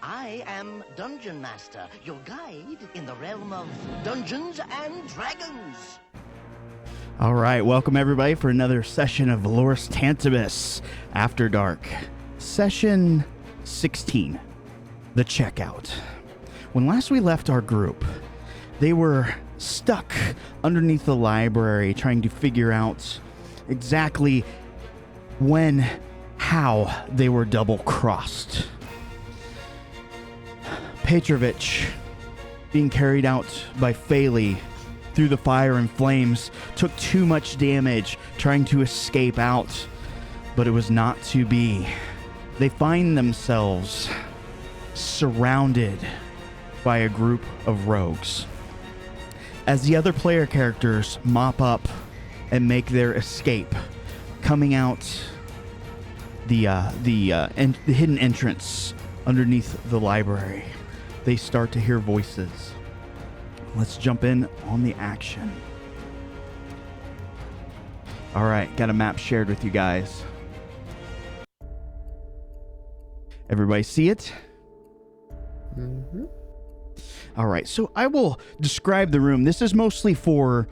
I am Dungeon Master, your guide in the realm of Dungeons and Dragons. All right, welcome everybody for another session of Valoris Tantibus Afterdark. Session 16, the checkout. When last we left our group, they were stuck underneath the library trying to figure out exactly when, how they were double-crossed. Petrovich, being carried out by Phaley through the fire and flames, took too much damage trying to escape out, but it was not to be. They find themselves surrounded by a group of rogues. As the other player characters mop up and make their escape, coming out the hidden entrance underneath the library, they start to hear voices. Let's jump in on the action. All right, got a map shared with you guys. Everybody see it? Mm-hmm. All right, so I will describe the room. This is mostly for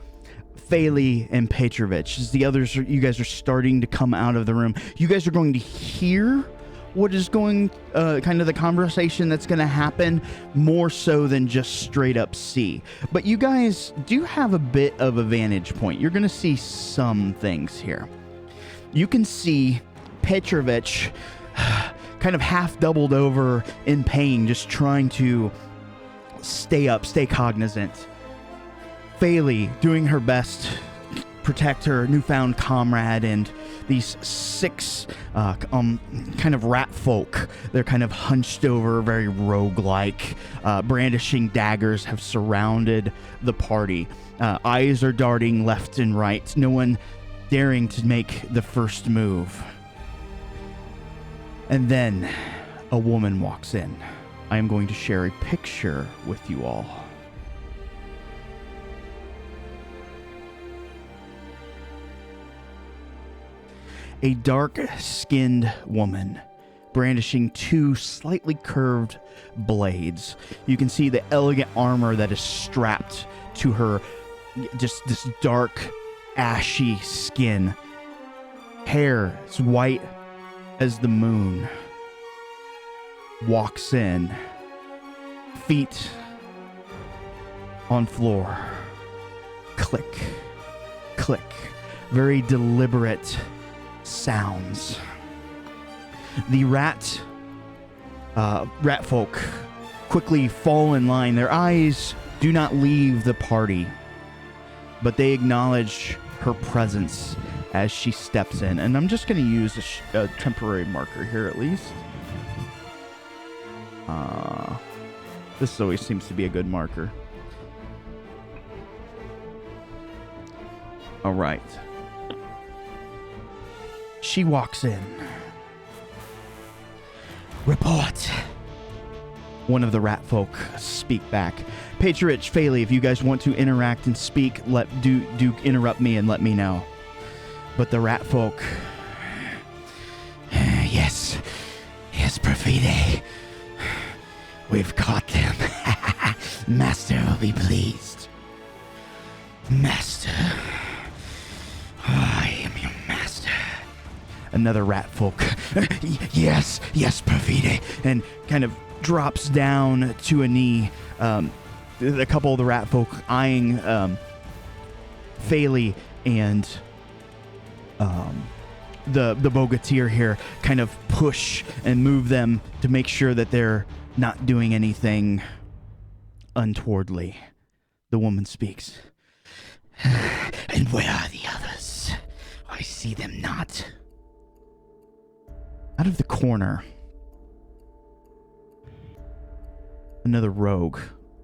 Phaley and Petrovich. As the others, you guys are starting to come out of the room. You guys are going to hear what is going, kind of the conversation that's going to happen, more so than just straight up see. But you guys do have a bit of a vantage point. You're going to see some things here. You can see Petrovich kind of half doubled over in pain, just trying to stay up, stay cognizant. Phaley doing her best to protect her newfound comrade, and these six kind of rat folk. They're kind of hunched over, very roguelike, brandishing daggers, have surrounded the party. Eyes are darting left and right, no one daring to make the first move. And then a woman walks in. I am going to share a picture with you all. A dark-skinned woman brandishing two slightly curved blades. You can see the elegant armor that is strapped to her, just this dark, ashy skin. Hair is white as the moon. Walks in, feet on floor. Click, click. Very deliberate sounds. The rat folk quickly fall in line. Their eyes do not leave the party, but they acknowledge her presence as she steps in. And I'm just going to use a temporary marker here at least. This always seems to be a good marker. All right. She walks in. Report. One of the rat folk speak back. Petrovich, Phaley, if you guys want to interact and speak, do interrupt me and let me know. But the rat folk. Yes, Perfide. We've caught them. Master will be pleased. Master. I am your master. Another rat folk. Yes, Perfide. And kind of drops down to a knee. A couple of the rat folk eyeing Phaley and the bogatir here kind of push and move them to make sure that they're not doing anything untowardly. The woman speaks. And where are the others? I see them not. Out of the corner, another rogue,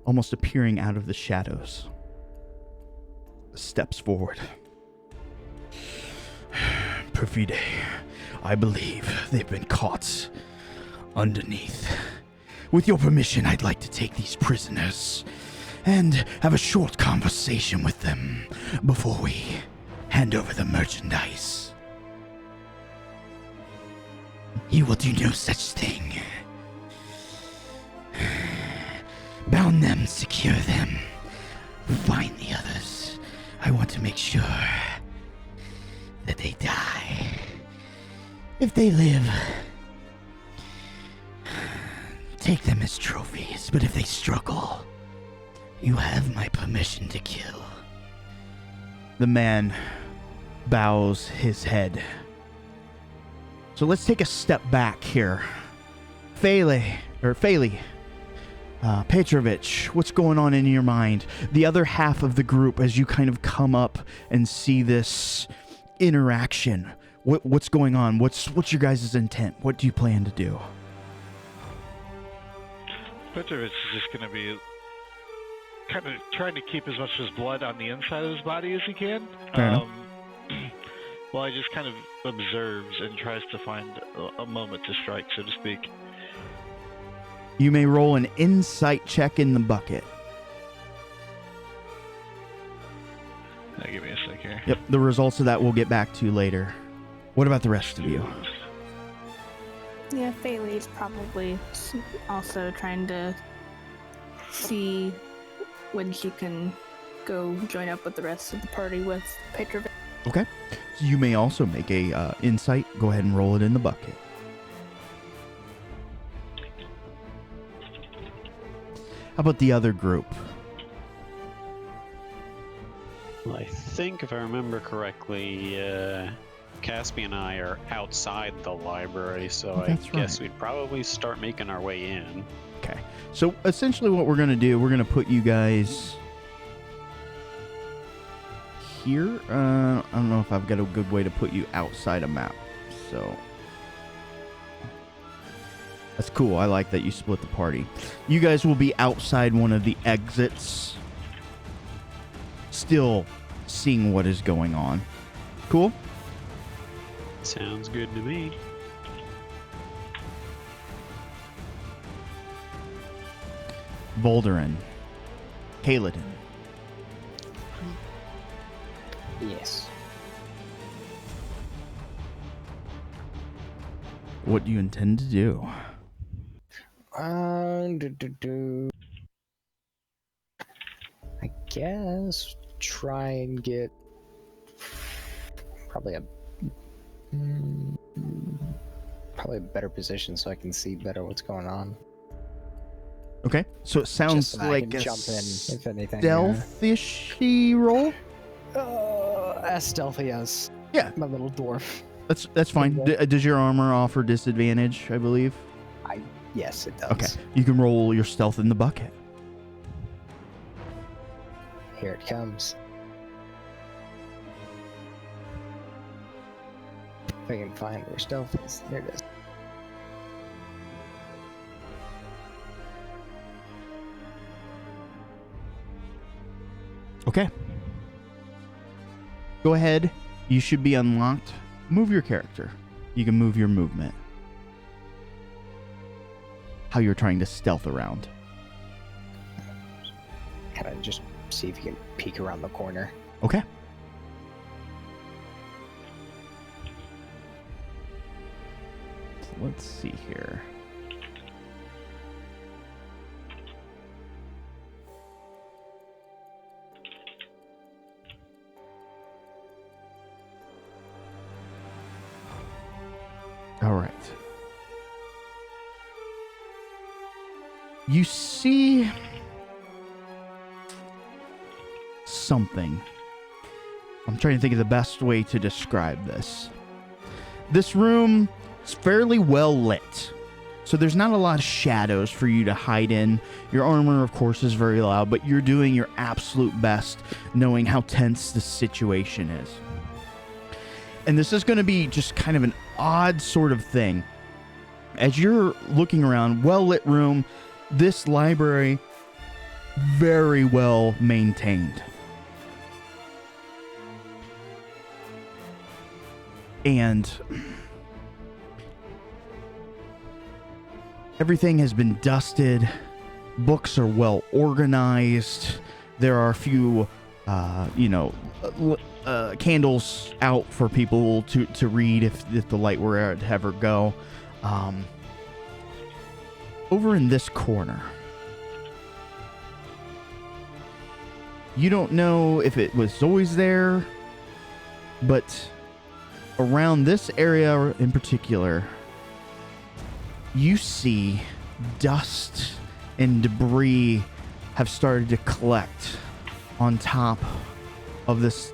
almost appearing out of the shadows, steps forward. Perfide, I believe they've been caught underneath. With your permission, I'd like to take these prisoners and have a short conversation with them before we hand over the merchandise. You will do no such thing. Surround them, secure them. Find the others. I want to make sure that they die. If they live, take them as trophies. But if they struggle, you have my permission to kill. The man bows his head. So let's take a step back here. Feli, Petrovich, what's going on in your mind? The other half of the group, as you kind of come up and see this interaction, what's going on? What's your guys' intent? What do you plan to do? Petrovich is just going to be kind of trying to keep as much of his blood on the inside of his body as he can. Fair enough. Well, he just kind of observes and tries to find a moment to strike, so to speak. You may roll an insight check in the bucket. Now, give me a sec here. Yep, the results of that we'll get back to later. What about the rest of you? Yeah, Faylee's probably also trying to see when she can go join up with the rest of the party with Petrovich. Okay. So you may also make a insight. Go ahead and roll it in the bucket. How about the other group? Well, I think if I remember correctly, Caspi and I are outside the library, so I guess we'd probably start making our way in. Okay. So essentially what we're going to do, we're going to put you guys here. I don't know if I've got a good way to put you outside a map. So that's cool. I like that you split the party. You guys will be outside one of the exits, still seeing what is going on. Cool? Sounds good to me. Volderin. Kaladin. Yes. What do you intend to do? I guess try and get probably a better position so I can see better what's going on. Okay, so it sounds Just so I like can a jump in, if anything. stealthy roll. As stealthy as Yeah, my little dwarf. that's fine. Does your armor offer disadvantage? I believe. Yes, it does. Okay, you can roll your stealth in the bucket. Here it comes. If I can find where stealth is. There it is. Okay. Go ahead. You should be unlocked. Move your character. You can move your movement. How you're trying to stealth around. Kind of just see if you can peek around the corner. Okay. Let's see here. All right. You see something. I'm trying to think of the best way to describe this. This room is fairly well lit, so there's not a lot of shadows for you to hide in. Your armor, of course, is very loud, but you're doing your absolute best knowing how tense the situation is. And this is going to be just kind of an odd sort of thing. As you're looking around, well-lit room, this library, very well maintained. And everything has been dusted. Books are well organized. There are a few, candles out for people to read if the light were to ever go. Over in this corner, You don't know if it was always there, but around this area in particular, you see dust and debris have started to collect on top of this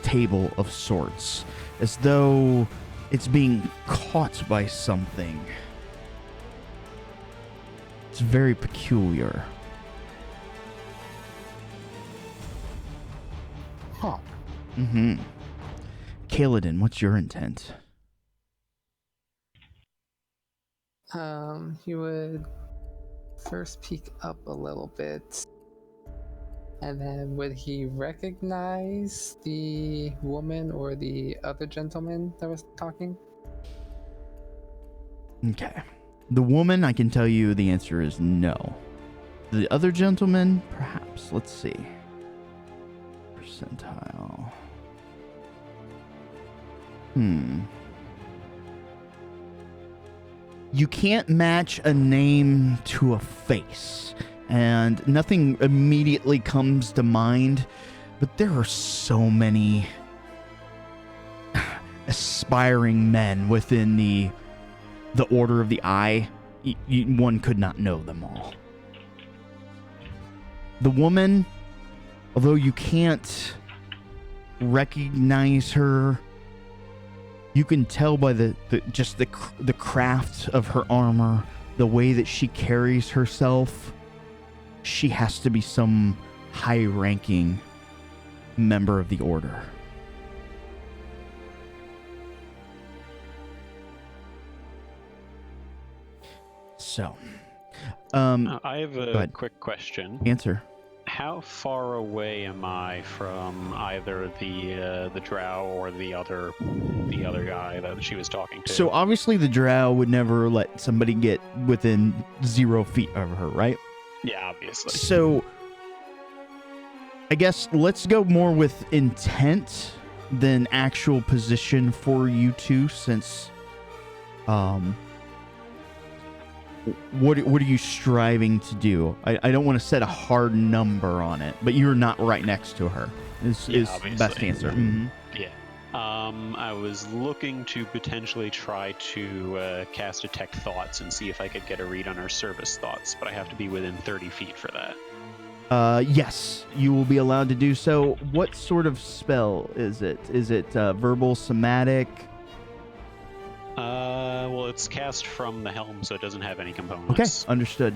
table of sorts, as though it's being caught by something. It's very peculiar. Huh. Mm-hmm. Kaladin, what's your intent? He would first peek up a little bit. And then would he recognize the woman or the other gentleman that was talking? Okay. The woman, I can tell you the answer is no. The other gentleman, perhaps. Let's see. Percentile. You can't match a name to a face, and nothing immediately comes to mind, but there are so many aspiring men within the Order of the Eye. One could not know them all. The woman, although you can't recognize her, you can tell by the craft of her armor, the way that she carries herself. She has to be some high-ranking member of the Order. So, I have a quick question. Answer. How far away am I from either the drow or the other guy that she was talking to? So obviously the drow would never let somebody get within 0 feet of her, right? Yeah, obviously. So I guess let's go more with intent than actual position for you two, since what are you striving to do? I don't want to set a hard number on it, but you're not right next to her. Is the best answer. Mm-hmm. Yeah. I was looking to potentially try to cast Detect Thoughts and see if I could get a read on her service thoughts, but I have to be within 30 feet for that. Yes, you will be allowed to do so. What sort of spell is it? Is it verbal, somatic? Well, it's cast from the helm, so it doesn't have any components. Okay, understood.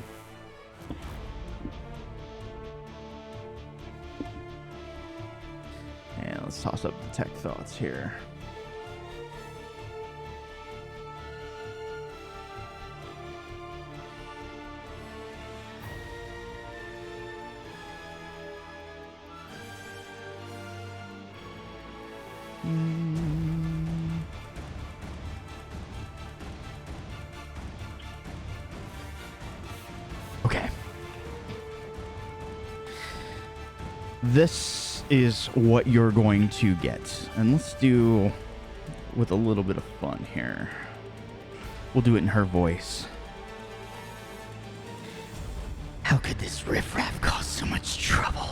And let's toss up Detect Thoughts here. Okay. This is what you're going to get. And let's do with a little bit of fun here. We'll do it in her voice. How could this riffraff cause so much trouble?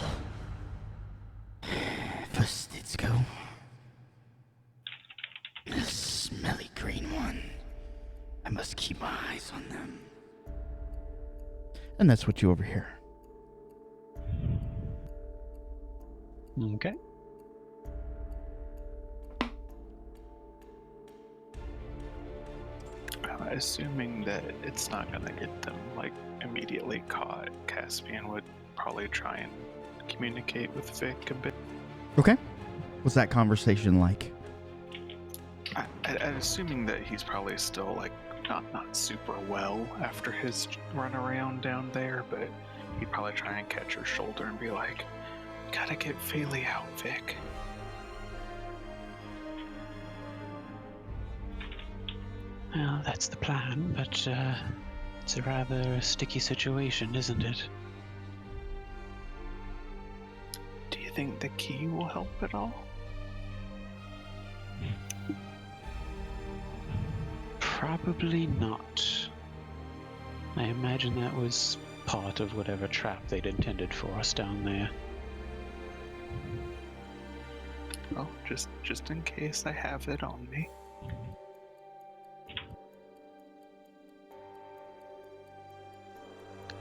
First it's go. The smelly green one. I must keep my eyes on them. And that's what you overhear. Okay. Assuming that it's not gonna get them like immediately caught, Caspian would probably try and communicate with Vic a bit. Okay. What's that conversation like? I'm assuming that he's probably still like not super well after his run around down there, but he'd probably try and catch her shoulder and be like, "Gotta get Faylee out, Vic." Well, that's the plan, but it's a rather sticky situation, isn't it? Do you think the key will help at all? Probably not. I imagine that was part of whatever trap they'd intended for us down there. Well, just in case I have it on me.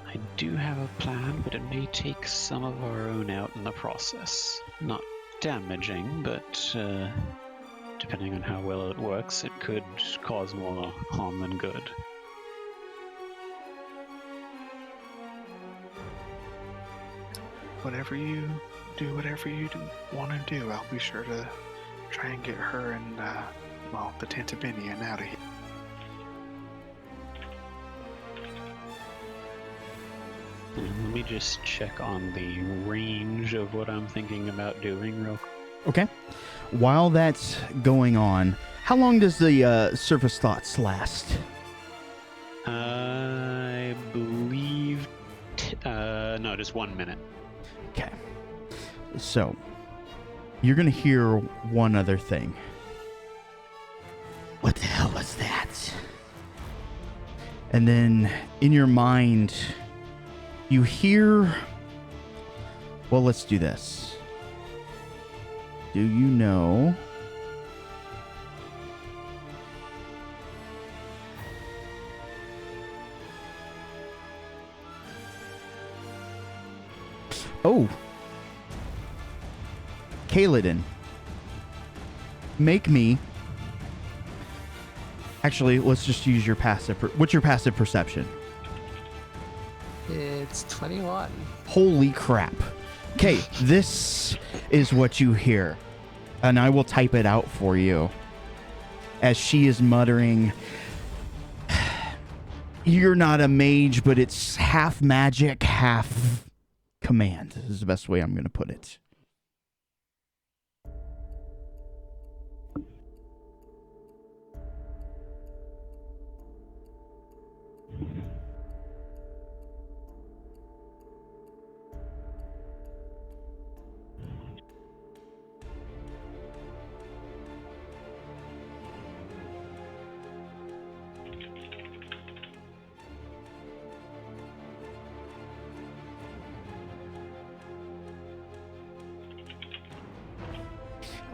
I do have a plan, but it may take some of our own out in the process. Not damaging, but depending on how well it works, it could cause more harm than good. Whatever you want to do, I'll be sure to try and get her and, the Tantibinian out of here. Let me just check on the range of what I'm thinking about doing real quick. Okay. While that's going on, how long does the surface thoughts last? I believe... no, just 1 minute. Okay. So, you're going to hear one other thing. What the hell was that? And then, in your mind, you hear... Well, let's do this. Do you know... Oh. Kaladin. Make me... Actually, let's just use your passive... What's your passive perception? It's 21. Holy crap. Okay, this is what you hear. And I will type it out for you. As she is muttering... You're not a mage, but it's half magic, half... command. This is the best way I'm going to put it.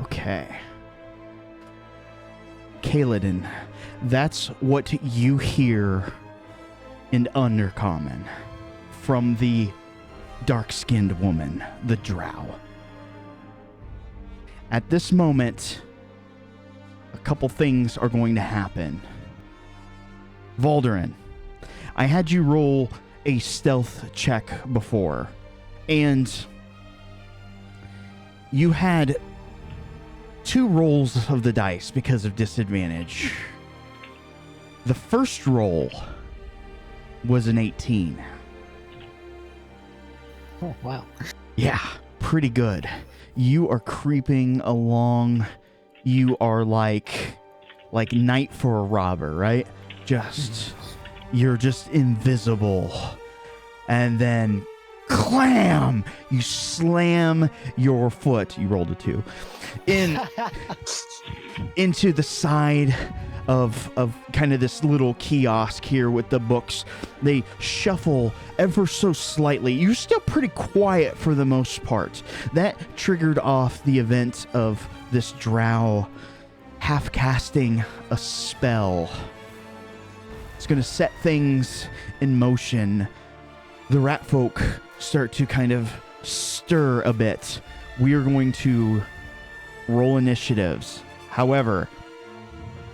Okay. Kaladin, that's what you hear in Undercommon from the dark-skinned woman, the Drow. At this moment, a couple things are going to happen. Valderin, I had you roll a stealth check before, and you had 2 rolls of the dice because of disadvantage. The first roll was an 18. Oh, wow. Yeah, pretty good. You are creeping along. You are like night for a robber, right? You're just invisible. And then clam! You slam your foot. You rolled a 2. Into the side of kind of this little kiosk here with the books. They shuffle ever so slightly. You're still pretty quiet for the most part. That triggered off the event of this drow half casting a spell. It's going to set things in motion. The rat folk start to kind of stir a bit. We are going to roll initiatives. However,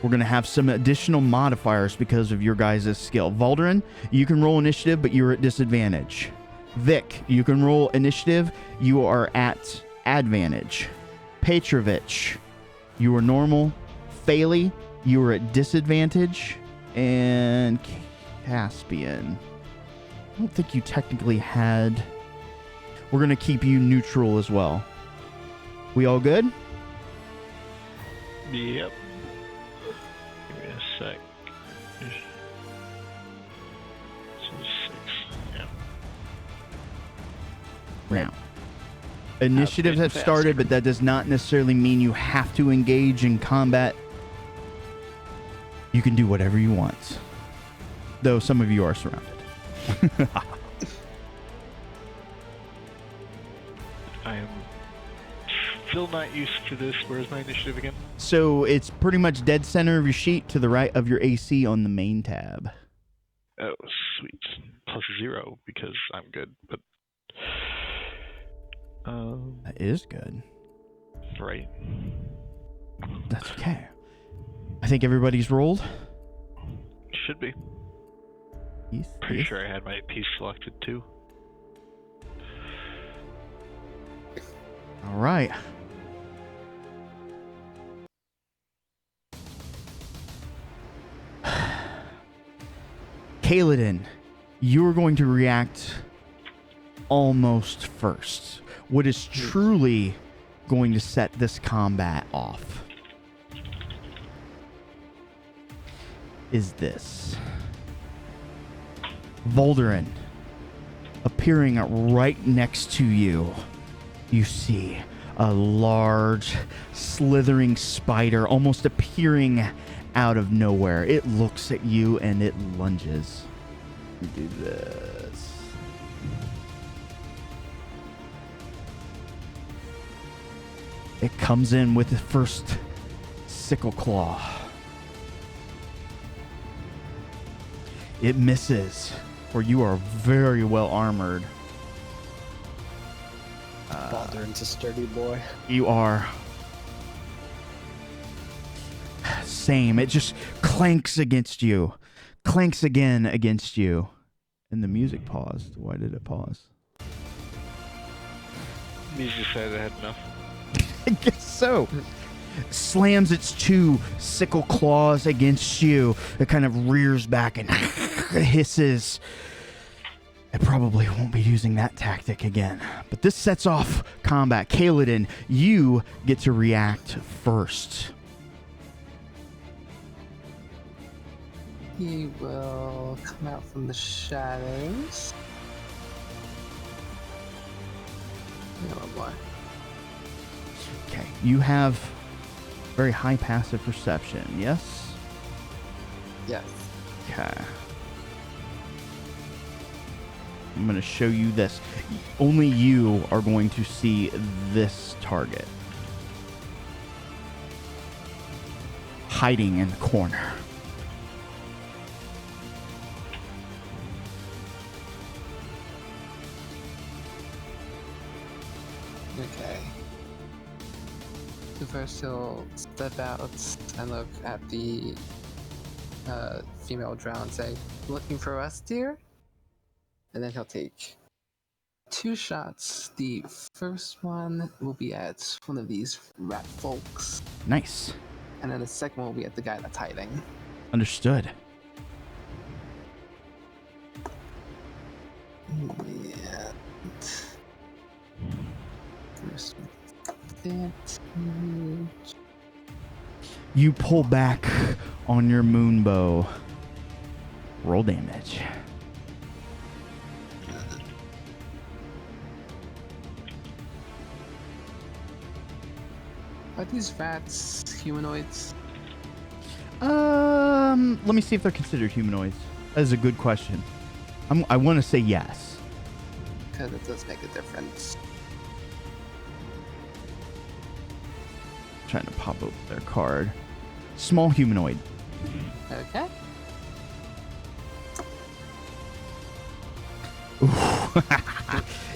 we're going to have some additional modifiers because of your guys' skill. Valderin, you can roll initiative, but you're at disadvantage. Vic, you can roll initiative. You are at advantage. Petrovich, you are normal. Faley, you are at disadvantage. And Caspian, I don't think you technically had... We're going to keep you neutral as well. We all good? Yep. Give me a sec. 6. Yep. Now, initiatives have started, but that does not necessarily mean you have to engage in combat. You can do whatever you want. Though some of you are surrounded. I am still not used to this. Where's my initiative again? So it's pretty much dead center of your sheet to the right of your AC on the main tab. Oh, sweet. +0 because I'm good, but That is good. right. That's okay. I think everybody's rolled. Should be. Pretty sure I had my piece selected too. All right. Kaladin, you're going to react almost first. What is truly going to set this combat off is this. Volderin, appearing right next to you, you see a large, slithering spider almost appearing out of nowhere. It looks at you and it lunges. You do this. It comes in with the first sickle claw. It misses, for you are very well armored. Baldwin's a sturdy boy. You are. Same. It just clanks against you. Clanks again against you. And the music paused. Why did it pause? Music said I had enough. I guess so. Slams its two sickle claws against you. It kind of rears back and hisses. I probably won't be using that tactic again. But this sets off combat. Kaladin, you get to react first. He will come out from the shadows. Oh boy. Okay, you have very high passive perception, yes? Yes. Okay. I'm going to show you this. Only you are going to see this target. Hiding in the corner. Okay. So first he'll step out and look at the female drow and say, "Looking for us, dear?" And then he'll take 2 shots. The first one will be at one of these rat folks, Nice. and then the second one will be at the guy that's hiding. Understood. And first one, You pull back on your moon bow. Roll damage. Are these rats humanoids? Let me see if they're considered humanoids. That is a good question. I want to say yes. Because it does make a difference. Trying to pop up their card. Small humanoid. Okay.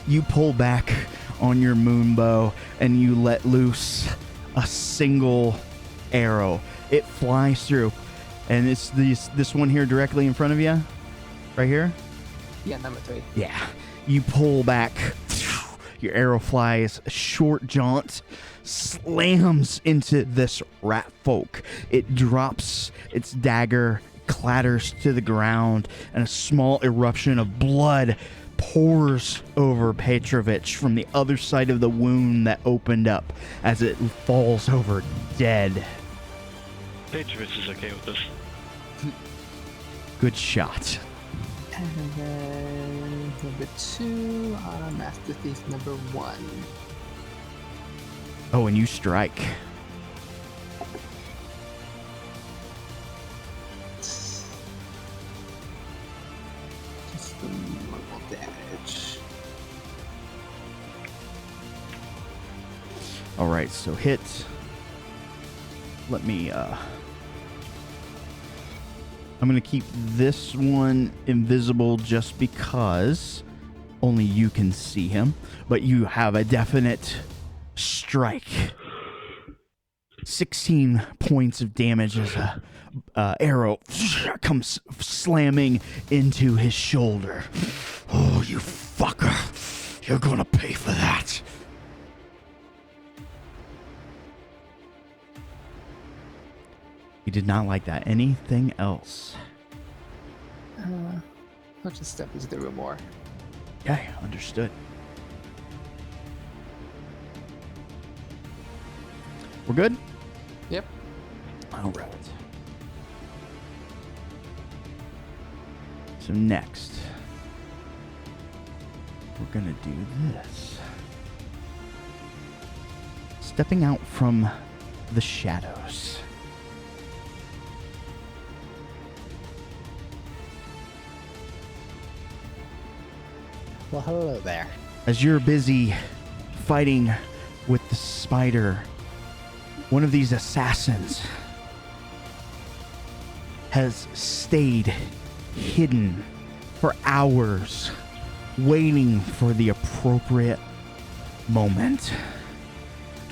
You pull back on your moon bow and you let loose a single arrow. It flies through, and it's this one here directly in front of you, right here. Yeah, number 3. Yeah. You pull back. Your arrow flies a short jaunt, slams into this rat folk. It drops its dagger, clatters to the ground, and a small eruption of blood pours over Petrovich from the other side of the wound that opened up as it falls over dead. Petrovich is okay with this. Good shot. And then number 2 on Master Thief number 1. Oh, and you strike. Just the normal damage. All right, so hit. Let me, I'm going to keep this one invisible just because only you can see him, but you have a definite strike. 16 points of damage as a arrow comes slamming into his shoulder. Oh, you fucker. You're gonna pay for that. He did not like that. Anything else? I'll just step into the room more. Okay, understood. We're good? Yep. All right. So next, we're gonna do this. Stepping out from the shadows. Well, hello there. As you're busy fighting with the spider, one of these assassins has stayed hidden for hours, waiting for the appropriate moment.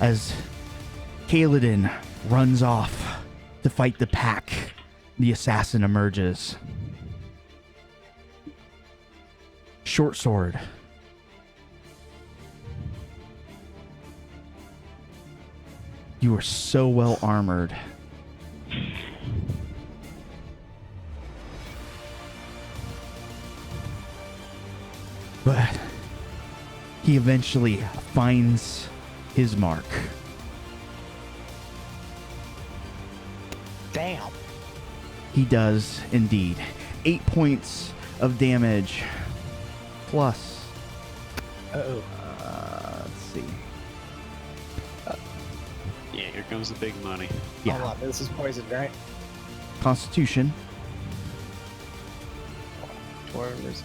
As Kaladin runs off to fight the pack, the assassin emerges. Short sword. You are so well armored. But he eventually finds his mark. Damn. He does indeed. 8 points of damage. Plus, Uh-oh. let's see. Yeah, here comes the big money. Yeah, Hold on, this is poison, right? Constitution. Dwarves.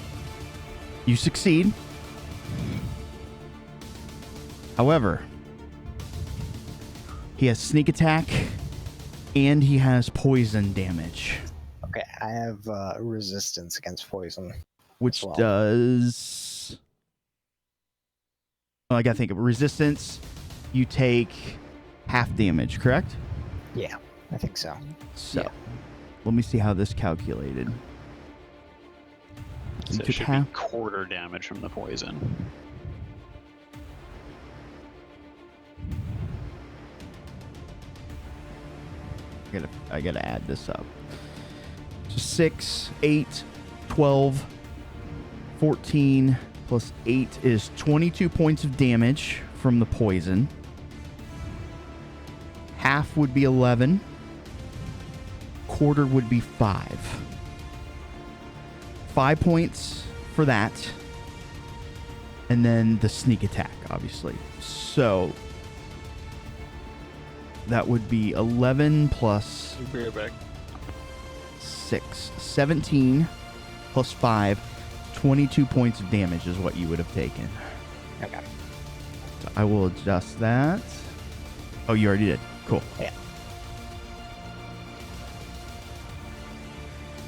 You succeed. However, he has sneak attack and he has poison damage, Okay, I have resistance against poison. which well. does. Oh, I gotta think of resistance. You take half damage, correct? Yeah, I think so. So, Yeah. let me see how this calculated. So You it took should half. be quarter damage from the poison. I gotta add this up. So 6, 8, 12, 14 plus 8 is 22 points of damage from the poison. Half would be 11. Quarter would be 5. 5 points for that. And then the sneak attack, obviously. So that would be 11 plus Be right back. 6. 17 plus 5. 22 points of damage is what you would have taken. Okay. So I will adjust that. Oh, you already did. Cool. Yeah.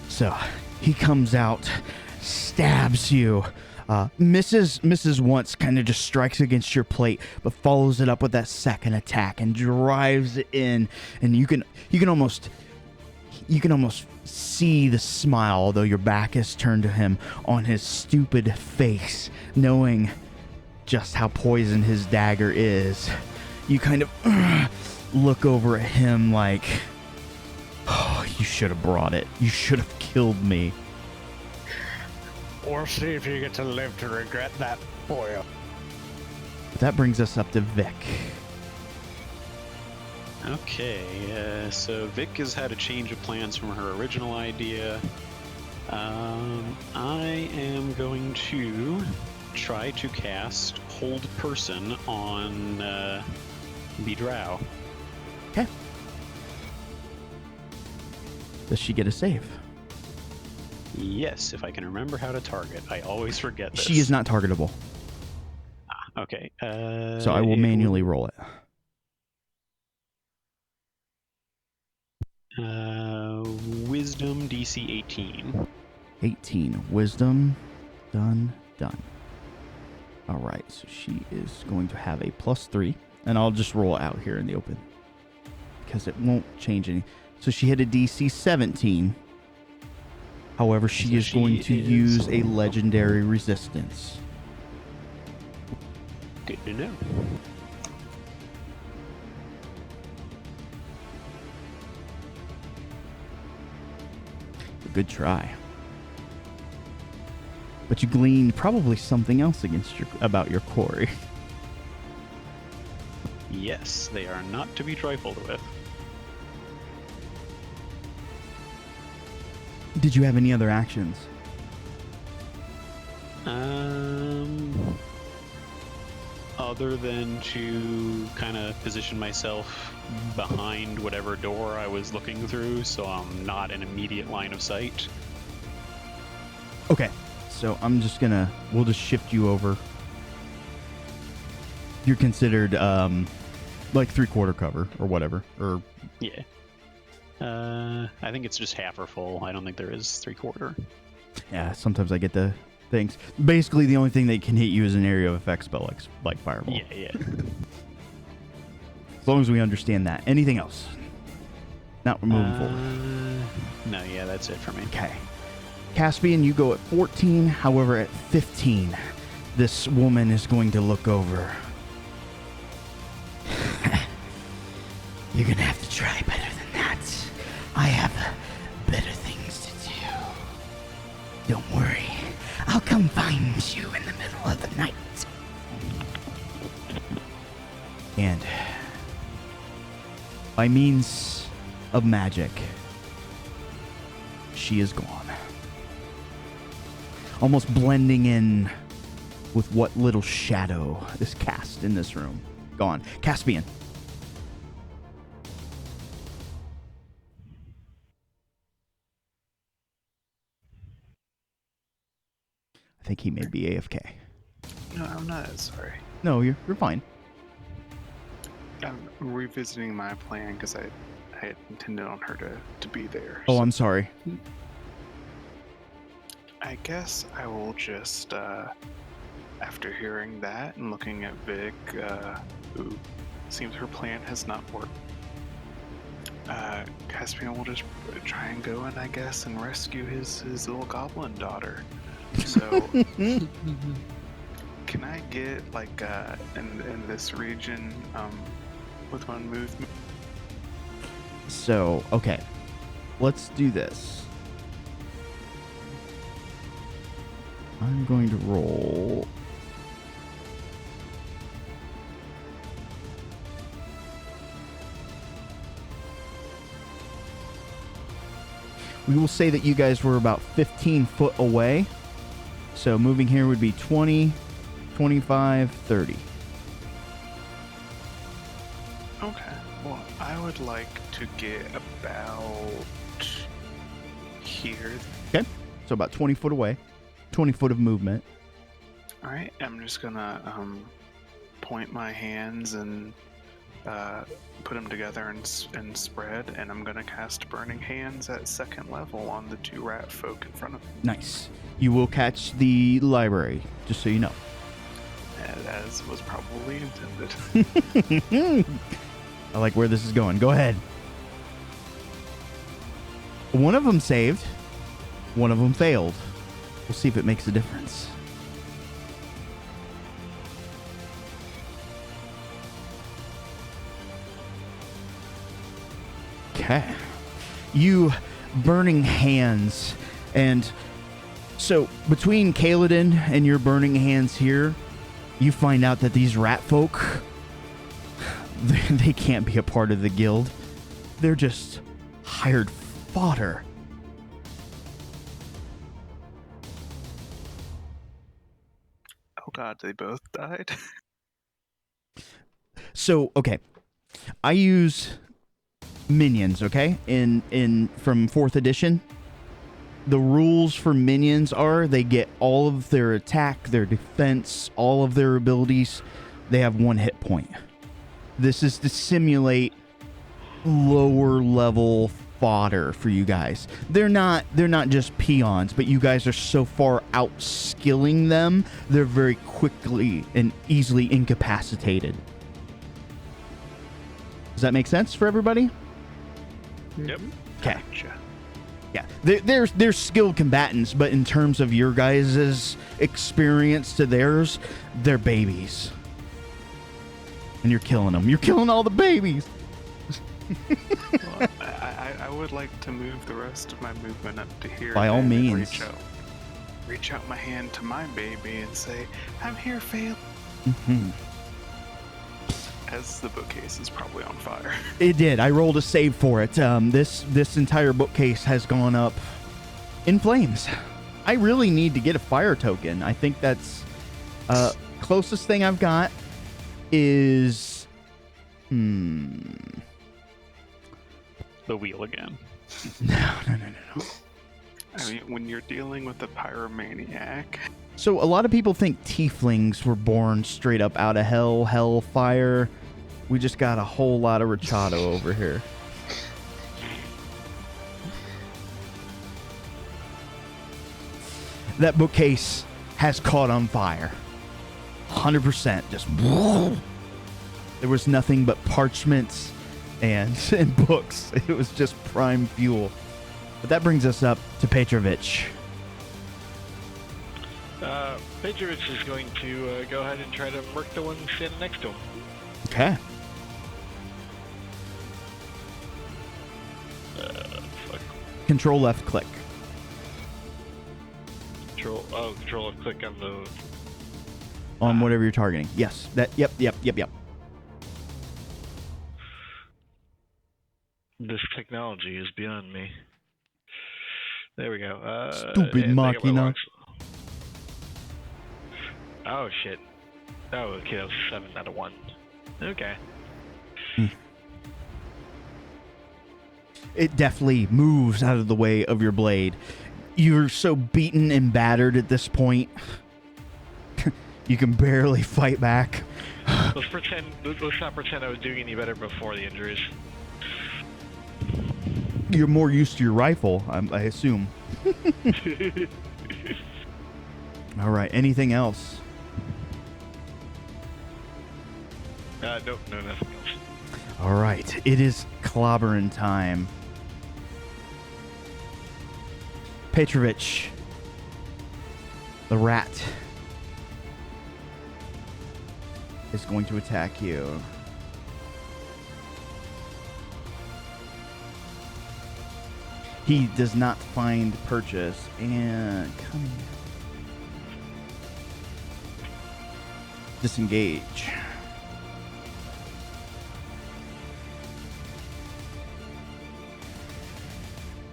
So he comes out, stabs you, misses once, kind of just strikes against your plate, but follows it up with that second attack and drives it in, and you can almost see the smile, although your back is turned to him, on his stupid face, knowing just how poisoned his dagger is. You kind of look over at him like, oh, you should have brought it. You should have killed me. Or see if you get to live to regret that for you. That brings us up to Vic. Okay, so Vic has had a change of plans from her original idea. I am going to try to cast Hold Person on Bedrow. Okay. Does she get a save? Yes, if I can remember how to target. I always forget this. She is not targetable, Okay. so I will manually roll it. Wisdom DC 18. 18. Wisdom. Done. All right, so she is going to have a +3, and I'll just roll it out here in the open because it won't change any. So she hit a DC 17. However, she is going to use a legendary resistance. Good to know. Good try. But you gleaned probably something else about your quarry. Yes, they are not to be trifled with. Did you have any other actions? Other than to kind of position myself behind whatever door I was looking through, so I'm not in immediate line of sight. Okay, so we'll just shift you over. You're considered, like 3/4 cover or whatever, or... Yeah. I think it's just half or full. I don't think there is 3/4. Yeah, sometimes I get the things. Basically, the only thing that can hit you is an area of effect spell, like Fireball. Yeah. As long as we understand that. Anything else? Now we're moving forward. No, yeah, that's it for me. Okay. Caspian, you go at 14. However, at 15, this woman is going to look over. You're going to have to try better than that. I have better things to do. Don't worry. I'll come find you in the middle of the night. And by means of magic, she is gone. Almost blending in with what little shadow is cast in this room. Gone. Caspian. I think he may be AFK. No, I'm not. Sorry. No, you're fine. I'm revisiting my plan because I had intended on her to be there. Oh, I'm sorry. I guess I will just, after hearing that and looking at Vic, who seems her plan has not worked, Caspian will just try and go in, I guess, and rescue his little goblin daughter. So, can I get, like, in this region, with one movement? So, okay. Let's do this. I'm going to roll. We will say that you guys were about 15 foot away. So moving here would be 20, 25, 30. Okay. Well, I would like to get about here. Okay. So about 20 foot away. 20 foot of movement. All right. I'm just gonna point my hands and put them together and spread, and I'm gonna cast Burning Hands at 2nd level on the 2 rat folk in front of me. Nice. You will catch the library, just so you know. As was probably intended. I like where this is going. Go ahead. One of them saved. One of them failed. We'll see if it makes a difference. Okay. You burning hands, and so between Kaladin and your burning hands here, you find out that these rat folk, they can't be a part of the guild. They're just hired fodder. Oh god, they both died? So, okay. I use minions, okay? In from 4th edition. The rules for minions are they get all of their attack, their defense, all of their abilities. They have 1 hit point. This is to simulate lower level fodder for you guys. They're not just peons, but you guys are so far outskilling them, they're very quickly and easily incapacitated. Does that make sense for everybody? Yep. Okay. Gotcha. Yeah, they're skilled combatants, but in terms of your guys' experience to theirs, they're babies. And you're killing them. You're killing all the babies. Well, I would like to move the rest of my movement up to here. By all then and means. Reach out my hand to my baby and say, "I'm here, Fail." Mm-hmm. As the bookcase is probably on fire. It did. I rolled a save for it. This entire bookcase has gone up in flames. I really need to get a fire token. I think that's closest thing I've got is The wheel again. No. I mean, when you're dealing with a pyromaniac. So a lot of people think tieflings were born straight up out of hellfire. We just got a whole lot of Rachado over here. That bookcase has caught on fire. 100%. Just there was nothing but parchments and books. It was just prime fuel. But that brings us up to Petrovich. Petrovich is going to go ahead and try to murk the one standing next to him. Okay. Fuck. Control left click. Control left click on the... On whatever you're targeting. Yes. Yep. This technology is beyond me. There we go. Stupid and I got my machina. locks. Oh, shit. Oh, okay, that was 7 out of 1. Okay. It definitely moves out of the way of your blade. You're so beaten and battered at this point. You can barely fight back. Let's not pretend I was doing any better before the injuries. You're more used to your rifle, I assume. All right. Anything else? Nope, no, nothing else. All right. It is clobbering time. Petrovich, the rat, is going to attack you. He does not find purchase, and come here. Disengage.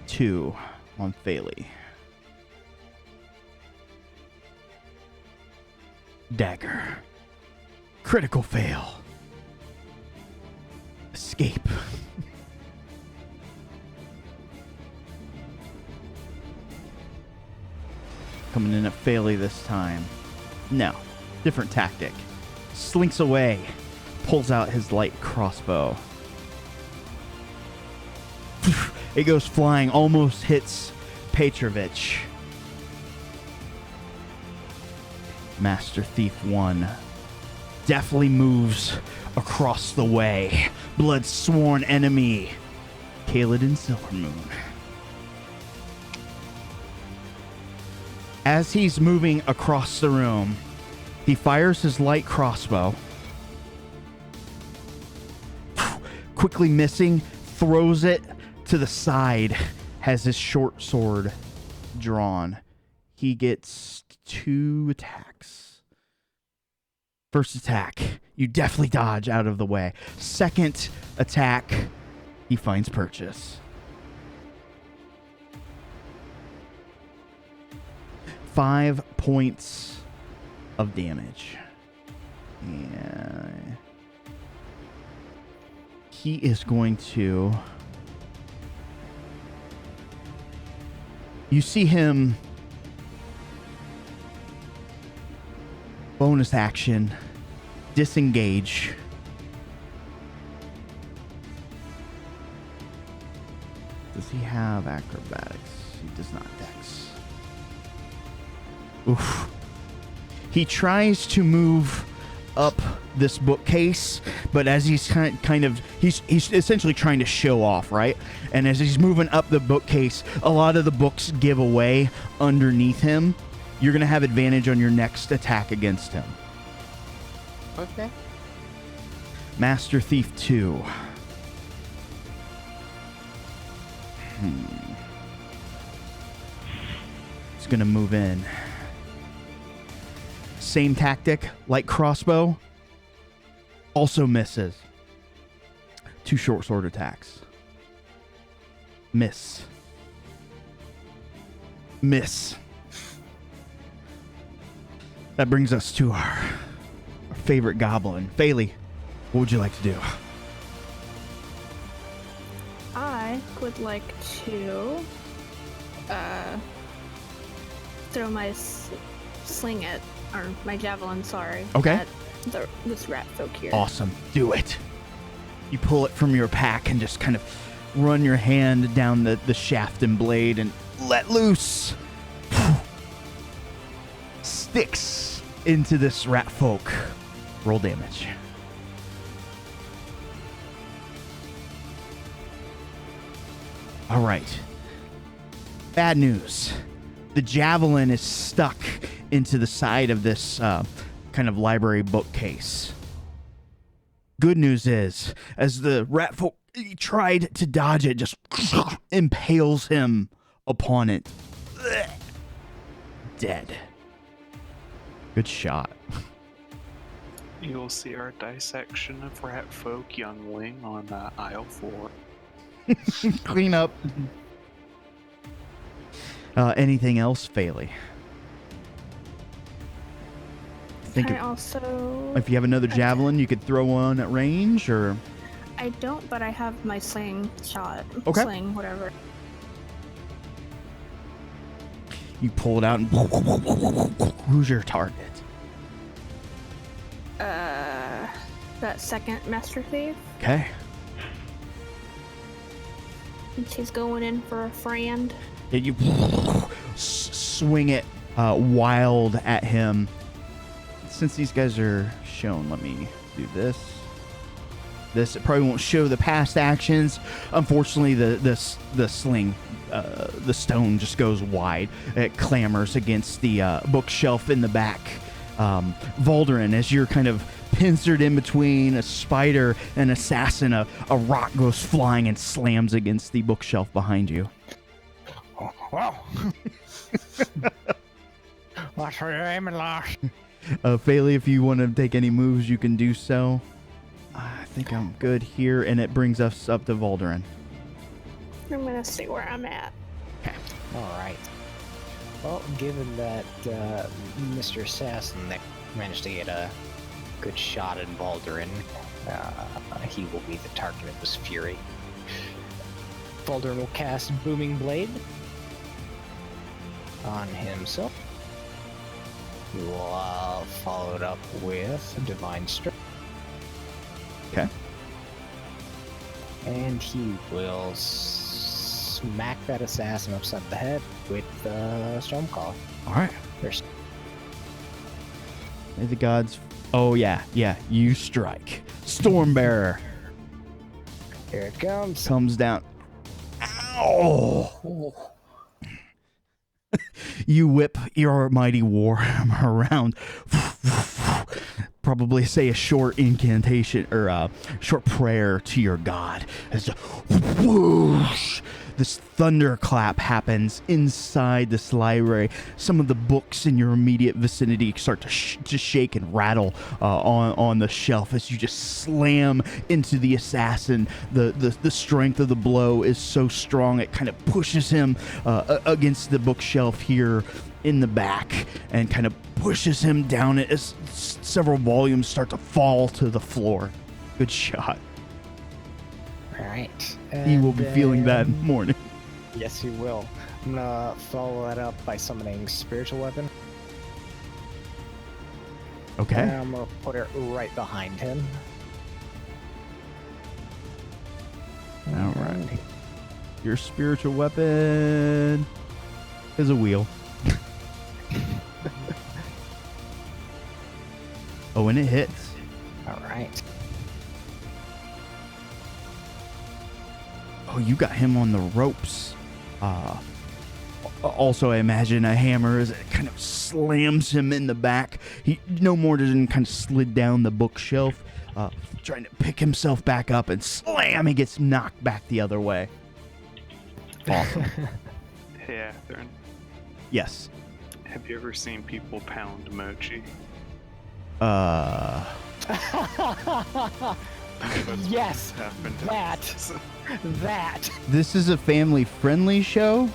Two on Faley. Dagger. Critical fail. Escape. Coming in at Faley this time. No. Different tactic. Slinks away. Pulls out his light crossbow. It goes flying, almost hits Petrovich. Master Thief 1 definitely moves across the way. Blood sworn enemy, Kaladin Silvermoon. As he's moving across the room, he fires his light crossbow. Quickly missing, throws it to the side, has his short sword drawn. He gets 2 attacks. First attack, you definitely dodge out of the way. Second attack, he finds purchase. 5 points of damage. And he is going to... You see him bonus action, disengage. he have acrobatics? He does not. Dex. Oof. He tries to move up this bookcase, but as he's he's essentially trying to show off, right? And as he's moving up the bookcase, a lot of the books give away underneath him. You're going to have advantage on your next attack against him. Okay. Master Thief 2. It's going to move in. Same tactic, light crossbow. Also misses. 2 short sword attacks. Miss. Miss. That brings us to our favorite goblin. Bailey, what would you like to do? I would like to throw my sling at, or my javelin, sorry. Okay. At this rat folk here. Awesome. Do it. You pull it from your pack and just kind of run your hand down the shaft and blade and let loose. Sticks into this rat folk. Roll damage. All right. Bad news. The javelin is stuck into the side of this kind of library bookcase. Good news is, as the rat folk tried to dodge it, just impales him upon it. Dead. Good shot. You'll see our dissection of rat folk youngling on aisle 4. Clean up. Anything else, Faley? Can I also... If you have another javelin, you could throw one at range, or... I don't, but I have my sling shot. Okay. Sling, whatever. You pull it out and... Who's your target? That second Master Thief. Okay. She's going in for a friend. Yeah, you swing it wild at him. Since these guys are shown, let me do this. It probably won't show the past actions. Unfortunately, the sling, the stone just goes wide. It clamors against the bookshelf in the back. Valderin, as you're kind of pincered in between a spider and assassin, a rock goes flying and slams against the bookshelf behind you. Oh, wow. That's where you're aiming, last. Faley, if you want to take any moves, you can do so. I think I'm good here, and it brings us up to Valderin. I'm gonna see where I'm at. Okay. All right. Well, given that Mr. Assassin managed to get a good shot at Valderin, he will be the target of this fury. Valderin will cast Booming Blade on himself. He will follow it up with Divine Strike. Okay. And he will smack that assassin upside the head with Stormcall. All right. There's... May the gods... Oh, yeah. You strike. Stormbearer. Here it comes. Comes down. Ow! You whip your mighty warhammer around. Probably say a short incantation or a short prayer to your god. As whoosh, this thunderclap happens inside this library. Some of the books in your immediate vicinity start to shake and rattle on the shelf as you just slam into the assassin. The strength of the blow is so strong it kind of pushes him against the bookshelf here in the back and kind of pushes him down as several volumes start to fall to the floor. Good shot. All right. He will be feeling that in the morning. Yes, he will. I'm gonna follow that up by summoning Spiritual Weapon. Okay. And I'm gonna put it right behind him. All right. Your spiritual weapon is a wheel. Oh, and it hits. All right. Oh, you got him on the ropes. Also, I imagine a hammer as it kind of slams him in the back. He no more than kind of slid down the bookshelf, trying to pick himself back up, and slam, he gets knocked back the other way. Awesome. Hey, Atherin, Yes. have you ever seen people pound mochi? Yes, Happened. that. This is a family-friendly show.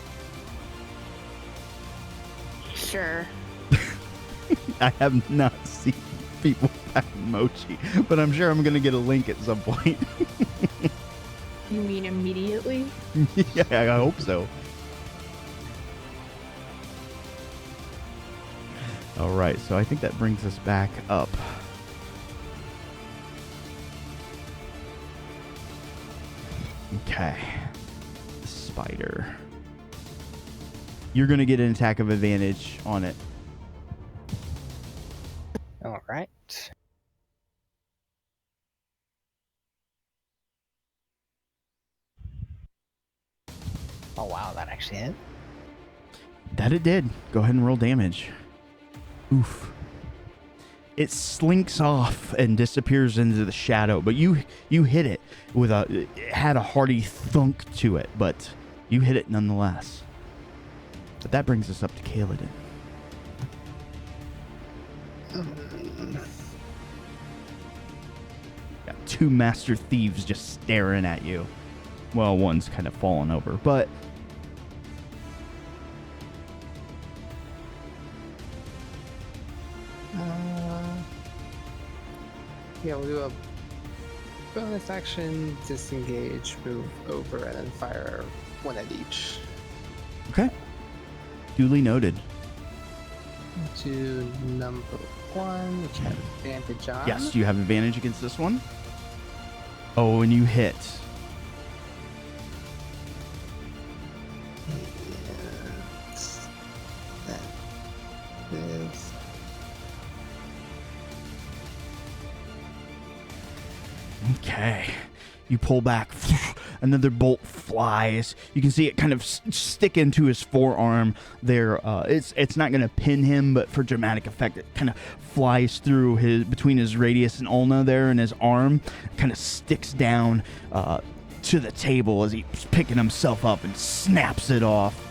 Sure. I have not seen people pack mochi, but I'm sure I'm going to get a link at some point. You mean immediately? Yeah, I hope so. All right, so I think that brings us back up. Okay. Spider. You're going to get an attack of advantage on it. All right. Oh wow, that actually hit. That it did. Go ahead and roll damage. Oof. It slinks off and disappears into the shadow, but you hit it with it had a hearty thunk to it, but you hit it nonetheless. But that brings us up to Kaladin. Got two master thieves just staring at you. Well, one's kind of fallen over, but Yeah, we'll do a bonus action, disengage, move over, and then fire one at each. okay. Duly noted. To number 1, which has advantage on. Yes, you have advantage against this one. Oh, and you hit. This. Okay. You pull back. Another bolt flies. You can see it kind of stick into his forearm there. It's not going to pin him, but for dramatic effect, it kind of flies through between his radius and ulna there, and his arm kind of sticks down to the table as he's picking himself up and snaps it off.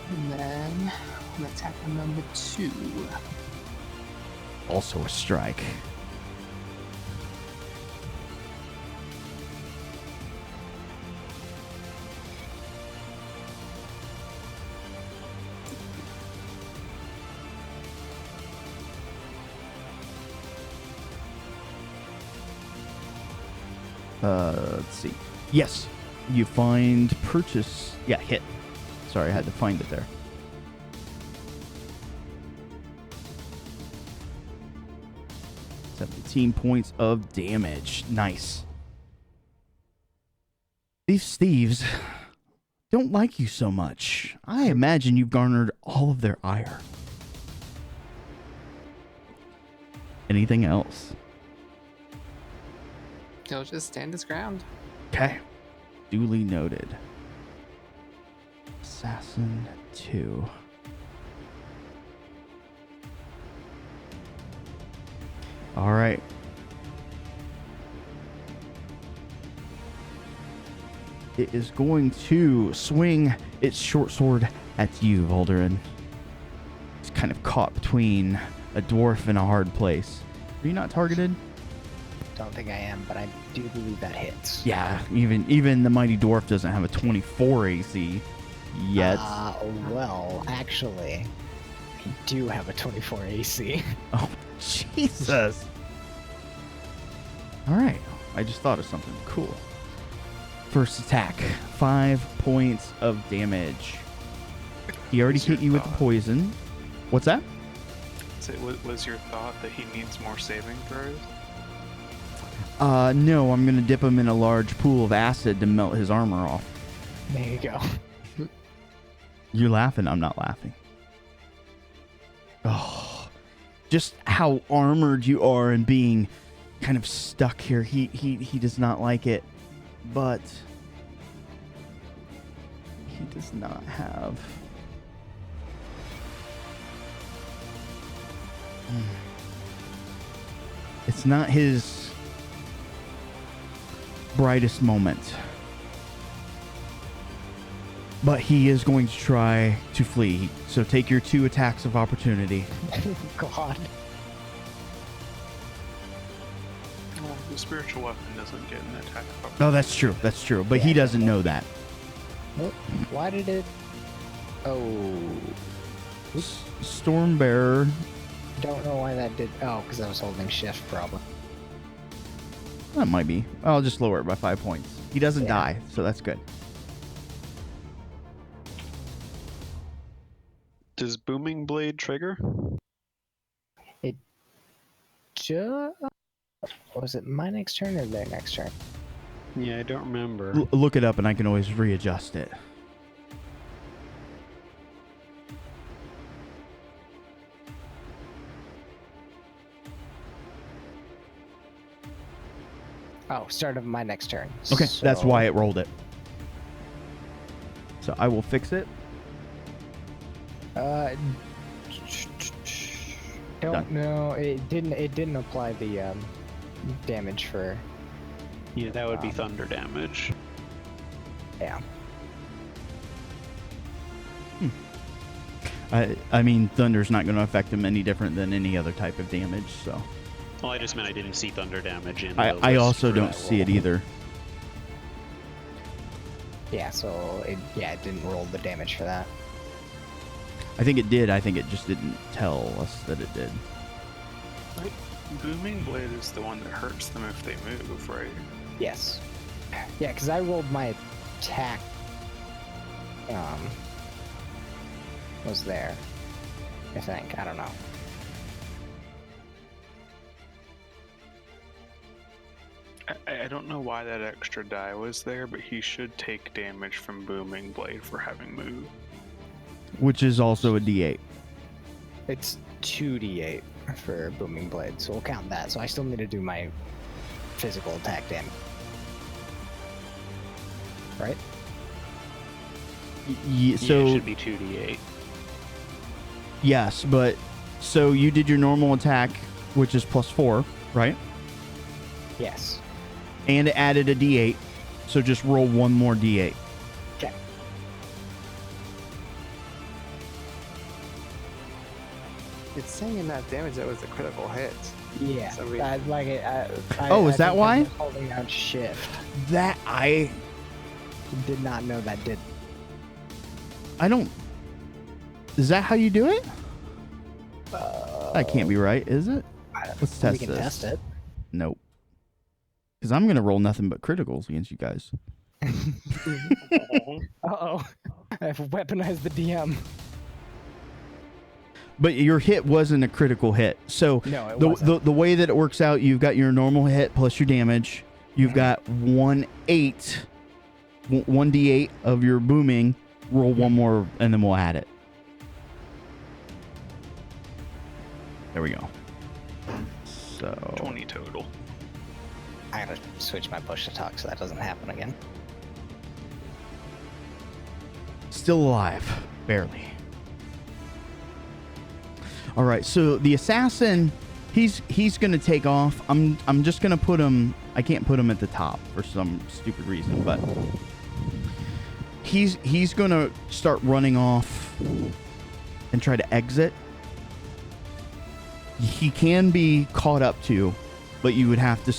And then I'm attack on number 2. Also a strike. Let's see. Yes, you find purchase. Yeah, hit. Sorry, I had to find it there. $17 points of damage. Nice. These thieves don't like you so much. I imagine you've garnered all of their ire. Anything else? He'll just stand his ground. Okay. Duly noted. Assassin 2. All right. It is going to swing its short sword at you, Volderin. It's kind of caught between a dwarf and a hard place. Are you not targeted? Don't think I am, but I do believe that hits. Yeah, even the mighty dwarf doesn't have a 24 AC yet. Well, actually, I do have a 24 AC. Oh, Jesus. All right. I just thought of something cool. First attack, 5 points of damage. He already hit you with the poison. What's that? So was your thought that he needs more saving throws? No, I'm gonna dip him in a large pool of acid to melt his armor off. There you go. You're laughing. I'm not laughing. Oh, just how armored you are and being kind of stuck here. He does not like it, but he does not have. It's not his brightest moment. But he is going to try to flee. So take your 2 attacks of opportunity. God. Well, the spiritual weapon doesn't get an attack. Oh, that's true. That's true. But he doesn't know that. Nope. Why did it? Oh. Stormbearer. Don't know why that did. Oh, because I was holding shift, probably. That might be. I'll just lower it by 5 points. He doesn't die, so that's good. Does Booming Blade trigger? It was it my next turn or their next turn? Yeah, I don't remember. Look it up and I can always readjust it. Oh, start of my next turn. Okay, So- that's why it rolled it. So I will fix it. Don't Done. know. It didn't apply the damage for. Yeah, that would be thunder damage. Yeah. I mean, thunder's not going to affect him any different than any other type of damage, so. Well, I just meant I didn't see thunder damage in. I the list also for don't that see it roll. either. Yeah. So it didn't roll the damage for that. I think it did. I think it just didn't tell us that it did. Right? Booming Blade is the one that hurts them if they move, right? Yes. Yeah, because I rolled my attack. Was there? I think. I don't know. I don't know why that extra die was there, but he should take damage from Booming Blade for having moved. Which is also a D8. It's 2d8 for Booming Blade, so we'll count that. So I still need to do my physical attack damage. Right? So Yeah, it should be 2d8. yes, but so you did your normal attack, which is +4, right? Yes. And it added a D8, so just roll one more D8. Okay. It's saying in that damage that was a critical hit. Yeah. So we- Is that why? I was holding out shift. That I Did not know that did. don't. Is that how you do it? That can't be right, is it? Let's test We can this. test it. Nope. Because I'm gonna roll nothing but criticals against you guys. Uh-oh. I've weaponized the DM. But your hit wasn't a critical hit. So No, it wasn't. the way that it works out, you've got your normal hit plus your damage. You've got 1d8 of your booming. Roll one more, and then we'll add it. There we go. So 20 total. I gotta switch my push to talk so that doesn't happen again. still alive, barely. All right, so the assassin, he's gonna take off. I'm just gonna put him. I can't put him at the top for some stupid reason, but he's gonna start running off and try to exit. He can be caught up to, but you would have to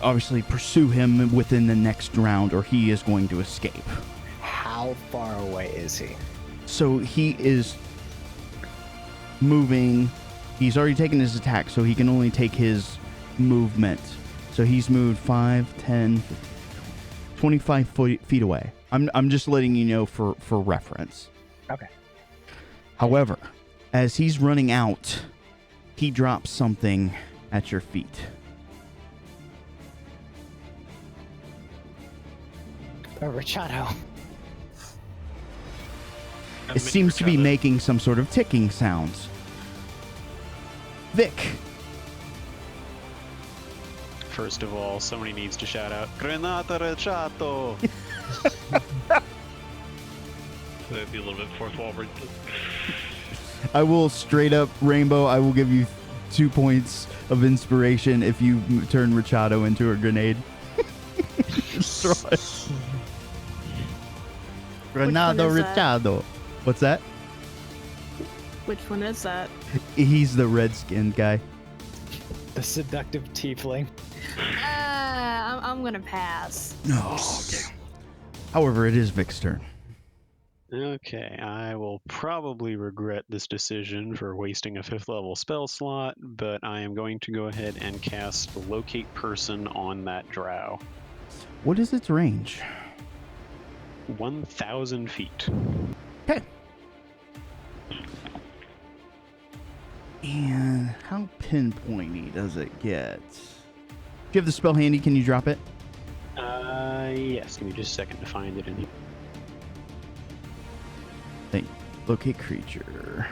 obviously pursue him within the next round, or he is going to escape. How far away is he? So he is moving. He's already taken his attack, so he can only take his movement. So he's moved 5, 10, 25 feet away. I'm just letting you know for reference. Okay. However, as he's running out, he drops something at your feet. Rachado. It seems to be making some sort of ticking sounds. Vic. First of all, somebody needs to shout out, Granata Rechato! So that'd be a little bit fourth wall. I will straight up, Rainbow, I will give you 2 points of inspiration if you turn Rachado into a grenade. Destroy it. Granado Rachado. What's that? Which one is that? He's the red-skinned guy. The seductive tiefling. I'm gonna pass. No. Okay. However, it is Vic's turn. Okay, I will probably regret this decision for wasting a 5th level spell slot, but I am going to go ahead and cast Locate Person on that drow. What is its range? 1,000 feet. Okay. And how pinpointy does it get? Do you have the spell handy? Can you drop it? Yes, give me just a second to find it in here. Locate creature.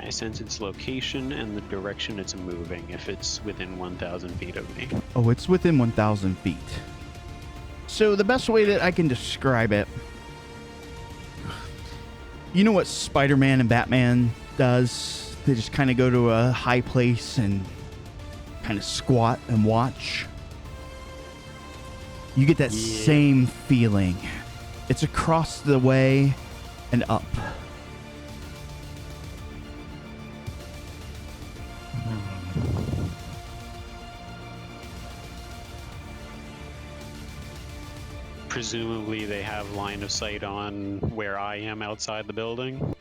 I sense its location and the direction it's moving if it's within 1,000 feet of me. Oh, it's within 1,000 feet. So the best way that I can describe it, you know what Spider-Man and Batman does? They just kind of go to a high place and kind of squat and watch. You get that same feeling. It's across the way and up. Presumably they have line of sight on where I am outside the building.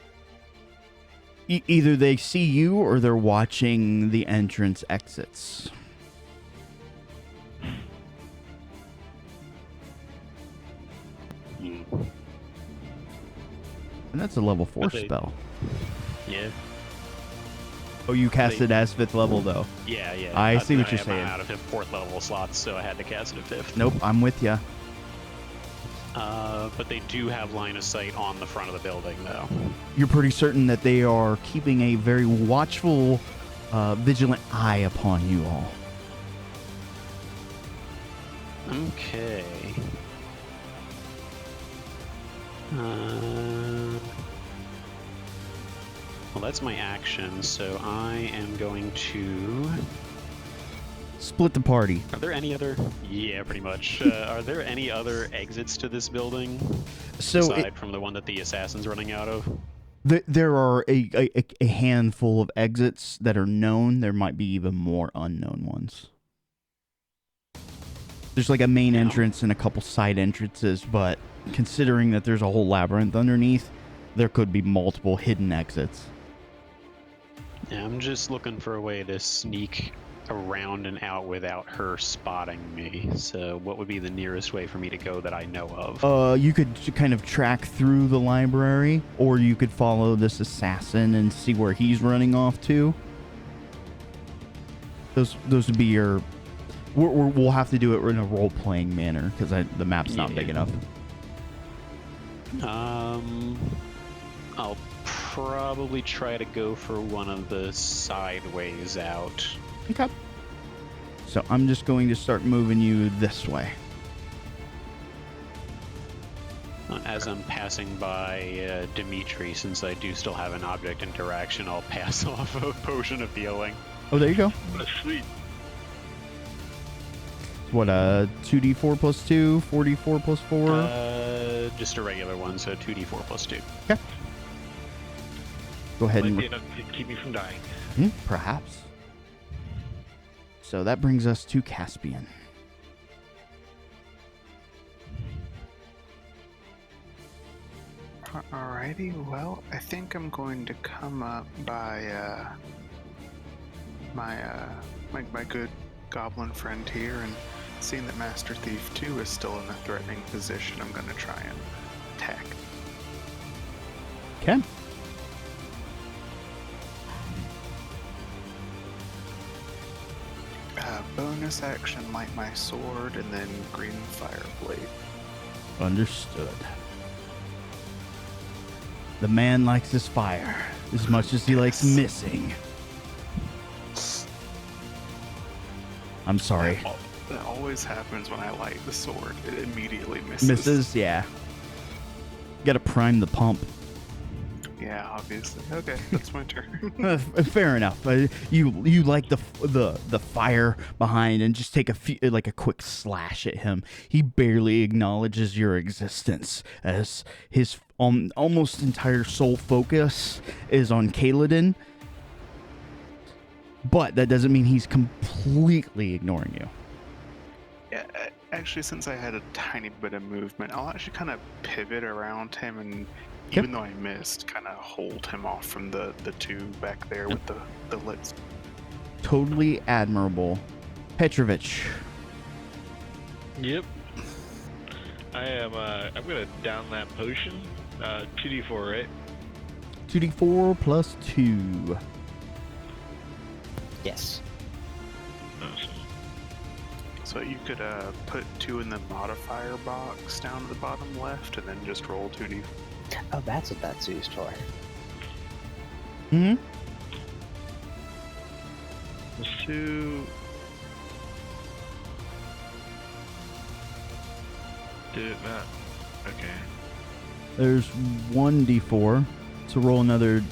Either they see you or they're watching the entrance exits. And that's a level 4 spell. Yeah. Oh, you cast it as 5th level, though. Yeah. I see what you're saying. I'm out of 4th level slots, so I had to cast it at 5th. Nope, I'm with ya. But they do have line of sight on the front of the building, though. You're pretty certain that they are keeping a very watchful, vigilant eye upon you all. Okay. Well, that's my action, so I am going to... Split the party. Are there any other... Yeah, pretty much. Are there any other exits to this building? Aside from the one that the assassin's running out of? There are a handful of exits that are known. There might be even more unknown ones. There's like a main entrance and a couple side entrances, but considering that there's a whole labyrinth underneath, there could be multiple hidden exits. Yeah, I'm just looking for a way to sneak around and out without her spotting me. So what would be the nearest way for me to go that I know of? You could kind of track through the library, or you could follow this assassin and see where he's running off to. Those would be your... We'll have to do it in a role-playing manner, because the map's not big enough. I'll probably try to go for one of the sideways out. Okay. So I'm just going to start moving you this way. As I'm passing by Dimitri, since I do still have an object interaction, I'll pass off a potion of healing. Oh, there you go. That's sweet. What, 2d4 plus 2, 4d4 plus 4? Just a regular one, so 2d4 plus 2. Okay. Go ahead Might and... be enough to keep me from dying. Perhaps. So that brings us to Caspian. Alrighty, well, I think I'm going to come up by my good goblin friend here, and seeing that Master Thief 2 is still in a threatening position, I'm going to try and attack. Okay. bonus action, light my sword, and then green fire blade. Understood. The man likes his fire as much as he likes missing. I'm sorry. That always happens when I light the sword. It immediately misses. Misses, yeah. Gotta prime the pump. Yeah, obviously. Okay, that's my turn. Fair enough. You like the fire behind and just take a quick slash at him. He barely acknowledges your existence as his almost entire soul focus is on Kaladin. But that doesn't mean he's completely ignoring you. Yeah, actually, since I had a tiny bit of movement, I'll actually kind of pivot around him and, even though I missed, kind of hold him off from the two back there with the lids. Totally admirable. Petrovich. Yep. I'm gonna down that potion. 2d4, right? 2d4 plus 2. Yes. Awesome. So you could put 2 in the modifier box down to the bottom left, and then just roll 2d. Oh, that's what that's used for. Mm-hmm. Plus 2. Did it not? Okay. There's 1d4. So roll another.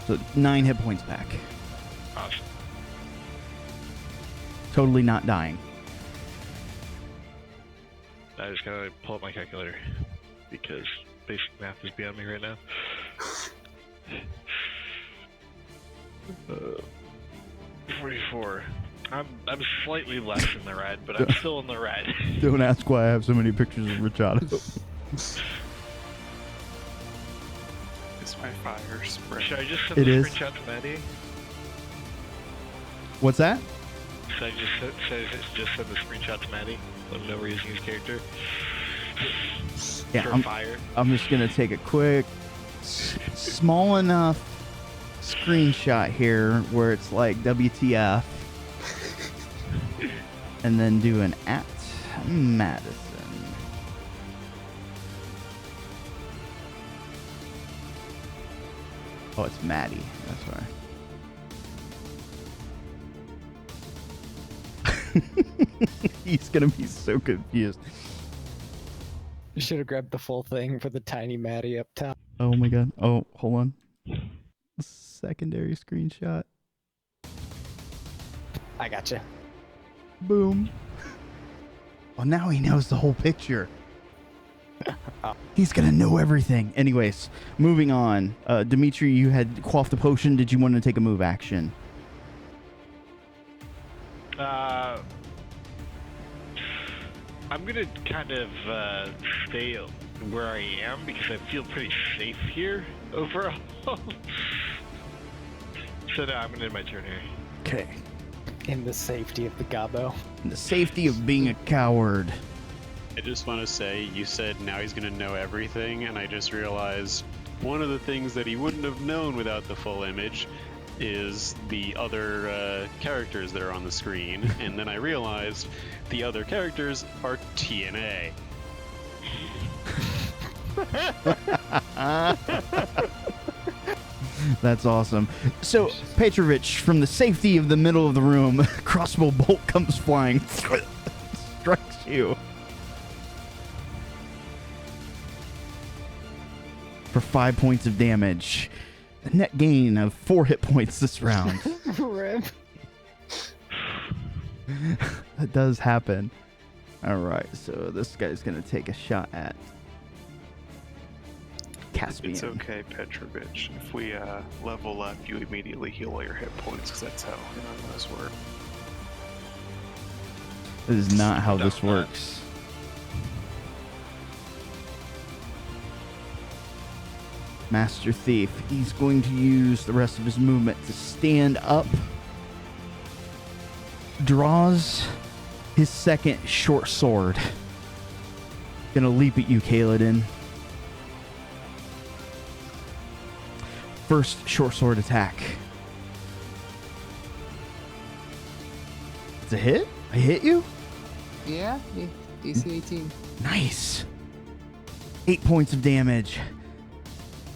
So 9 hit points back. Awesome. Totally not dying. I just gotta pull up my calculator because basic math is beyond me right now. 44. I'm slightly less in the red, but I'm still in the red. Don't ask why I have so many pictures of Rachado. It's my fire spray. Should I just send It the is. screenshot to Maddie? What's that? Should I just send the screenshot to Maddie? Let him know we're using his character. Yeah, For fire. I'm just gonna take a quick, small enough screenshot here where it's like WTF, and then do an at Madison. Oh, it's Maddie. That's why. He's gonna be so confused. You should have grabbed the full thing for the tiny Maddie up top. Oh my god. Oh, hold on. Secondary screenshot. I gotcha. Boom. Well, now he knows the whole picture. He's gonna know everything. Anyways, moving on. Dimitri, you had quaffed the potion. Did you want to take a move action? I'm gonna kind of stay where I am because I feel pretty safe here overall. So now I'm gonna end my turn here. Okay. In the safety of the gobbo. In the safety of being a coward. I just want to say, you said now he's going to know everything, and I just realized one of the things that he wouldn't have known without the full image is the other characters that are on the screen, and then I realized the other characters are TNA. That's awesome. So, Petrovich, from the safety of the middle of the room, crossbow bolt comes flying, strikes you. For 5 points of damage. A net gain of 4 hit points this round. Rip. That does happen. Alright, so this guy's going to take a shot at Caspian. It's okay, Petrovich. If we level up, you immediately heal all your hit points, because that's how those work. That is not how this works. Master Thief. He's going to use the rest of his movement to stand up. Draws his second short sword. Gonna leap at you, Kaladin. First short sword attack. It's a hit? I hit you? Yeah, AC 18. Nice. 8 points of damage.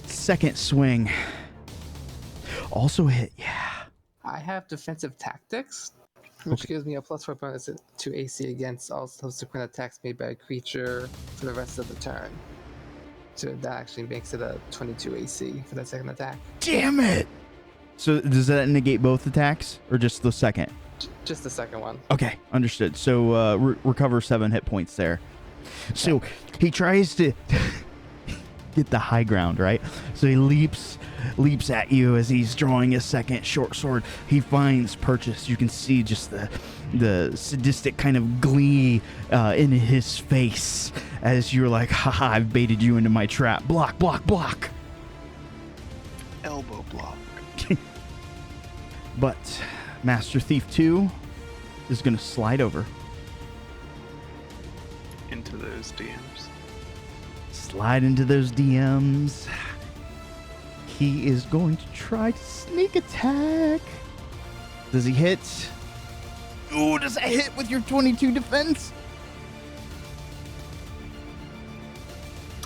Second swing. Also hit, yeah. I have defensive tactics, which gives me a +4 bonus to AC against all subsequent attacks made by a creature for the rest of the turn. So that actually makes it a 22 AC for that second attack. Damn it! So does that negate both attacks or just the second? Just the second one. Okay, understood. So recover 7 hit points there. So he tries to get the high ground, right? So he leaps at you as he's drawing his second short sword. He finds Purchase. You can see just the sadistic kind of glee in his face as you're like, haha, I've baited you into my trap. Block, block, block. Elbow block. But Master Thief 2 is going to slide over. Into those DMs. Slide into those DMs. He is going to try to sneak attack. Does he hit? Ooh, does that hit with your 22 defense?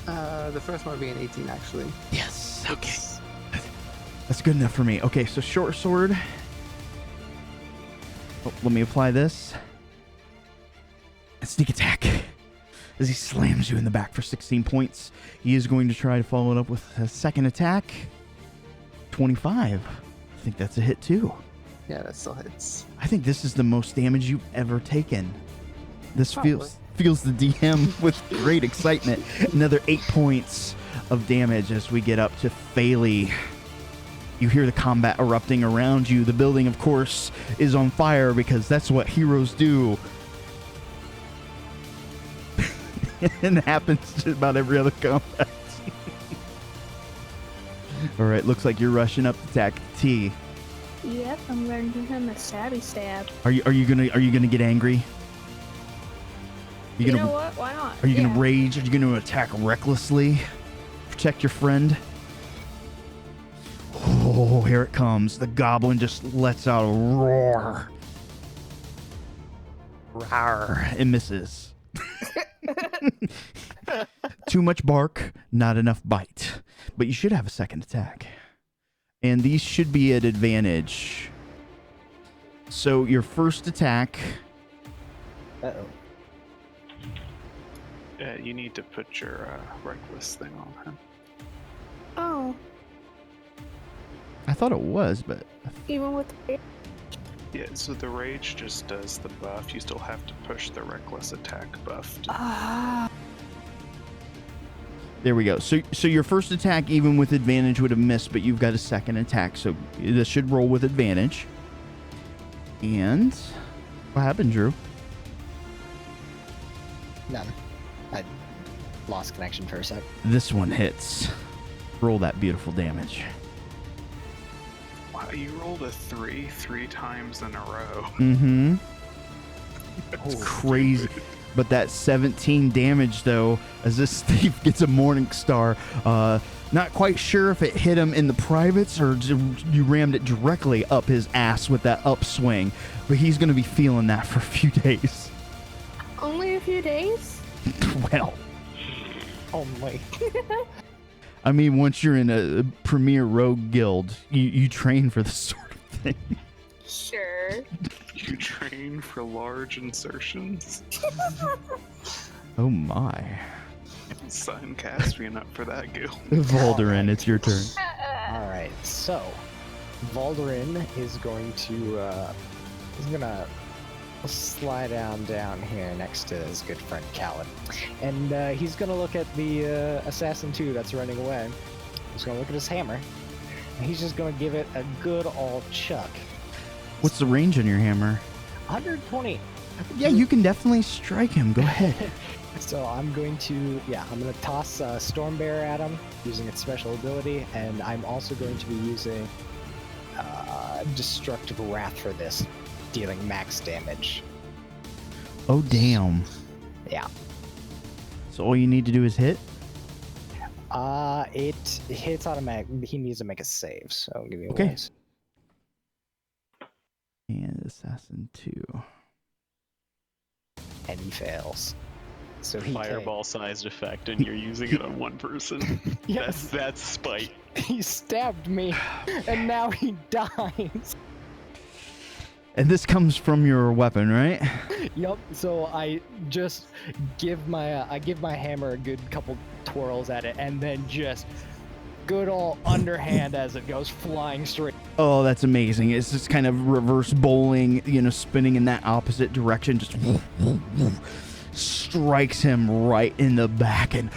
The first one would be an 18, actually. Yes. Okay. That's good enough for me. Okay, so short sword. Oh, let me apply this. And sneak attack. As he slams you in the back for 16 points. He is going to try to follow it up with a second attack. 25. I think that's a hit too. Yeah, that still hits. I think this is the most damage you've ever taken. This Probably. feels the DM with great excitement. Another 8 points of damage as we get up to Phaley. You hear the combat erupting around you. The building, of course, is on fire because that's what heroes do. And it happens to about every other combat. All right, looks like you're rushing up to attack T. Yep, I'm going to give him a stabby stab. Are you gonna get angry? You know what? Why not? Are you gonna rage? Are you gonna attack recklessly? Protect your friend? Oh, here it comes. The goblin just lets out a roar. Roar. It misses. Too much bark, not enough bite. But you should have a second attack. And these should be at advantage. So your first attack. Uh-oh. You need to put your reckless thing on him. Oh, I thought it was, but even with the... Yeah, so the rage just does the buff. You still have to push the reckless attack buff. there we go. So your first attack, even with advantage, would have missed, but you've got a second attack, so this should roll with advantage. And what happened, Drew? None. I lost connection for a sec. This one hits. Roll that beautiful damage. Wow, you rolled a 3 times in a row. Mm-hmm. That's Crazy. But that 17 damage, though, as this thief gets a Morning Star, not quite sure if it hit him in the privates or you rammed it directly up his ass with that upswing. But he's going to be feeling that for a few days. Only a few days? Well, Oh my. I mean, once you're in a premier rogue guild, you train for this sort of thing. Sure. You train for large insertions. Oh my. Sign Caspian up for that guild. Valderin, it's your turn. Alright, so Valderin is going to he's gonna slide down here next to his good friend Khaled. And he's gonna look at the assassin 2 that's running away. He's gonna look at his hammer. And he's just gonna give it a good old chuck. What's the range on your hammer? 120. Yeah, you can definitely strike him. Go ahead. So I'm going to toss Storm Bear at him using its special ability, and I'm also going to be using Destructive Wrath for this, dealing max damage. Oh, damn. Yeah. So all you need to do is hit? It hits automatic. He needs to make a save, so I'll give you Okay. one. And Assassin 2. and he fails. So he Fireball-sized effect, and you're using it on one person. Yes. That's spite. He stabbed me, and now he dies. And this comes from your weapon, right? Yup. So I just give my hammer a good couple twirls at it, and then just good old underhand as it goes flying straight. Oh, that's amazing. It's just kind of reverse bowling, spinning in that opposite direction. Just strikes him right in the back and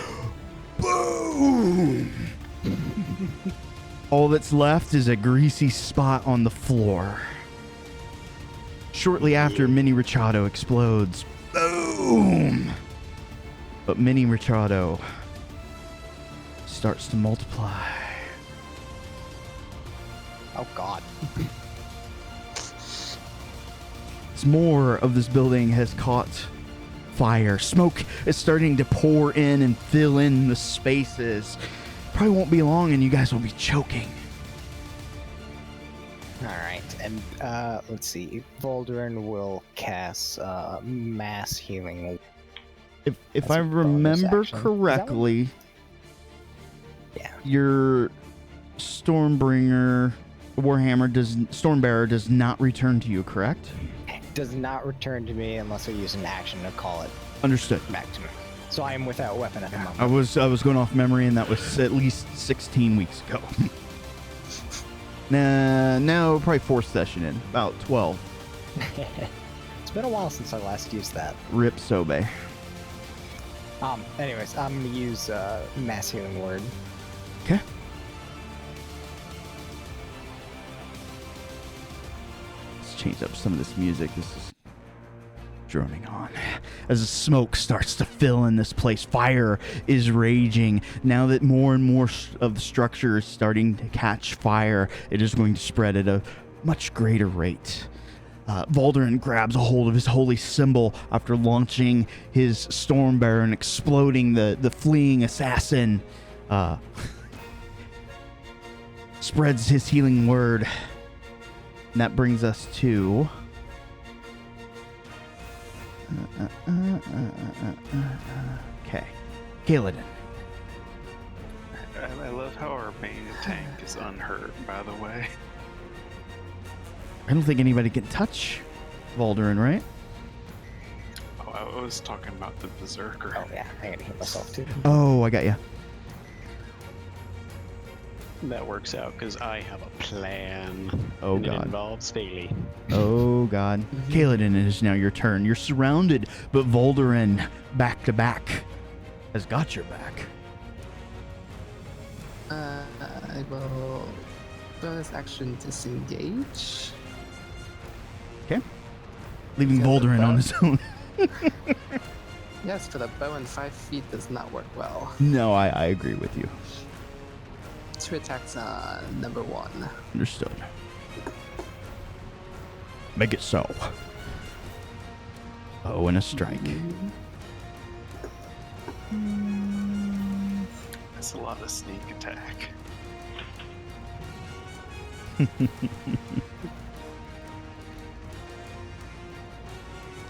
boom! All that's left is a greasy spot on the floor. Shortly after, Mini Richado explodes. Boom! But Mini Richado starts to multiply. Oh God. As more of this building has caught fire. Smoke is starting to pour in and fill in the spaces. Probably won't be long and you guys will be choking. Alright, and let's see. Voldurin will cast mass healing. If That's I a bonus remember action. correctly, Yeah. your Stormbringer Stormbearer does not return to you, correct? Does not return to me unless I use an action to call it Understood. back to me. So I am without weapon at the moment. I was going off memory, and that was at least 16 weeks ago. No, probably 4th session in, about 12. It's been a while since I last used that. Rip Sobe. Anyways, I'm gonna use mass healing word. Okay. Let's change up some of this music. This is droning on. As the smoke starts to fill in this place, fire is raging. Now that more and more of the structure is starting to catch fire, it is going to spread at a much greater rate. Voldurin grabs a hold of his holy symbol after launching his Stormbearer and exploding the fleeing assassin. Spreads his healing word. And that brings us to... Okay. Kaladin. I love how our main tank is unhurt, by the way. I don't think anybody can touch Voldurin, right? Oh, I was talking about the Berserker. Oh yeah, I gotta hit myself too. Oh, I got you. That works out because I have a plan. Oh, and God. It involves Bailey. Oh, God. Kaladin, it is now your turn. You're surrounded, but Voldurin, back to back, has got your back. I will bonus action disengage. Okay. Leaving Is that the Voldurin on bow? his own. Yes, for the bow and 5 feet does not work well. No, I agree with you. 2 attacks on number 1. Understood. Make it so. Oh, and a strike. That's a lot of sneak attack.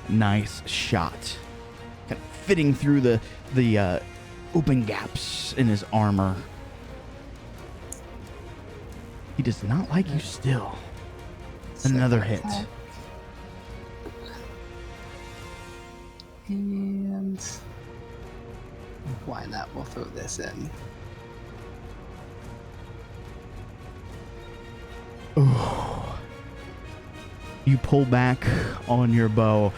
Nice shot. Kind of fitting through the open gaps in his armor. He does not like you still. Another hit. And why not? We'll throw this in. Ooh. You pull back on your bow.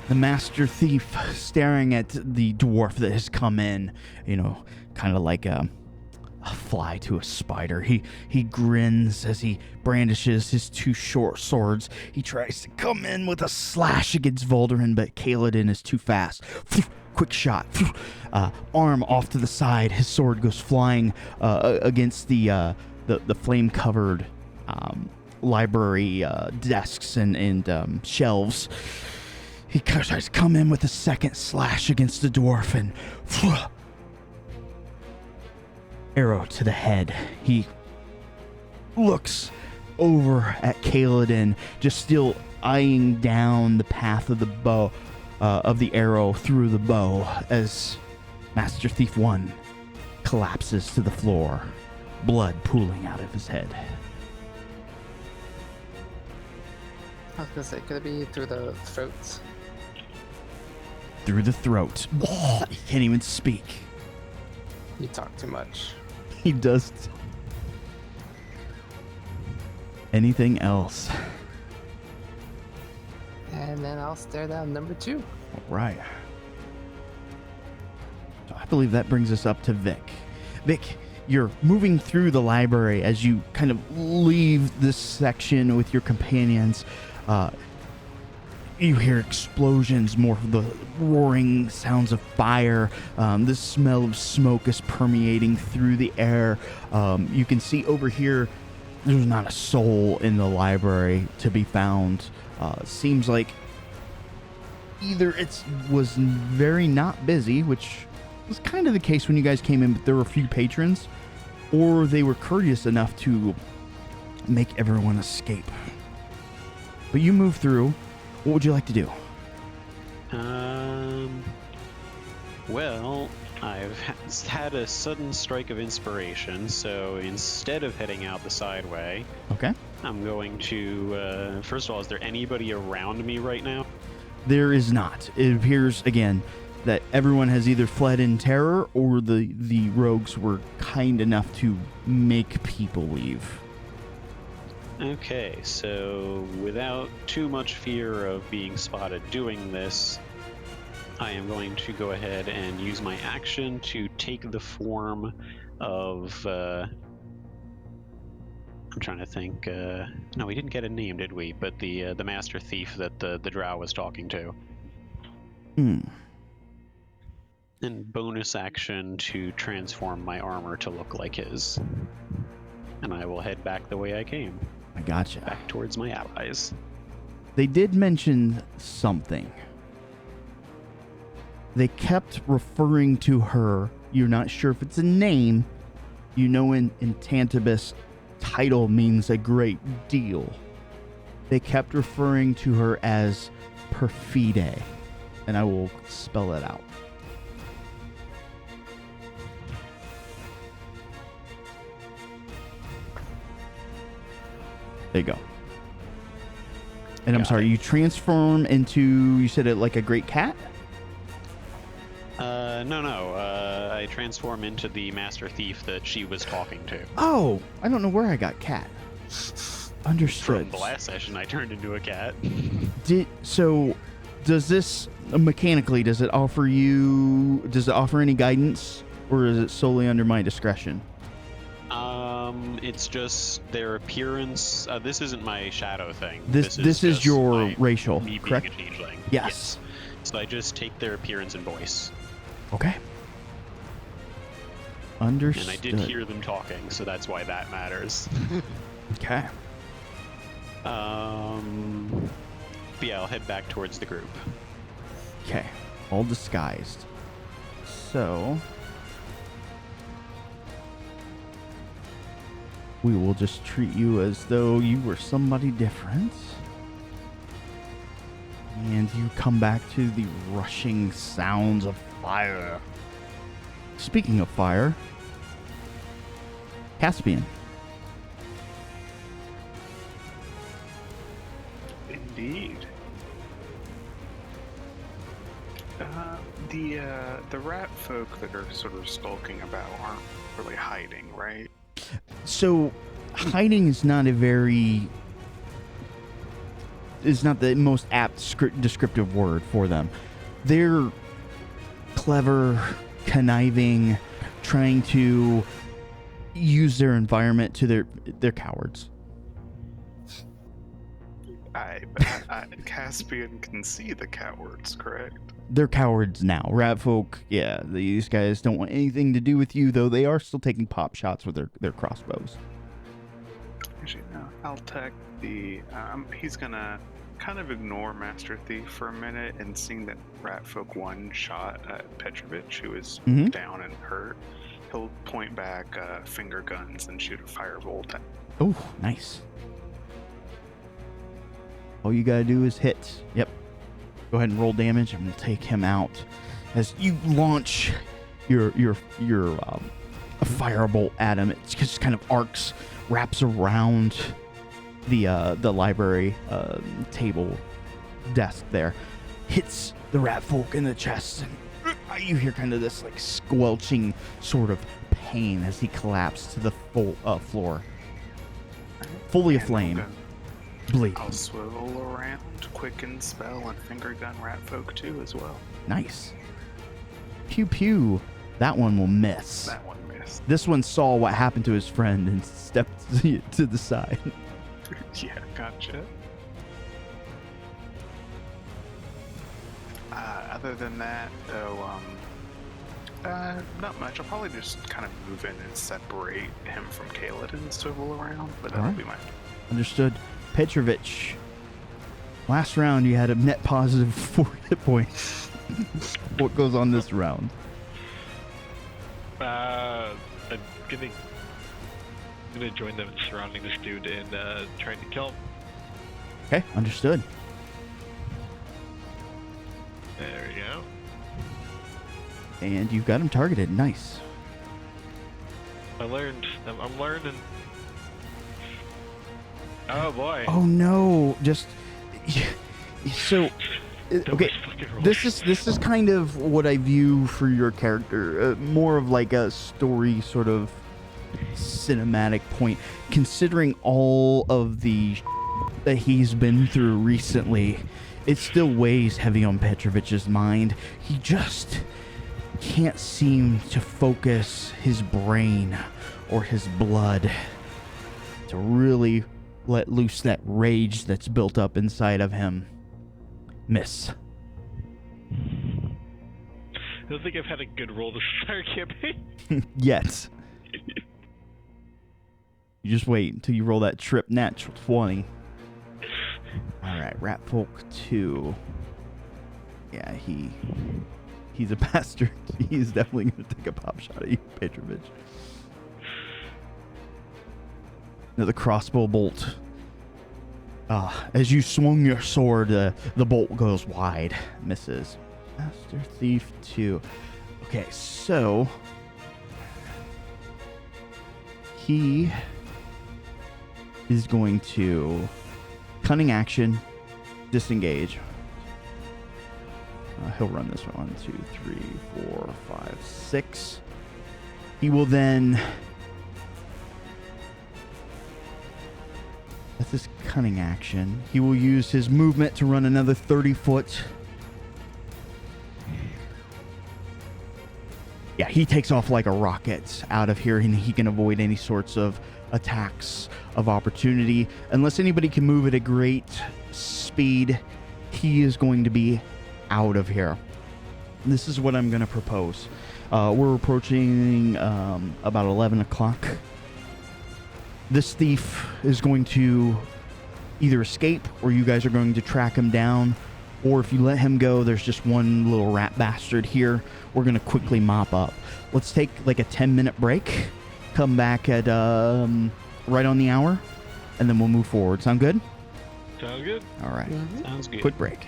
The Master Thief staring at the dwarf that has come in, kind of like a fly to a spider. He grins as he brandishes his 2 short swords. He tries to come in with a slash against Voldurin, but Kaladin is too fast. Quick shot. Arm off to the side. His sword goes flying against the flame-covered library desks and shelves. He tries to come in with a second slash against the dwarf and arrow to the head. He looks over at Kaladin, just still eyeing down the path of the bow. of the arrow through the bow as Master Thief 1 collapses to the floor, blood pooling out of his head. I was gonna say, could it be through the throats? Through the throat. He can't even speak. You talk too much. He does. Anything else? And then I'll stare down number 2. All right. So I believe that brings us up to Vic. Vic, you're moving through the library as you kind of leave this section with your companions. You hear explosions, more of the roaring sounds of fire. The smell of smoke is permeating through the air. You can see over here, there's not a soul in the library to be found. Seems like either it was very not busy, which was kind of the case when you guys came in, but there were a few patrons, or they were courteous enough to make everyone escape. But you move through. What would you like to do? Well, I've had a sudden strike of inspiration, so instead of heading out the side way, Okay. I'm going to, first of all, is there anybody around me right now? There is not. It appears, again, that everyone has either fled in terror or the rogues were kind enough to make people leave. Okay, so without too much fear of being spotted doing this, I am going to go ahead and use my action to take the form of, I'm trying to think, no, we didn't get a name, did we? But the Master Thief that the drow was talking to. And bonus action to transform my armor to look like his. And I will head back the way I came. I gotcha. Back towards my allies. They did mention something. They kept referring to her. You're not sure if it's a name. You know, in Tantibus, title means a great deal. They kept referring to her as Perfide, and I will spell it out. There you go. And I'm sorry, you transform into, you said it like a great cat? No. I transform into the Master Thief that she was talking to. Oh, I don't know where I got cat. Understood. From the last session, I turned into a cat. Does this, mechanically, does it offer any guidance, or is it solely under my discretion? It's just their appearance. This isn't my shadow thing. This is your racial, me correct? Being a changeling. Yes. So I just take their appearance and voice. Okay. Understood. And I did hear them talking, so that's why that matters. Okay. But yeah, I'll head back towards the group. Okay. All disguised. So we will just treat you as though you were somebody different. And you come back to the rushing sounds of fire. Speaking of fire, Caspian. Indeed. The rat folk that are sort of skulking about aren't really hiding, right? So, hiding is not the most apt descriptive word for them. They're clever, conniving, trying to use their environment to they're cowards. Caspian can see the cowards, correct? They're cowards now. Rat folk, yeah, these guys don't want anything to do with you, though they are still taking pop shots with their crossbows. Actually, no. I'll tech the. He's gonna kind of ignore Master Thief for a minute, and seeing that Rat Folk one shot at Petrovich, who is down and hurt, he'll point back finger guns and shoot a firebolt at. Oh, nice. All you gotta do is hit. Yep. Go ahead and roll damage, and we'll take him out as you launch your firebolt at him. It just kind of arcs, wraps around the library table desk there, hits the rat folk in the chest, and you hear kind of this like squelching sort of pain as he collapsed to the floor, fully aflame, bleeding. I'll swivel around, quicken spell, and finger gun rat folk too as well. Nice. Pew pew. That one will miss. That one missed. This one saw what happened to his friend and stepped to the side. Yeah, gotcha. Other than that, though, not much. I'll probably just kind of move in and separate him from Kaelid and swivel around, but that'll be my... Understood. Petrovich, last round you had a net positive 4 hit points. What goes on this round? I'm gonna join them surrounding this dude and trying to kill him. Okay, understood. There we go. And you've got him targeted. Nice. I'm learning. Oh boy. Oh no! Just so. Okay, this is kind of what I view for your character, more of like a story sort of cinematic point, considering all of the that he's been through recently. It still weighs heavy on Petrovich's mind. He just can't seem to focus his brain or his blood to really let loose that rage that's built up inside of him. Miss. I don't think I've had a good roll this entire campaign. Yet. You just wait until you roll that trip natural 20. Alright, Ratfolk 2. Yeah, he's a bastard. He's definitely going to take a pop shot at you, Petrovich. Another crossbow bolt. As you swung your sword, the bolt goes wide. Misses. Master Thief 2. Okay, so he is going to cunning action, disengage. He'll run this 1, 2, 3, 4, 5, 6. He will then... That's his cunning action. He will use his movement to run another 30 foot. Yeah, he takes off like a rocket out of here, and he can avoid any sorts of attacks of opportunity. Unless anybody can move at a great speed, he is going to be out of here. This is what I'm going to propose. We're approaching about 11 o'clock. This thief is going to either escape, or you guys are going to track him down. Or if you let him go, there's just one little rat bastard here. We're going to quickly mop up. Let's take like a 10-minute break. Come back at right on the hour, and then we'll move forward. Sound good? Sounds good. All right. Sounds good. Quick break.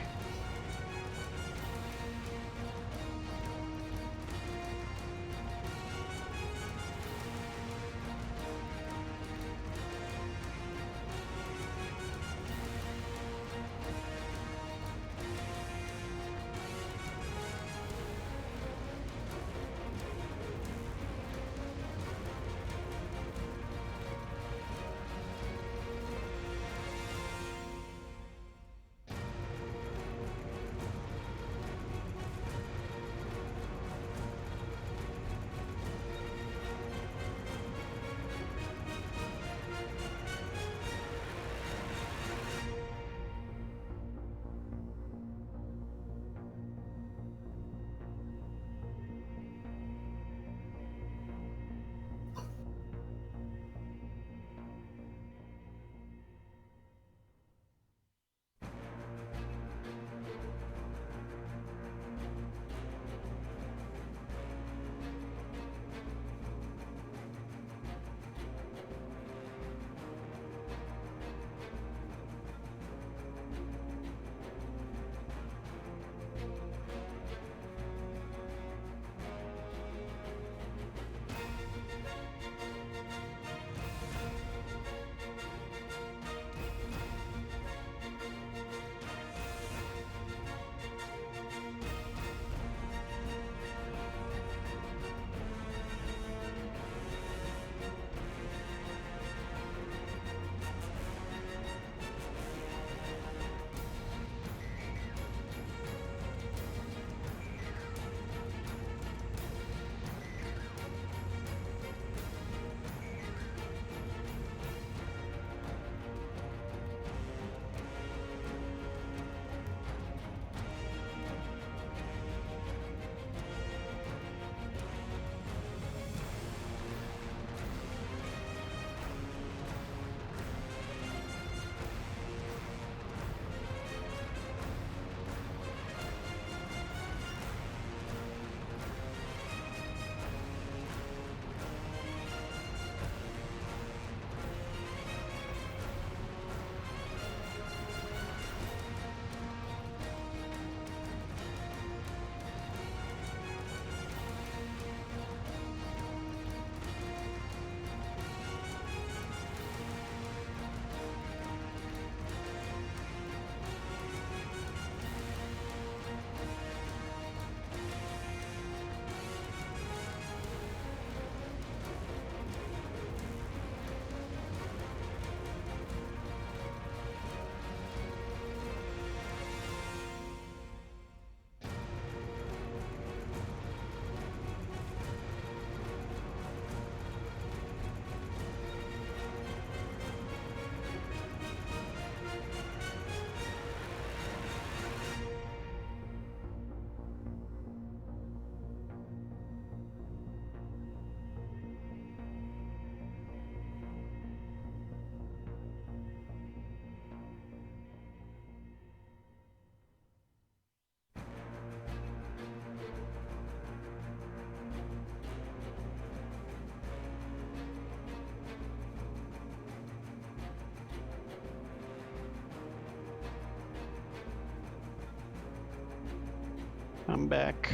I'm back.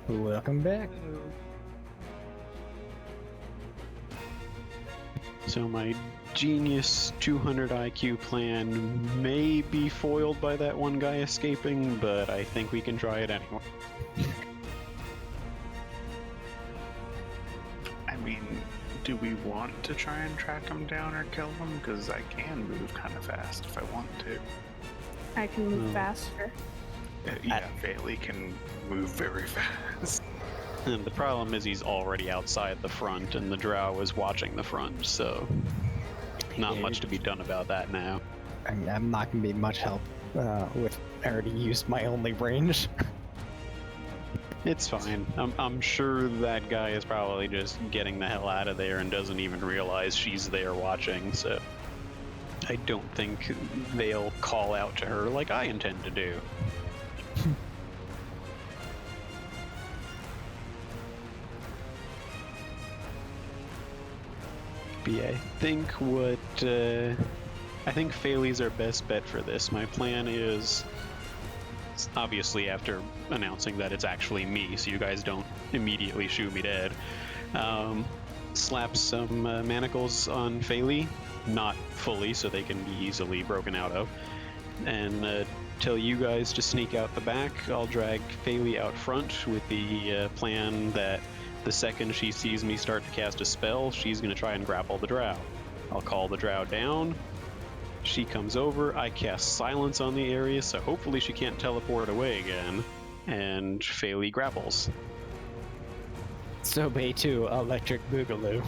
Welcome back. So my genius 200 IQ plan may be foiled by that one guy escaping, but I think we can try it anyway. I mean, do we want to try and track him down or kill him? Because I can move kind of fast if I want to. I can move faster. Yeah, Bailey can move very fast. And the problem is he's already outside the front, and the drow is watching the front, so not much to be done about that now. I'm not gonna be much help with I already used my only range. It's fine. I'm sure that guy is probably just getting the hell out of there and doesn't even realize she's there watching, so I don't think they'll call out to her like I intend to do. But yeah, I think Phaley's our best bet for this. My plan is, obviously after announcing that it's actually me, so you guys don't immediately shoot me dead, slap some manacles on Phaley, not fully so they can be easily broken out of, and tell you guys to sneak out the back. I'll drag Phaley out front with the plan that the second she sees me start to cast a spell, she's going to try and grapple the drow. I'll call the drow down. She comes over. I cast silence on the area, so hopefully she can't teleport away again. And Phaley grapples. So Bay 2, Electric Boogaloo.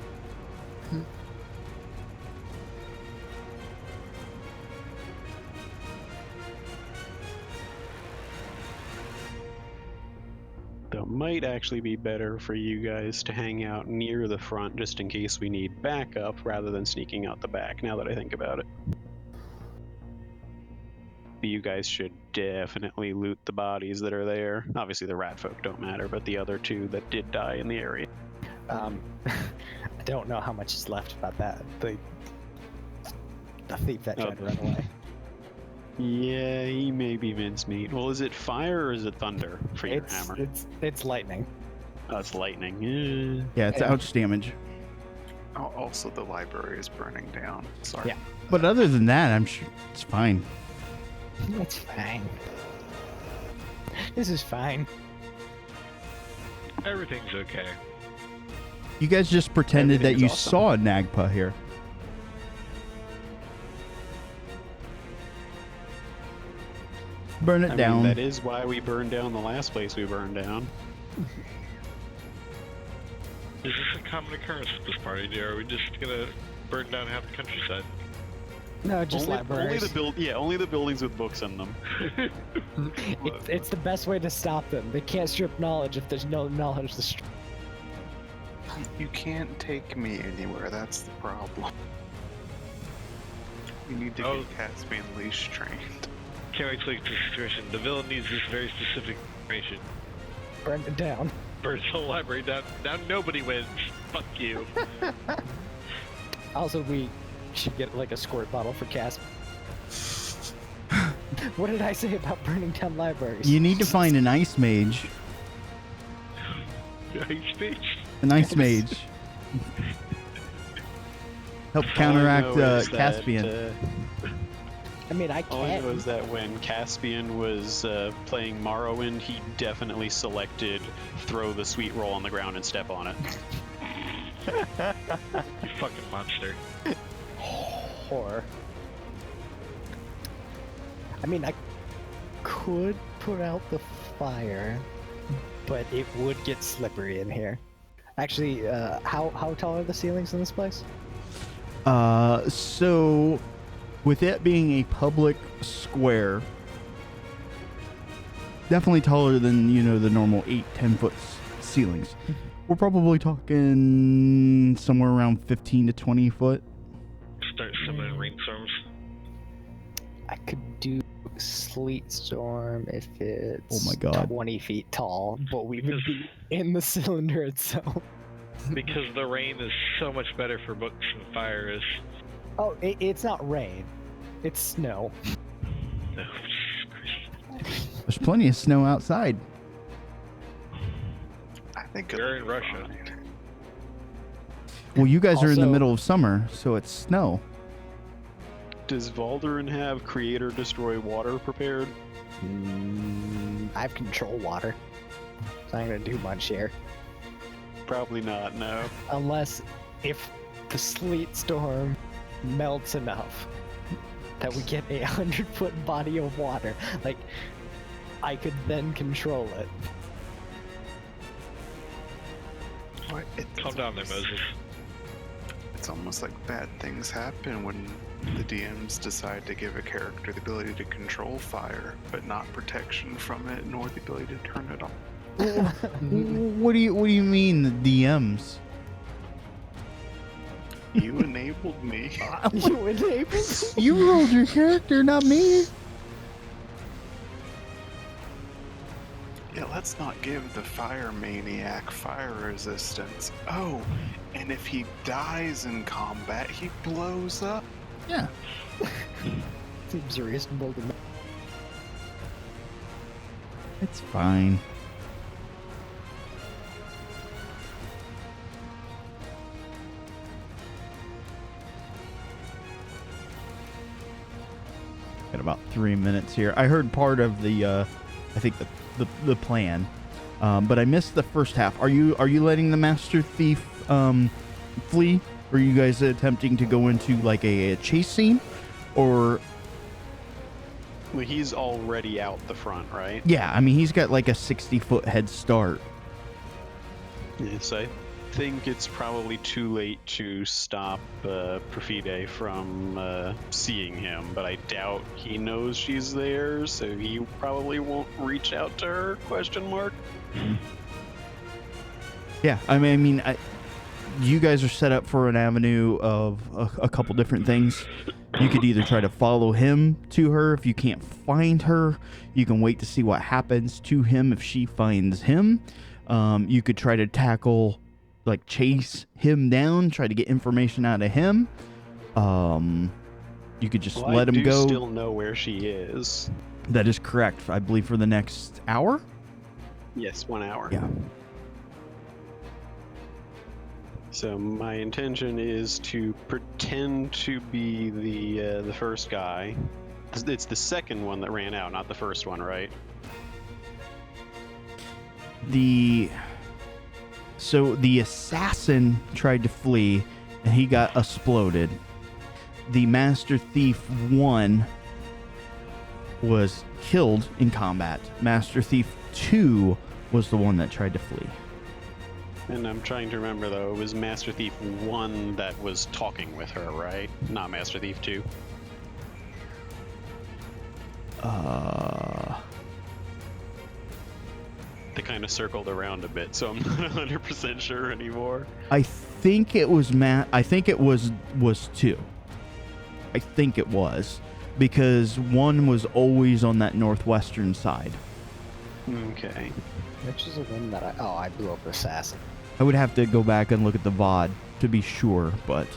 Though it might actually be better for you guys to hang out near the front just in case we need backup rather than sneaking out the back, now that I think about it. You guys should definitely loot the bodies that are there. Obviously the rat folk don't matter, but the other two that did die in the area. I don't know how much is left about that. The thief that tried to run away. Yeah, he may be mincemeat. Well, is it fire or is it thunder for your hammer? It's lightning. Oh, it's lightning. Yeah, it's ouch damage. Oh, also, the library is burning down. Sorry. Yeah. But other than that, I'm sure it's fine. It's fine. This is fine. Everything's okay. You guys just pretended that you Everything's awesome. saw a Nagpa here. Burn it I down. mean, that is why we burned down the last place we burned down. Is this a common occurrence at this party, dear? Are we just gonna burn down half the countryside? No, just only libraries. only the buildings with books in them. It's the best way to stop them. They can't strip knowledge if there's no knowledge to strip. You can't take me anywhere, that's the problem. You need to get Caspian leash trained. Can't wait to look at the situation. The villain needs this very specific information. Burn it down. Burns the whole library down. Now nobody wins. Fuck you. Also, we should get like a squirt bottle for Casp. What did I say about burning down libraries? You need to find an ice mage. Ice mage? An ice mage. Help counteract All I know is that, Caspian. I mean, I all I can't. know is that when Caspian was playing Morrowind, he definitely selected throw the sweet roll on the ground and step on it. You fucking monster. Or, I mean, I could put out the fire, but it would get slippery in here. Actually, how tall are the ceilings in this place? So with it being a public square, definitely taller than, the normal 8-10 foot ceilings. We're probably talking somewhere around 15 to 20 foot. Start summoning rainstorms. I could do sleet storm if it's Oh my God. 20 feet tall, but we would be in the cylinder itself. Because the rain is so much better for books than fire is. Oh, it's not rain. It's snow. Oh, Jesus Christ. There's plenty of snow outside. I think You're it'll in be Russia. fine. Well, you guys are in the Also- middle of summer, so it's snow. Does Valderin have create or destroy water prepared? I have control water. So I'm gonna do much here. Probably not, no. Unless if the sleet storm melts enough that we get a 100-foot body of water, like I could then control it. What? Calm down there, Moses. It's almost like bad things happen when the DMs decide to give a character the ability to control fire, but not protection from it, nor the ability to turn it on. What do you mean the DMs? You enabled me. You enabled? You rolled your character, not me. Yeah, let's not give the fire maniac fire resistance. Oh, and if he dies in combat, he blows up. Yeah. Seems reasonable to me. It's fine. Got about 3 minutes here. I heard part of the, I think the plan, but I missed the first half. Are you letting the Master Thief flee? Or are you guys attempting to go into like a chase scene, or? Well, he's already out the front, right? Yeah, I mean he's got like a 60-foot head start. Yes, I think it's probably too late to stop Perfide from seeing him, but I doubt he knows she's there, so he probably won't reach out to her, question mark. Yeah, I mean, you guys are set up for an avenue of a couple different things. You could either try to follow him to her. If you can't find her, you can wait to see what happens to him if she finds him. You could try to tackle, like, chase him down, try to get information out of him. You could just let him go. I do still know where she is. That is correct, I believe, for the next hour? Yes, 1 hour. Yeah. So my intention is to pretend to be the first guy. It's the second one that ran out, not the first one, right? So the assassin tried to flee, and he got exploded. The Master Thief 1 was killed in combat. Master Thief 2 was the one that tried to flee. And I'm trying to remember, though, it was Master Thief 1 that was talking with her, right? Not Master Thief 2. They kind of circled around a bit, so I'm not 100% sure anymore. I think it was I think it was 2. I think it was, because 1 was always on that northwestern side. Okay. Which is the one that I blew up Assassin. I would have to go back and look at the VOD to be sure, but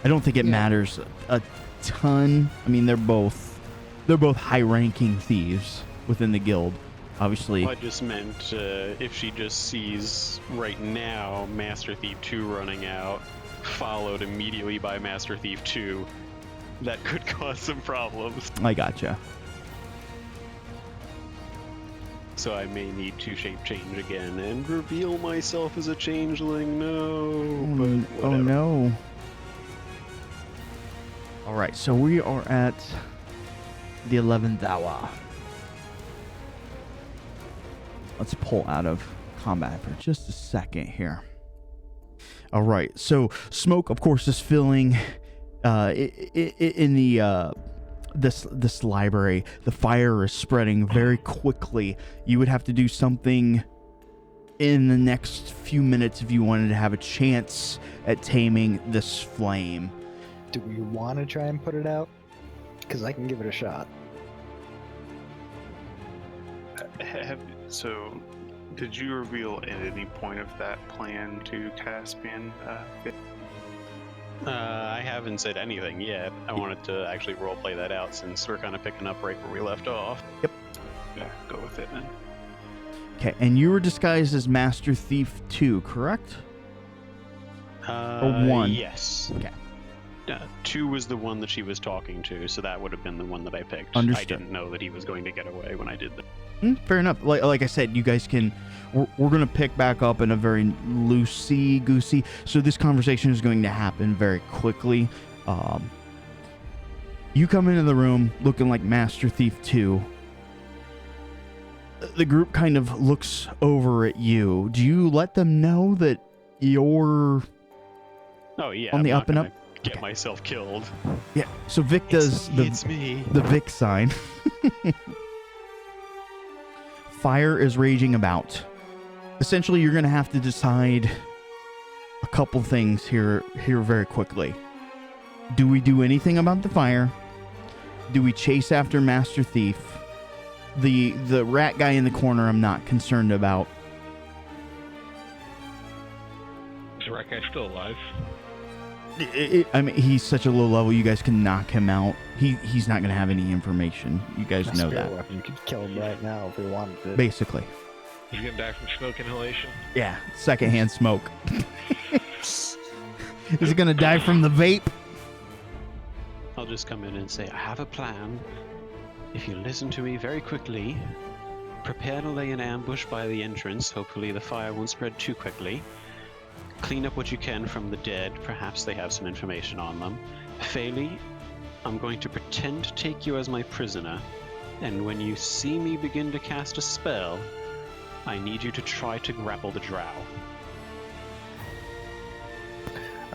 I don't think it matters a ton. I mean, they're both high-ranking thieves within the guild, obviously. Well, I just meant if she just sees right now Master Thief 2 running out, followed immediately by Master Thief 2, that could cause some problems. I gotcha. So I may need to shape change again and reveal myself as a changeling. No, but Oh whatever. no. All right, so we are at the 11th hour. Let's pull out of combat for just a second here. All right, so smoke, of course, is filling in the this library. The fire is spreading very quickly. You would have to do something in the next few minutes if you wanted to have a chance at taming this flame. Do we want to try and put it out? Because I can give it a shot. So, did you reveal at any point of that plan to Caspian? I haven't said anything yet. I wanted to actually roleplay that out since we're kind of picking up right where we left off. Yep. Yeah, go with it then. Okay, and you were disguised as Master Thief 2, correct? Or 1? Yes. Okay. 2 was the one that she was talking to, so that would have been the one that I picked. Understood. I didn't know that he was going to get away when I did that. Fair enough. Like I said, you guys can... We're going to pick back up in a very loosey-goosey... So this conversation is going to happen very quickly. You come into the room looking like Master Thief 2. The group kind of looks over at you. Do you let them know that you're... Oh, yeah. On the up and up? Get myself killed. Yeah, so Vic does the Vic sign. Fire is raging about. Essentially, you're going to have to decide a couple things here very quickly. Do we do anything about the fire? Do we chase after Master Thief? The rat guy in the corner I'm not concerned about. Is the rat guy still alive? I mean, he's such a low level, you guys can knock him out. He's not going to have any information. You guys know that. You could kill him right now if we wanted to. Basically. He's gonna die from smoke inhalation? Yeah, secondhand smoke. Is he going to die from the vape? I'll just come in and say, I have a plan. If you listen to me very quickly, prepare to lay an ambush by the entrance. Hopefully the fire won't spread too quickly. Clean up what you can from the dead. Perhaps they have some information on them. Faley, I'm going to pretend to take you as my prisoner. And when you see me begin to cast a spell, I need you to try to grapple the drow.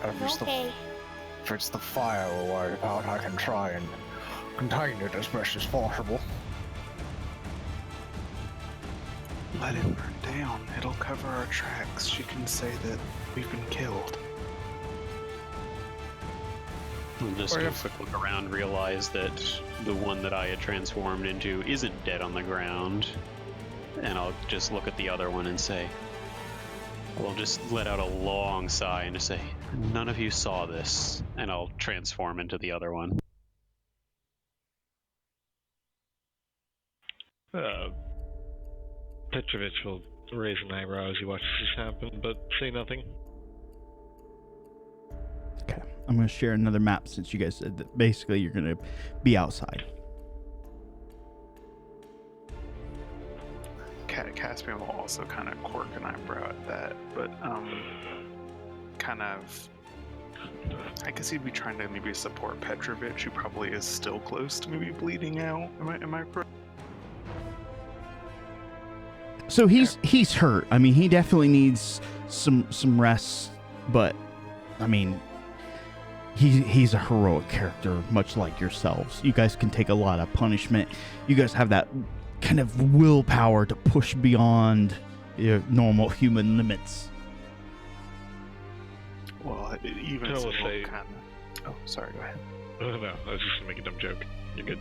If it's the fire we're worried about, I can try and contain it as best as possible. Let it burn down. It'll cover our tracks. She can say that we've been killed. I'll just do a quick look around, realize that the one that I had transformed into isn't dead on the ground. And I'll just look at the other one and say, I'll just let out a long sigh and just say, none of you saw this. And I'll transform into the other one. Petrovich will raise an eyebrow as he watches this happen, but say nothing. Okay, I'm going to share another map since you guys said that basically you're going to be outside. Caspian will also kind of quirk an eyebrow at that, but kind of, I guess he'd be trying to maybe support Petrovich, who probably is still close to maybe bleeding out. Am I correct? So he's hurt. I mean, he definitely needs some rest, but I mean, he's a heroic character, much like yourselves. You guys can take a lot of punishment. You guys have that kind of willpower to push beyond your normal human limits. Well, even so, say... kind of... Oh, sorry, go ahead. No, I was just gonna make a dumb joke. You're good.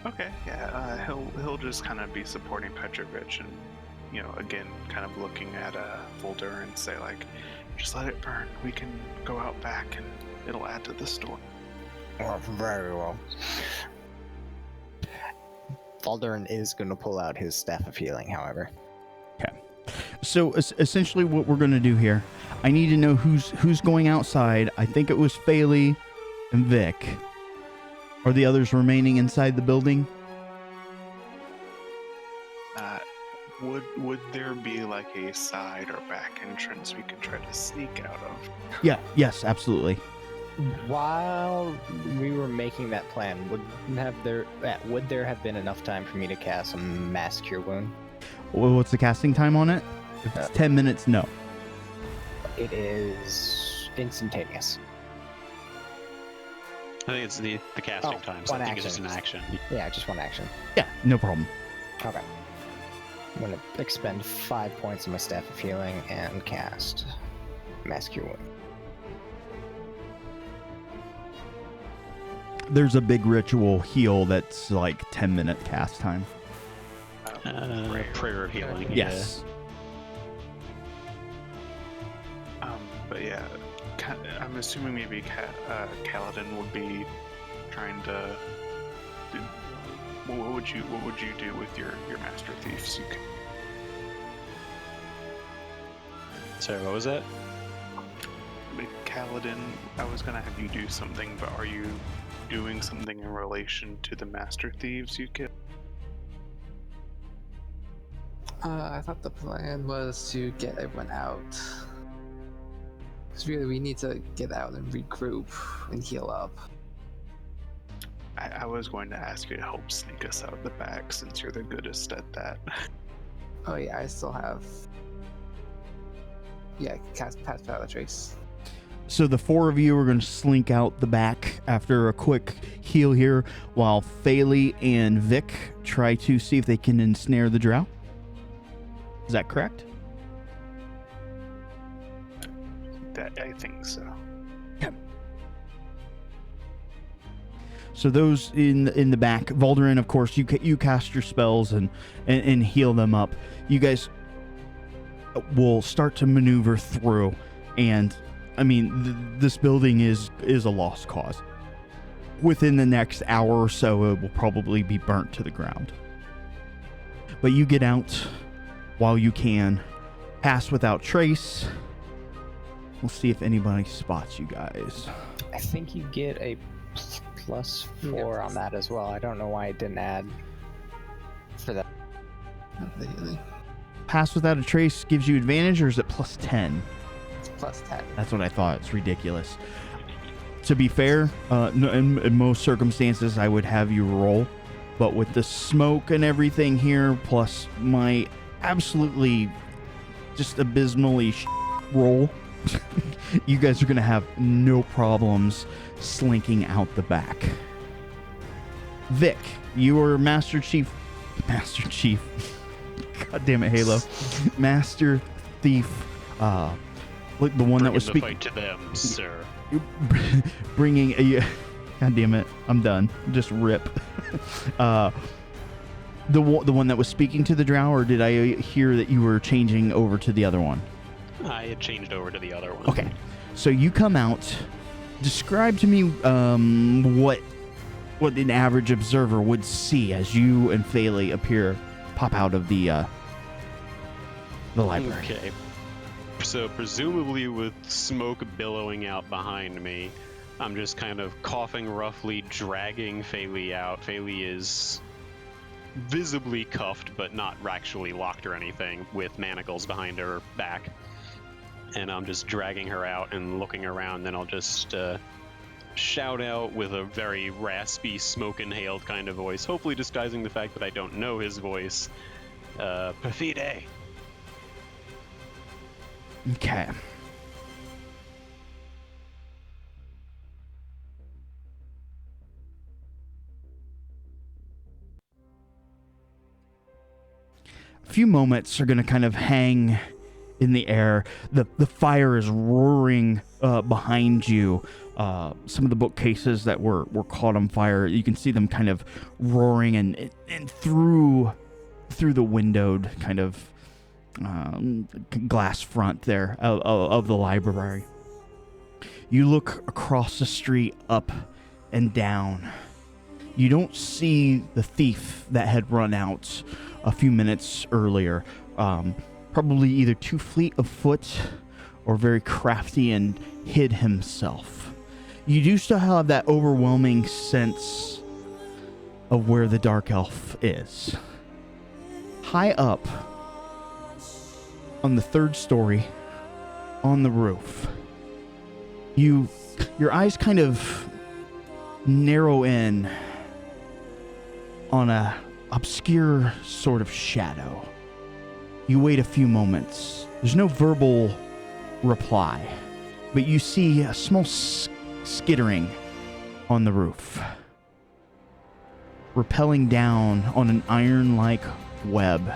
Okay, yeah, he'll just kind of be supporting Petrovich and, again, kind of looking at Volder and say, like, just let it burn. We can go out back and it'll add to the story. Oh, very well. Voldurin is going to pull out his Staff of Healing, however. Okay. So essentially what we're going to do here, I need to know who's going outside. I think it was Faley and Vic. Are the others remaining inside the building? Would there be like a side or back entrance we could try to sneak out of? Yeah, yes, absolutely. While we were making that plan, would there have been enough time for me to cast a Mass Cure Wound? Well, what's the casting time on it? If it's 10 minutes, no. It is instantaneous. I think it's the casting time, so I think it's just an action. Yeah, just one action. Yeah, no problem. Okay. I'm going to expend 5 points of my Staff of Healing and cast Mass Cure Wound. There's a big ritual heal that's like 10-minute cast time. Prayer of Healing. Yes. But yeah, I'm assuming maybe Kaladin would be trying to what would you do with your master thieves? Sorry, what was that? Kaladin, I was gonna have you do something, but are you doing something in relation to the master thieves you killed? I thought the plan was to get everyone out. Because really, we need to get out and regroup and heal up. I was going to ask you to help sneak us out the back since you're the goodest at that. Oh yeah, I still have... Yeah, pass without a trace. So the four of you are going to slink out the back after a quick heal here, while Phaley and Vic try to see if they can ensnare the drow. Is that correct? I think so. Okay. So those in the back, Valderin, of course, you cast your spells and heal them up. You guys will start to maneuver through, and I mean, this building is a lost cause. Within the next hour or so, it will probably be burnt to the ground. But you get out while you can, pass without trace. We'll see if anybody spots you guys. I think you get a +4 on that as well. I don't know why I didn't add for that. Not really. Pass without a trace gives you advantage, or is it +10? It's +10. That's what I thought. It's ridiculous. To be fair, in most circumstances, I would have you roll. But with the smoke and everything here, plus my absolutely just abysmally roll, you guys are going to have no problems slinking out the back. Vic, you are Master Chief. God damn it, Halo. Master Thief. Like the one that was speaking to them, sir. Bringing a... God damn it. I'm done. Just rip. The one that was speaking to the drow, or did I hear that you were changing over to the other one? I had changed over to the other one. Okay. So you come out. Describe to me what an average observer would see as you and Phaley pop out of the library. Okay. So presumably with smoke billowing out behind me, I'm just kind of coughing roughly, dragging Phaley out. Phaley is visibly cuffed, but not actually locked or anything, with manacles behind her back. And I'm just dragging her out and looking around. Then I'll just shout out with a very raspy, smoke-inhaled kind of voice, hopefully disguising the fact that I don't know his voice. Perfide. Okay. A few moments are going to kind of hang in the air. The fire is roaring behind you. Some of the bookcases that were caught on fire, you can see them kind of roaring and through the windowed kind of glass front there of the library. You look across the street, up and down. You don't see the thief that had run out a few minutes earlier. Probably either too fleet of foot or very crafty and hid himself. You do still have that overwhelming sense of where the dark elf is. High up on the third story, on the roof, your eyes kind of narrow in on a obscure sort of shadow. You wait a few moments. There's no verbal reply, but you see a small skittering on the roof, rappelling down on an iron-like web.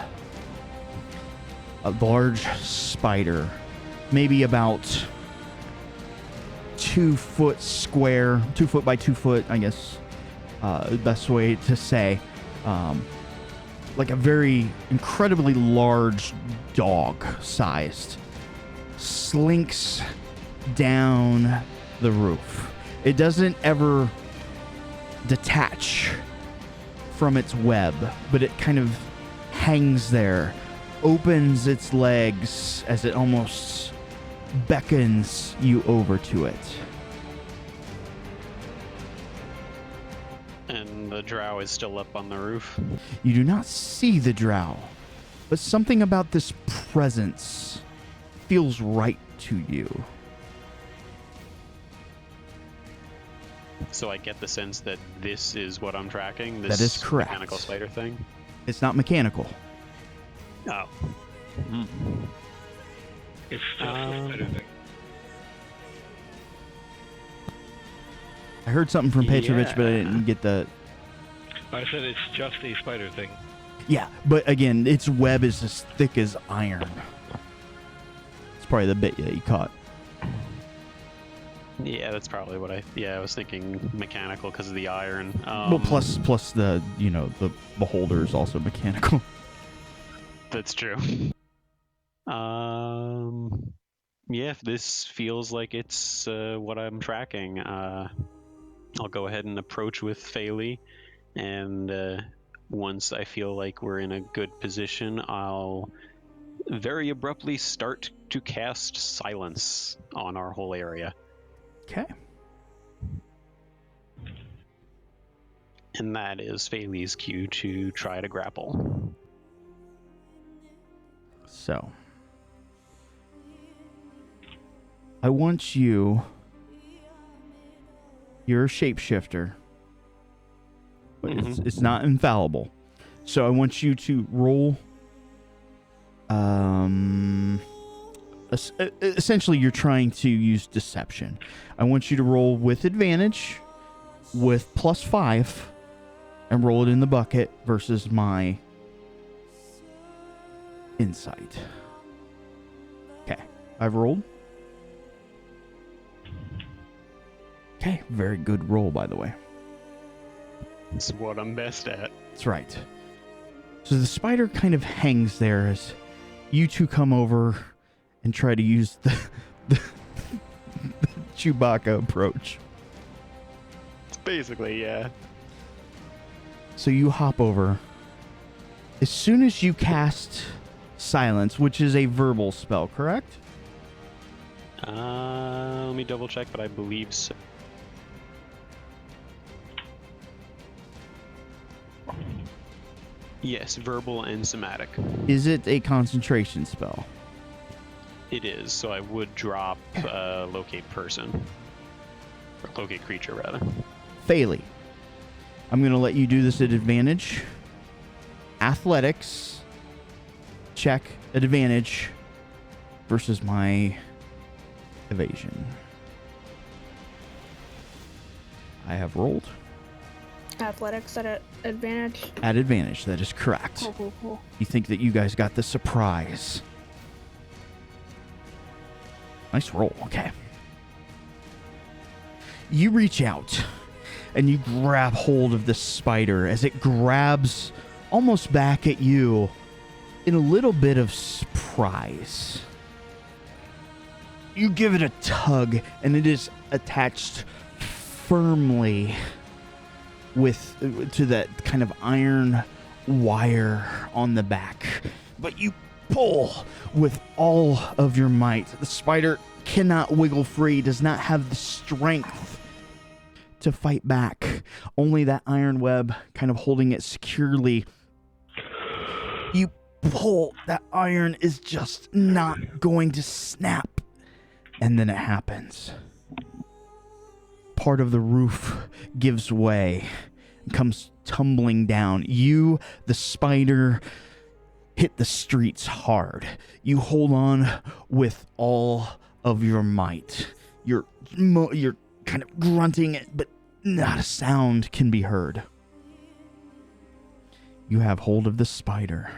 A large spider, maybe about 2 foot square, 2 foot by 2 foot, I guess, the best way to say. Like a very incredibly large dog-sized, slinks down the roof. It doesn't ever detach from its web, but it kind of hangs there, opens its legs as it almost beckons you over to it. And the drow is still up on the roof. You do not see the drow, but something about this presence feels right to you. So I get the sense that this is what I'm tracking? This That is correct. mechanical spider thing? It's not mechanical. Oh. It's just a spider thing. I heard something from Petrovich, but I Yeah. didn't get the... I said it's just a spider thing. Yeah, but again, its web is as thick as iron. It's probably the bit that you caught. Yeah, that's probably what I was thinking mechanical because of the iron. Well, plus the, the beholder is also mechanical. That's true. Yeah, if this feels like it's what I'm tracking, I'll go ahead and approach with Phaley, and once I feel like we're in a good position, I'll very abruptly start to cast silence on our whole area. Okay. And that is Phaley's cue to try to grapple. So, I want you... You're a shapeshifter, but it's not infallible. So I want you to roll... essentially, you're trying to use deception. I want you to roll with advantage, with +5, and roll it in the bucket versus my insight. Okay, I've rolled. Okay, very good roll, by the way. It's what I'm best at. That's right. So the spider kind of hangs there as you two come over and try to use the Chewbacca approach. Basically, yeah. So you hop over. As soon as you cast silence, which is a verbal spell, correct? Let me double check, but I believe so. Yes, verbal and somatic. Is it a concentration spell? It is, so I would drop locate person. Or locate creature, rather. Phaley, I'm going to let you do this at advantage. Athletics, check at advantage versus my evasion. I have rolled. Athletics at advantage. At advantage, that is correct. Cool. You think that you guys got the surprise. Nice roll, okay. You reach out and you grab hold of the spider as it grabs almost back at you in a little bit of surprise. You give it a tug and it is attached firmly to that kind of iron wire on the back. But you pull with all of your might. The spider cannot wiggle free, does not have the strength to fight back. Only that iron web kind of holding it securely. You pull, that iron is just not going to snap. And then it happens. Part of the roof gives way and comes tumbling down. You, the spider, hit the streets hard. You hold on with all of your might. You're kind of grunting it, but not a sound can be heard. You have hold of the spider.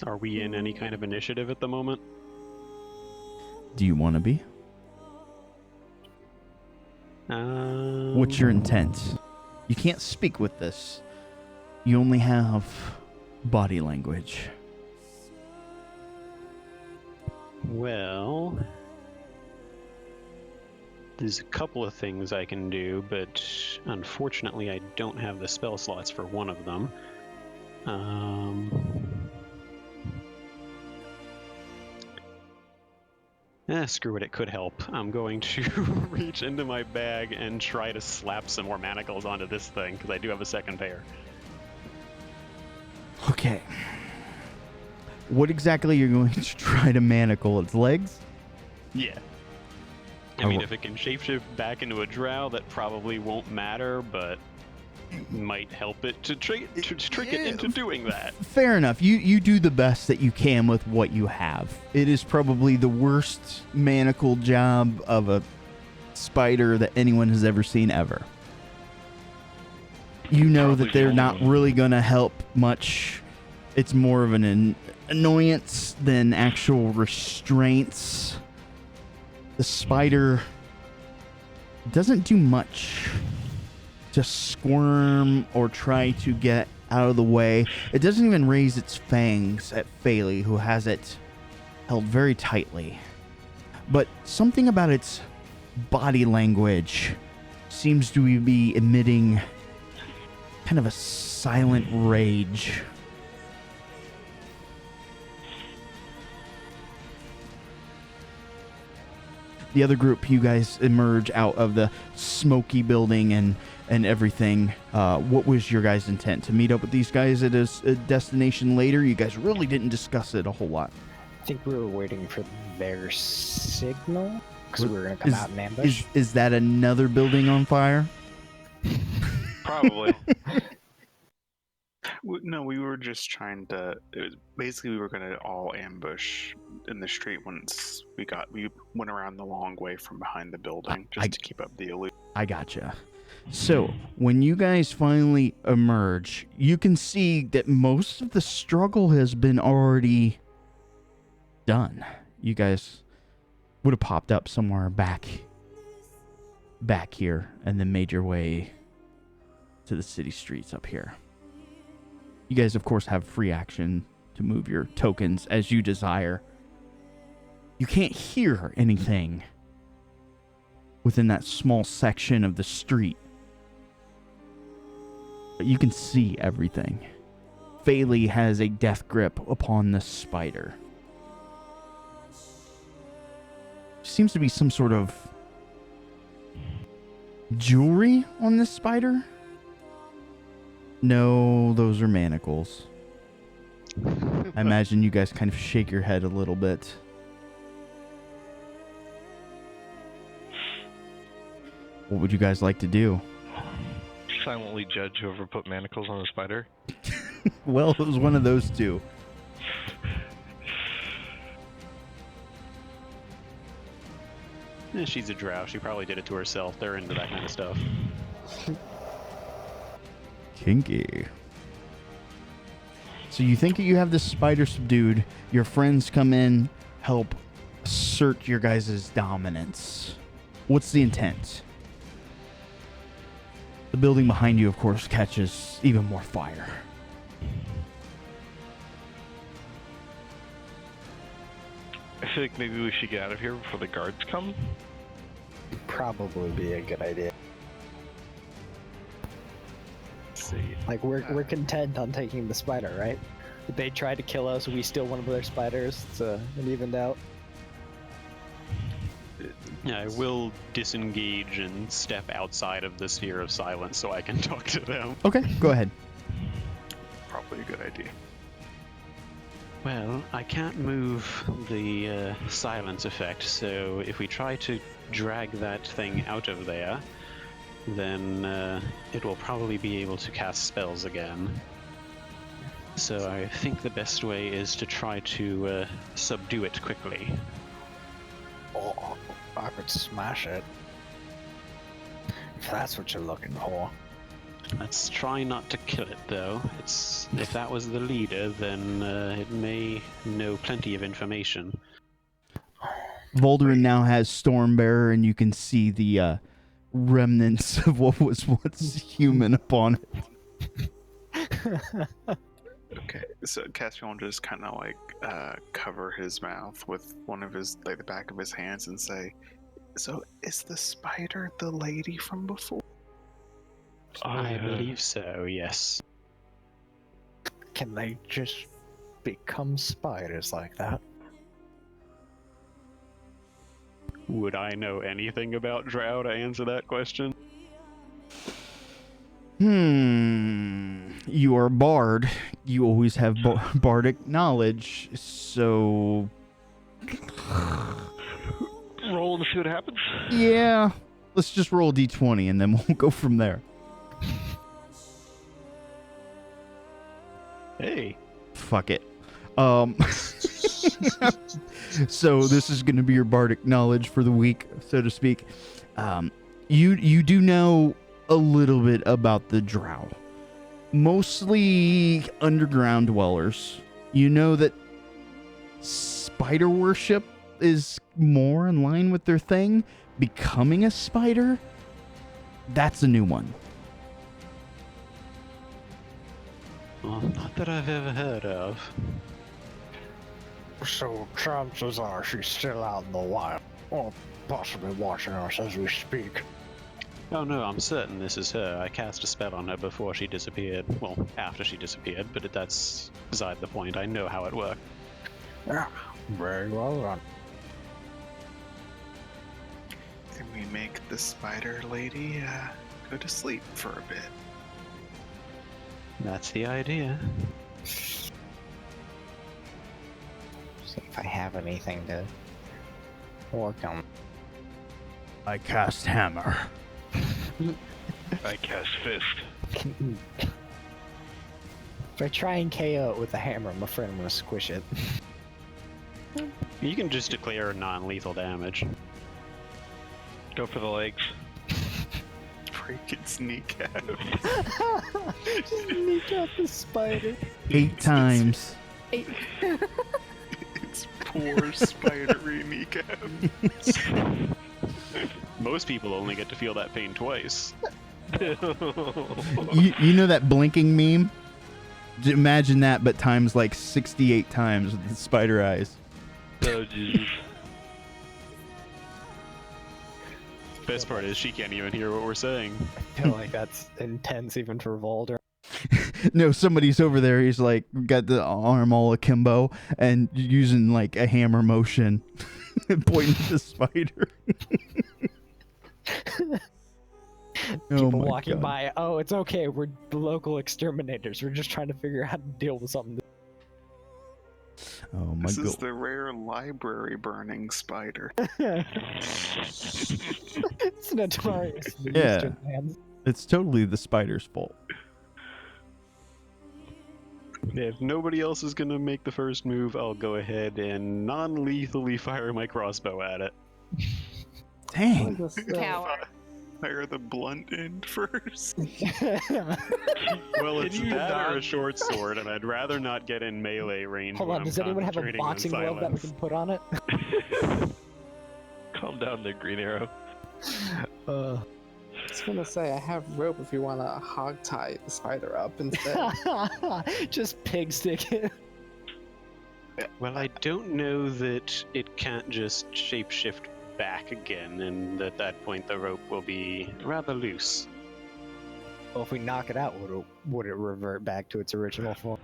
Are we in any kind of initiative at the moment? Do you want to be? What's your intent? You can't speak with this. You only have body language. Well, There's a couple of things I can do, but unfortunately I don't have the spell slots for one of them. Screw it, it could help. I'm going to reach into my bag and try to slap some more manacles onto this thing, because I do have a second pair. Okay. What exactly are you going to try to manacle? Its legs? Yeah. I mean, if it can shapeshift back into a drow, that probably won't matter, but might help it to trick it into doing that. Fair enough. You do the best that you can with what you have. It is probably the worst manacle job of a spider that anyone has ever seen ever. You know that they're not really going to help much. It's more of an annoyance than actual restraints. The spider doesn't do much to squirm or try to get out of the way. It doesn't even raise its fangs at Phaley, who has it held very tightly. But something about its body language seems to be emitting kind of a silent rage. The other group, you guys emerge out of the smoky building and everything. What was your guys' intent? To meet up with these guys at a destination later? You guys really didn't discuss it a whole lot. I think we were waiting for their signal, because we were going to come out and ambush. Is that another building on fire? Probably. No, we were just trying to. Basically, we were going to all ambush in the street once we went around the long way from behind the building, just to keep up the illusion. I gotcha. So, when you guys finally emerge, you can see that most of the struggle has been already done. You guys would have popped up somewhere back here and then made your way to the city streets up here. You guys, of course, have free action to move your tokens as you desire. You can't hear anything within that small section of the street, but you can see everything. Phaley has a death grip upon the spider. Seems to be some sort of jewelry on this spider. No, those are manacles. I imagine you guys kind of shake your head a little bit. What would you guys like to do? Silently judge whoever put manacles on the spider. Well, it was one of those two. She's a drow. She probably did it to herself. They're into that kind of stuff. Kinky. So you think you have this spider subdued. Your friends come in, help assert your guys' dominance. What's the intent? The building behind you, of course, catches even more fire. I feel like maybe we should get out of here before the guards come. Probably be a good idea. Let's see. Like, we're content on taking the spider, right? If they tried to kill us, we steal one of their spiders. It's an evened out. Yeah, I will disengage and step outside of the sphere of silence so I can talk to them. Okay, go ahead. Probably a good idea. Well, I can't move the silence effect, so if we try to drag that thing out of there, then it will probably be able to cast spells again. So I think the best way is to try to subdue it quickly. Oh, I could smash it. If that's what you're looking for. Let's try not to kill it, though. If that was the leader, then it may know plenty of information. Volderin now has Stormbearer, and you can see the remnants of what was once human upon it. Okay, so Caspian will just kind of like cover his mouth with one of his, like the back of his hands and say, So, is the spider the lady from before? I believe so, yes. Can they just become spiders like that? Would I know anything about Drow to answer that question? You are a bard. You always have bardic knowledge, so... Roll and see what happens. Yeah. Let's just roll a d20 and then we'll go from there. Hey. Fuck it. So this is going to be your bardic knowledge for the week, so to speak. You do know a little bit about the Drow. Mostly underground dwellers. You know that spider worship is more in line with their thing. Becoming a spider, that's a new one. Well, not that I've ever heard of. So chances are she's still out in the wild, or possibly watching us as we speak. Oh no, I'm certain this is her. I cast a spell on her before she disappeared. Well, after she disappeared, but that's beside the point. I know how it worked. Yeah, very well done. Can we make the spider lady go to sleep for a bit? That's the idea. See if I have anything to work on. I cast hammer. I cast fist. If I try and KO it with a hammer, I'm afraid I'm gonna squish it. You can just declare non-lethal damage. Go for the legs. Break its kneecap. Just kneecap the spider. 8 times. It's poor spidery kneecap. Most people only get to feel that pain twice. You know that blinking meme? Imagine that, but times like 68 times with the spider eyes. Oh, Jesus. Best part is she can't even hear what we're saying. I feel like that's intense even for Volder. No, somebody's over there. He's like got the arm all akimbo and using like a hammer motion, pointing at the spider. People my walking God. by. Oh, it's okay. We're local exterminators. We're just trying to figure out how to deal with something. Oh my This is God. the rare library burning spider. It's notorious. in the Yeah. Eastern lands. It's totally the spider's fault. If nobody else is gonna make the first move, I'll go ahead and non-lethally fire my crossbow at it. Dang. Coward. Fire the blunt end first. Well, it's you that or not- a short sword, and I'd rather not get in melee range. Hold when on, I'm does anyone have a concentrating on boxing glove that we silence. can put on it? Calm down there, Green Arrow. I was gonna say, I have rope if you want to hog tie the spider up instead. Just pig stick it. Well, I don't know that it can't just shapeshift back again, and at that point the rope will be rather loose. Well, if we knock it out, would it revert back to its original form?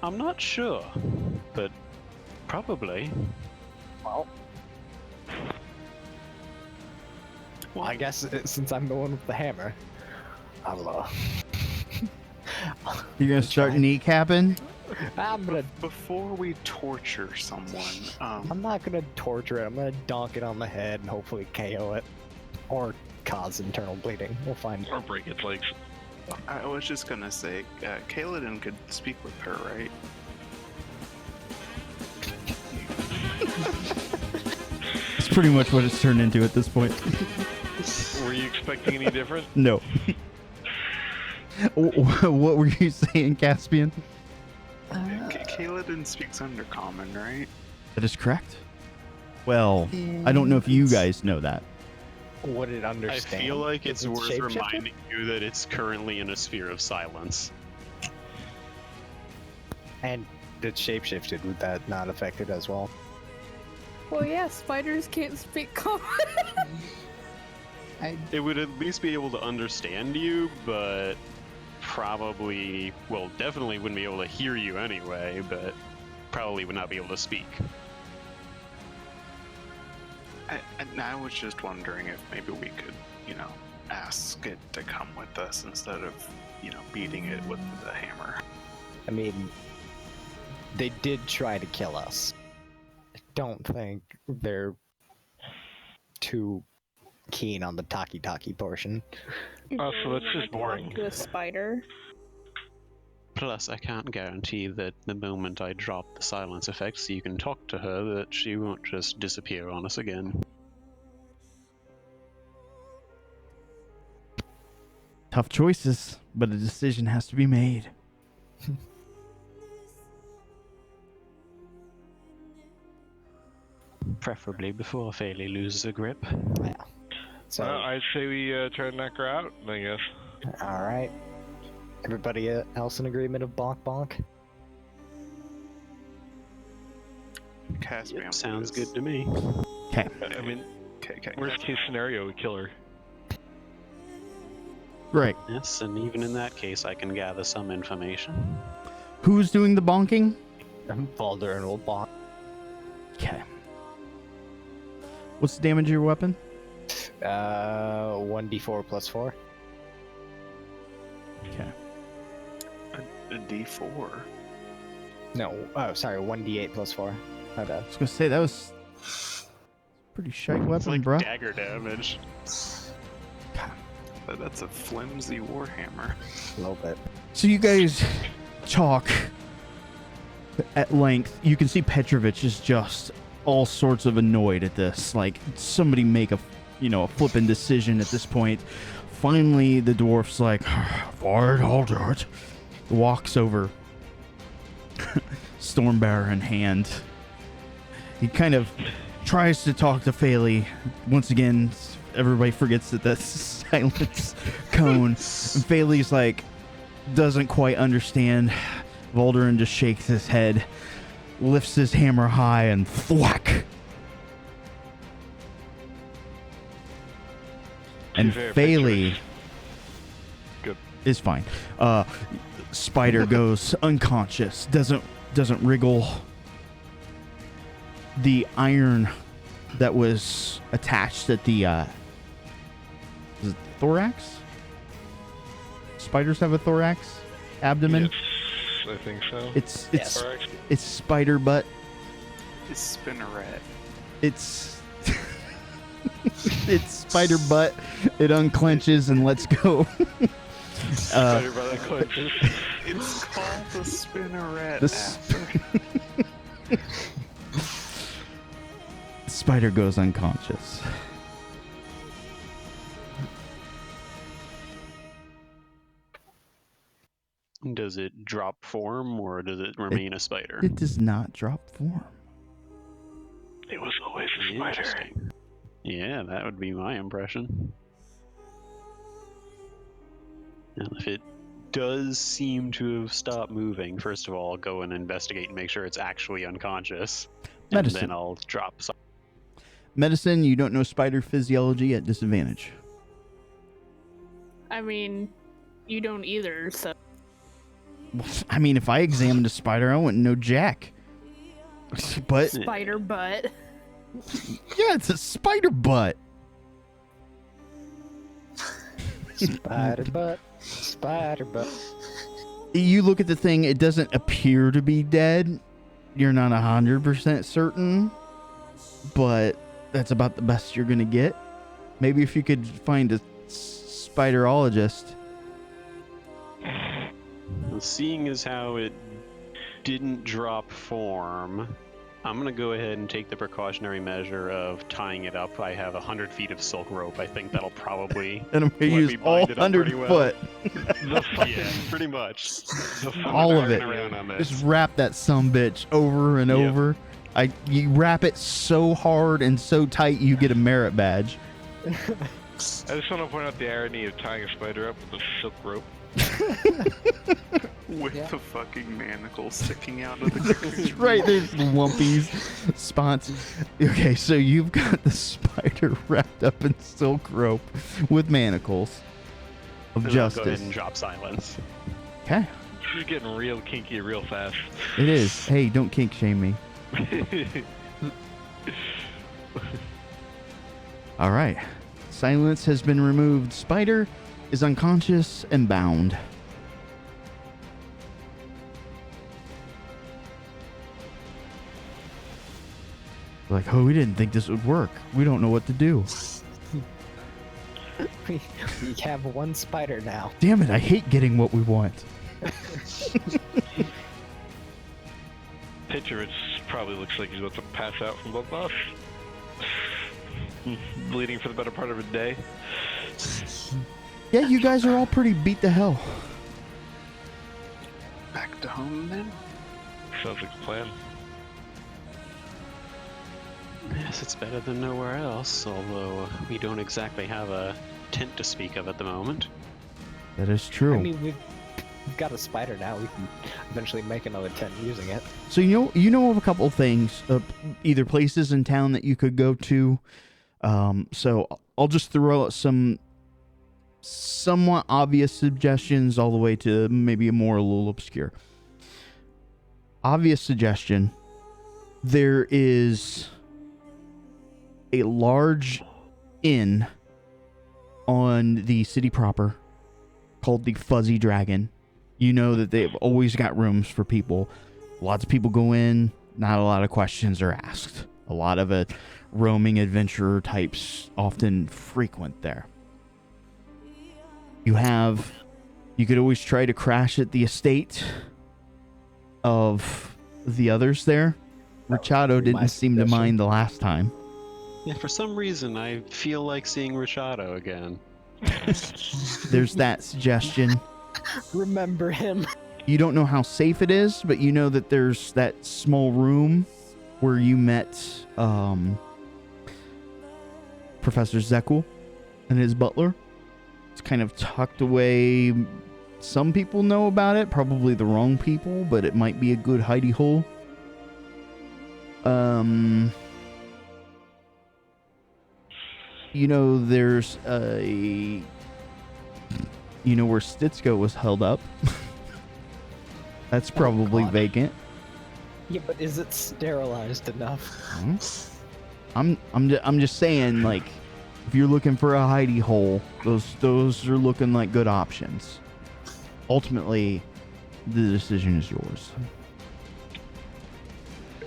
I'm not sure, but probably. Well, I guess since I'm the one with the hammer, I'll You're gonna start kneecapping? I'm gonna. Before we torture someone, I'm not gonna torture it. I'm gonna donk it on the head and hopefully KO it, or cause internal bleeding. We'll find. Or break its legs. I was just gonna say, Kaladin could speak with her, right? It's pretty much what it's turned into at this point. Were you expecting any different? No. What were you saying, Caspian? Kaladin speaks Undercommon, right? That is correct. Well, I don't know if you guys know that. Would it I understand? feel like it's Is it worth shapeshifted? reminding you that it's currently in a sphere of silence. And it shapeshifted. Would that not affect it as well? Well, yeah, spiders can't speak common. It would at least be able to understand you, but probably, well, definitely wouldn't be able to hear you anyway, but probably would not be able to speak. I was just wondering if maybe we could, ask it to come with us instead of, beating it with the hammer. I mean, they did try to kill us. I don't think they're too keen on the talkie-talkie portion. Oh, so that's just Talk boring. to a spider. Plus, I can't guarantee that the moment I drop the silence effect so you can talk to her, that she won't just disappear on us again. Tough choices, but a decision has to be made. Preferably before Faley loses her grip. Yeah. So, I'd say we try to knock her out, I guess. all right. Everybody else in agreement of bonk bonk? Caspian, Yep, sounds please. good to me. Okay. I mean, Okay. worst case scenario, we kill her. Right. Yes, and even in that case, I can gather some information. Who's doing the bonking? Baldur will bonk. Okay. What's the damage of your weapon? 1d4 plus 4. Okay. A D4. No, oh, sorry, 1d8 plus 4. My bad. I was gonna say that was pretty shite It's weapon, like bro. dagger damage. But that's a flimsy warhammer. A little bit. So you guys talk at length. You can see Petrovich is just all sorts of annoyed at this. Like, somebody make a flippin' decision at this point. Finally, the dwarf's like, fine, I'll do it. Walks over, Stormbearer in hand. He kind of tries to talk to Faley. Once again, everybody forgets that that's silence cone. And Faley's like, doesn't quite understand. Volderin just shakes his head, lifts his hammer high, and thwack. And Very Faley Good. is fine. Spider goes unconscious, doesn't wriggle. The iron that was attached at the is it thorax? Spiders have a thorax abdomen. Yes, I think so. It's Thorax. it's spider butt. It's spinneret. It's it's spider butt. It unclenches and lets go. Spider by the clutches. It's called the spinneret. The spider goes unconscious. Does it drop form, or does it remain a spider? It does not drop form. It was always a spider. Interesting. Yeah, that would be my impression. And if it does seem to have stopped moving, first of all, I'll go and investigate and make sure it's actually unconscious. Medicine. And then I'll drop some. Medicine, you don't know spider physiology at disadvantage. I mean, you don't either, so. I mean, if I examined a spider, I wouldn't know jack. But Spider butt. yeah, it's a spider butt. Spider butt. Spider butt. You look at the thing, it doesn't appear to be dead. You're not 100% certain, but that's about the best you're going to get. Maybe if you could find a spiderologist. Seeing as how it didn't drop form, I'm going to go ahead and take the precautionary measure of tying it up. I have 100 feet of silk rope. I think that'll probably And I'm going to let use me all bind it up 100 pretty well. foot. Yeah, pretty much. All of it. Around on this. Just wrap that sumbitch over and Yep. over. You wrap it so hard and so tight you get a merit badge. I just want to point out the irony of tying a spider up with a silk rope. With Yeah. the fucking manacle sticking out of the ground. That's right, there's lumpy spots. Okay, so you've got the spider wrapped up in silk rope with manacles of And I'll go ahead justice. and drop silence. Okay, This is getting real kinky real fast. it is. Hey, don't kink shame me. All right. Silence has been removed. Spider is unconscious and bound. Like, oh, we didn't think this would work. We don't know what to do. We have one spider now. Damn it, I hate getting what we want. Picture it probably looks like he's about to pass out from blood loss. Bleeding for the better part of a day. Yeah, you guys are all pretty beat to hell. Back to home then? Sounds like a plan. Yes, it's better than nowhere else, although we don't exactly have a tent to speak of at the moment. That is true. I mean, we've got a spider now. We can eventually make another tent using it. So you know of a couple of things, either places in town that you could go to. So I'll just throw out some somewhat obvious suggestions all the way to maybe a little obscure. Obvious suggestion. There is a large inn on the city proper called the Fuzzy Dragon. You know that they've always got rooms for people. Lots of people go in, not a lot of questions are asked. A lot of it, roaming adventurer types often frequent there. You could always try to crash at the estate of the others there. Richado didn't seem to mind the last time. Yeah, for some reason, I feel like seeing Richado again. There's that suggestion. Remember him. You don't know how safe it is, but you know that there's that small room where you met Professor Zekul and his butler. It's kind of tucked away. Some people know about it, probably the wrong people, but it might be a good hidey hole. You know, there's a... You know where Stitzko was held up? That's probably God. vacant. Yeah, but is it sterilized enough? I'm just saying, like, if you're looking for a hidey hole, those are looking like good options. Ultimately, the decision is yours.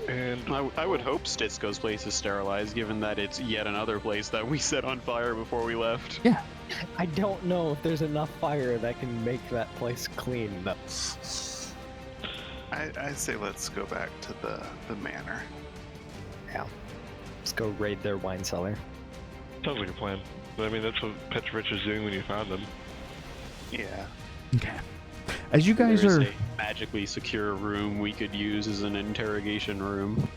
And I would hope Stitzko's place is sterilized, given that it's yet another place that we set on fire before we left. Yeah. I don't know if there's enough fire that can make that place clean. I say let's go back to the manor. Yeah. Let's go raid their wine cellar. Sounds like a plan. But I mean, that's what Petrovich was doing when you found him. Yeah. Okay. As you guys There's are... a magically secure room we could use as an interrogation room.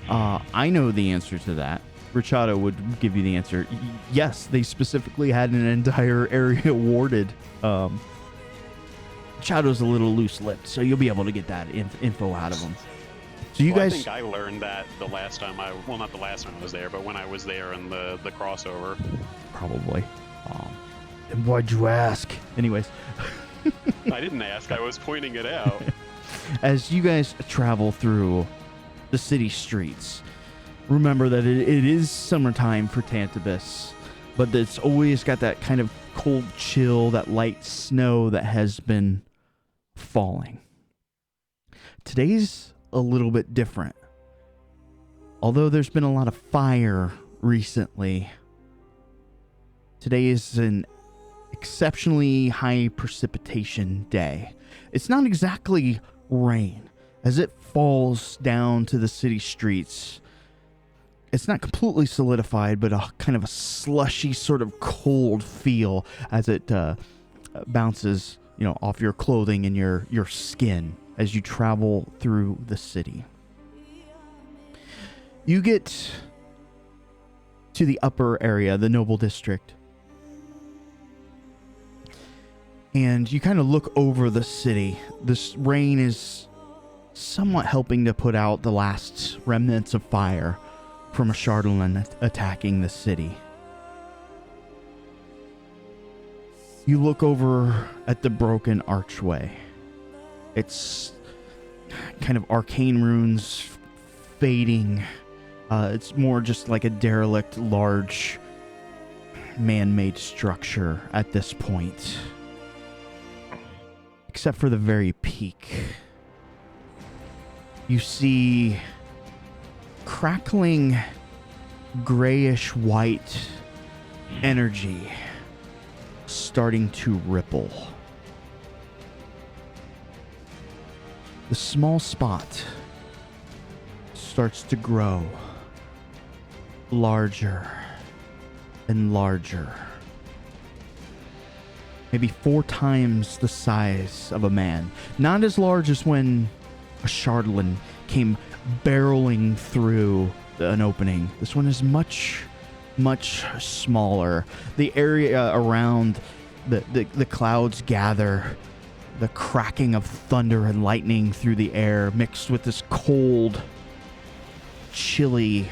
I know the answer to that. Richado would give you the answer. Yes, they specifically had an entire area warded. Richado's a little loose-lipped, so you'll be able to get that info out of him. So you guys... I think I learned that the last time well, not the last time I was there, but when I was there in the crossover. Probably. And why'd you ask? Anyways. I didn't ask, I was pointing it out. As you guys travel through the city streets, remember that it is summertime for Tantibus, but it's always got that kind of cold chill, that light snow that has been falling. Today's a little bit different. Although there's been a lot of fire recently, today is an exceptionally high precipitation day. It's not exactly rain. As it falls down to the city streets, it's not completely solidified, but a kind of a slushy sort of cold feel as it bounces, off your clothing and your skin as you travel through the city. You get to the upper area, the Noble District. And you kind of look over the city. This rain is somewhat helping to put out the last remnants of fire from a Chardalin attacking the city. You look over at the broken archway. It's kind of arcane runes fading. It's more just like a derelict, large, man-made structure at this point. Except for the very peak. You see crackling, grayish-white energy starting to ripple. The small spot starts to grow larger and larger. Maybe 4 times the size of a man. Not as large as when a Chardalin came barreling through an opening. This one is much, much smaller. The area around the clouds gather. The cracking of thunder and lightning through the air mixed with this cold, chilly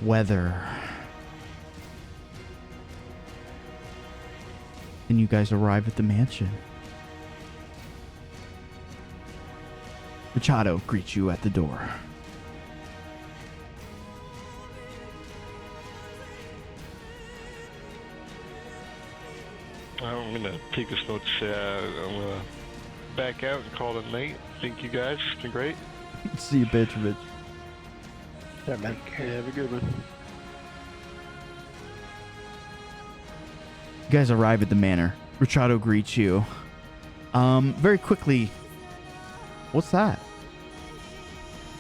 weather. And you guys arrive at the mansion. Machado greets you at the door. I'm gonna take this note. I'm gonna back out and call it a night. Thank you guys. It's been great. See you, Petrovich. Yeah, have a good one. You guys arrive at the manor. Machado greets you. Very quickly. What's that?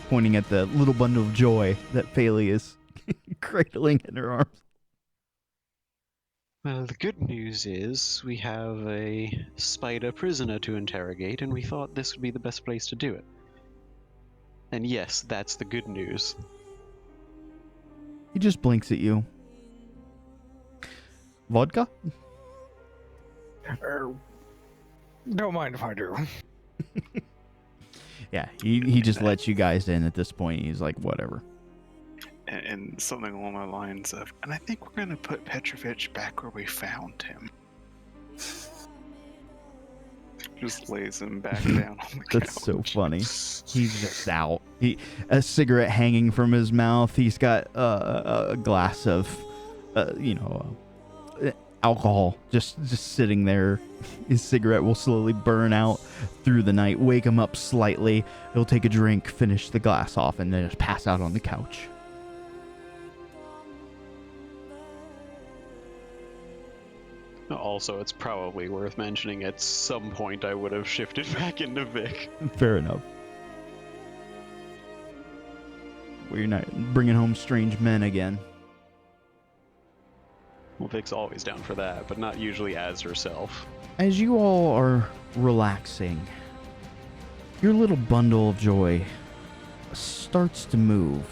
Pointing at the little bundle of joy that Faylee is cradling in her arms. Well, the good news is we have a spider prisoner to interrogate, and we thought this would be the best place to do it. And yes, that's the good news. He just blinks at you. Vodka? Don't mind if I do. Yeah, he just lets you guys in at this point. He's like, whatever. And something along the lines of, and I think we're going to put Petrovich back where we found him. Just lays him back down on the couch. That's so funny. He's just out. A cigarette hanging from his mouth. He's got a glass of, alcohol just sitting there. His cigarette will slowly burn out through the night. Wake him up slightly. He'll take a drink, finish the glass off, and then just pass out on the couch. Also, it's probably worth mentioning at some point I would have shifted back into Vic. Fair enough. We're not bringing home strange men again. Well, Vic's always down for that, but not usually as herself. As you all are relaxing, your little bundle of joy starts to move.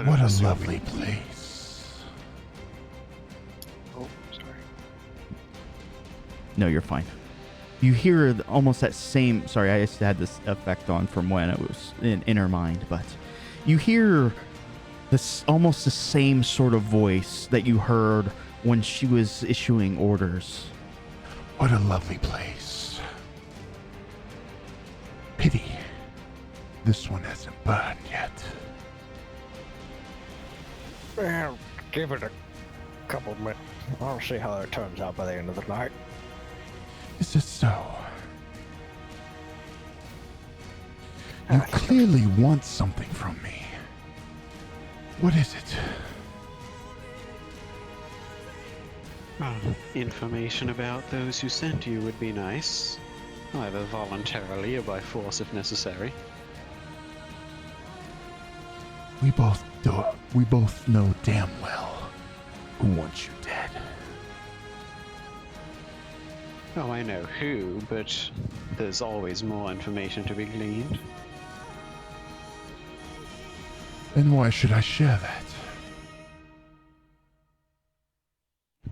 What a lovely place. Oh, sorry. No, you're fine. You hear almost that same... Sorry, I just had this effect on from when it was in her mind, but you hear this almost the same sort of voice that you heard when she was issuing orders. What a lovely place. Pity this one hasn't burned yet. Well, give it a couple minutes. I'll see how it turns out by the end of the night. Is it so? You clearly want something from me. What is it? Information about those who sent you would be nice. Either voluntarily or by force if necessary. We both know damn well who wants you dead. Oh, I know who, but there's always more information to be gleaned. Then why should I share that?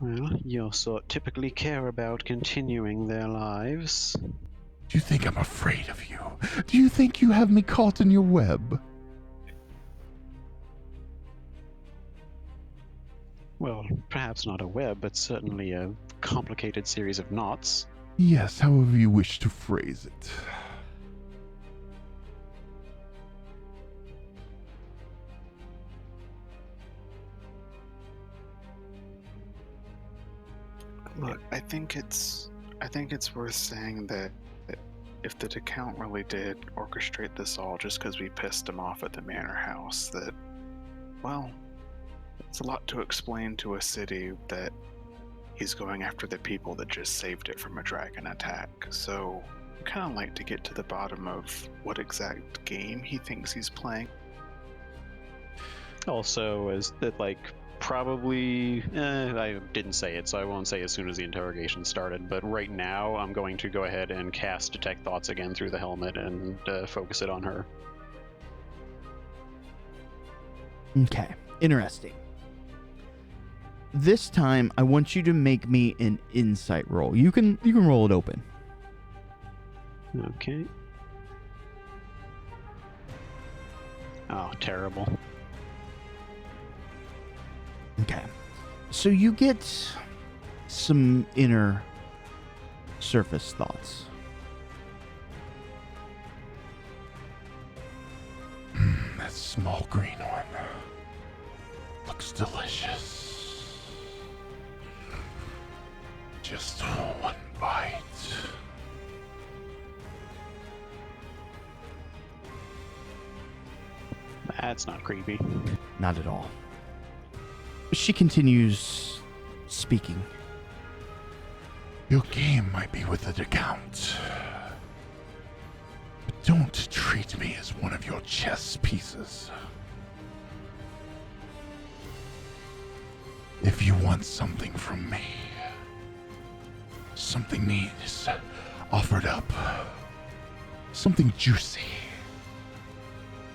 Well, your sort typically care about continuing their lives. Do you think I'm afraid of you? Do you think you have me caught in your web? Well, perhaps not a web, but certainly a complicated series of knots. Yes, however you wish to phrase it. Look, I think it's worth saying that if the Count really did orchestrate this all just because we pissed him off at the manor house, that, well, it's a lot to explain to a city that he's going after the people that just saved it from a dragon attack. So I'd kind of like to get to the bottom of what exact game he thinks he's playing. Also, is that like probably I didn't say it, so I won't say as soon as the interrogation started, but right now I'm going to go ahead and cast Detect Thoughts again through the helmet and focus it on her. Okay, interesting. This time I want you to make me an insight roll. You can roll it open. Okay. Oh, terrible. Okay. So you get some inner surface thoughts. That small green one looks delicious. Just one bite. That's not creepy. Not at all. She continues speaking. Your game might be with the Count, but don't treat me as one of your chess pieces. If you want something from me, something neat is offered up. Something juicy,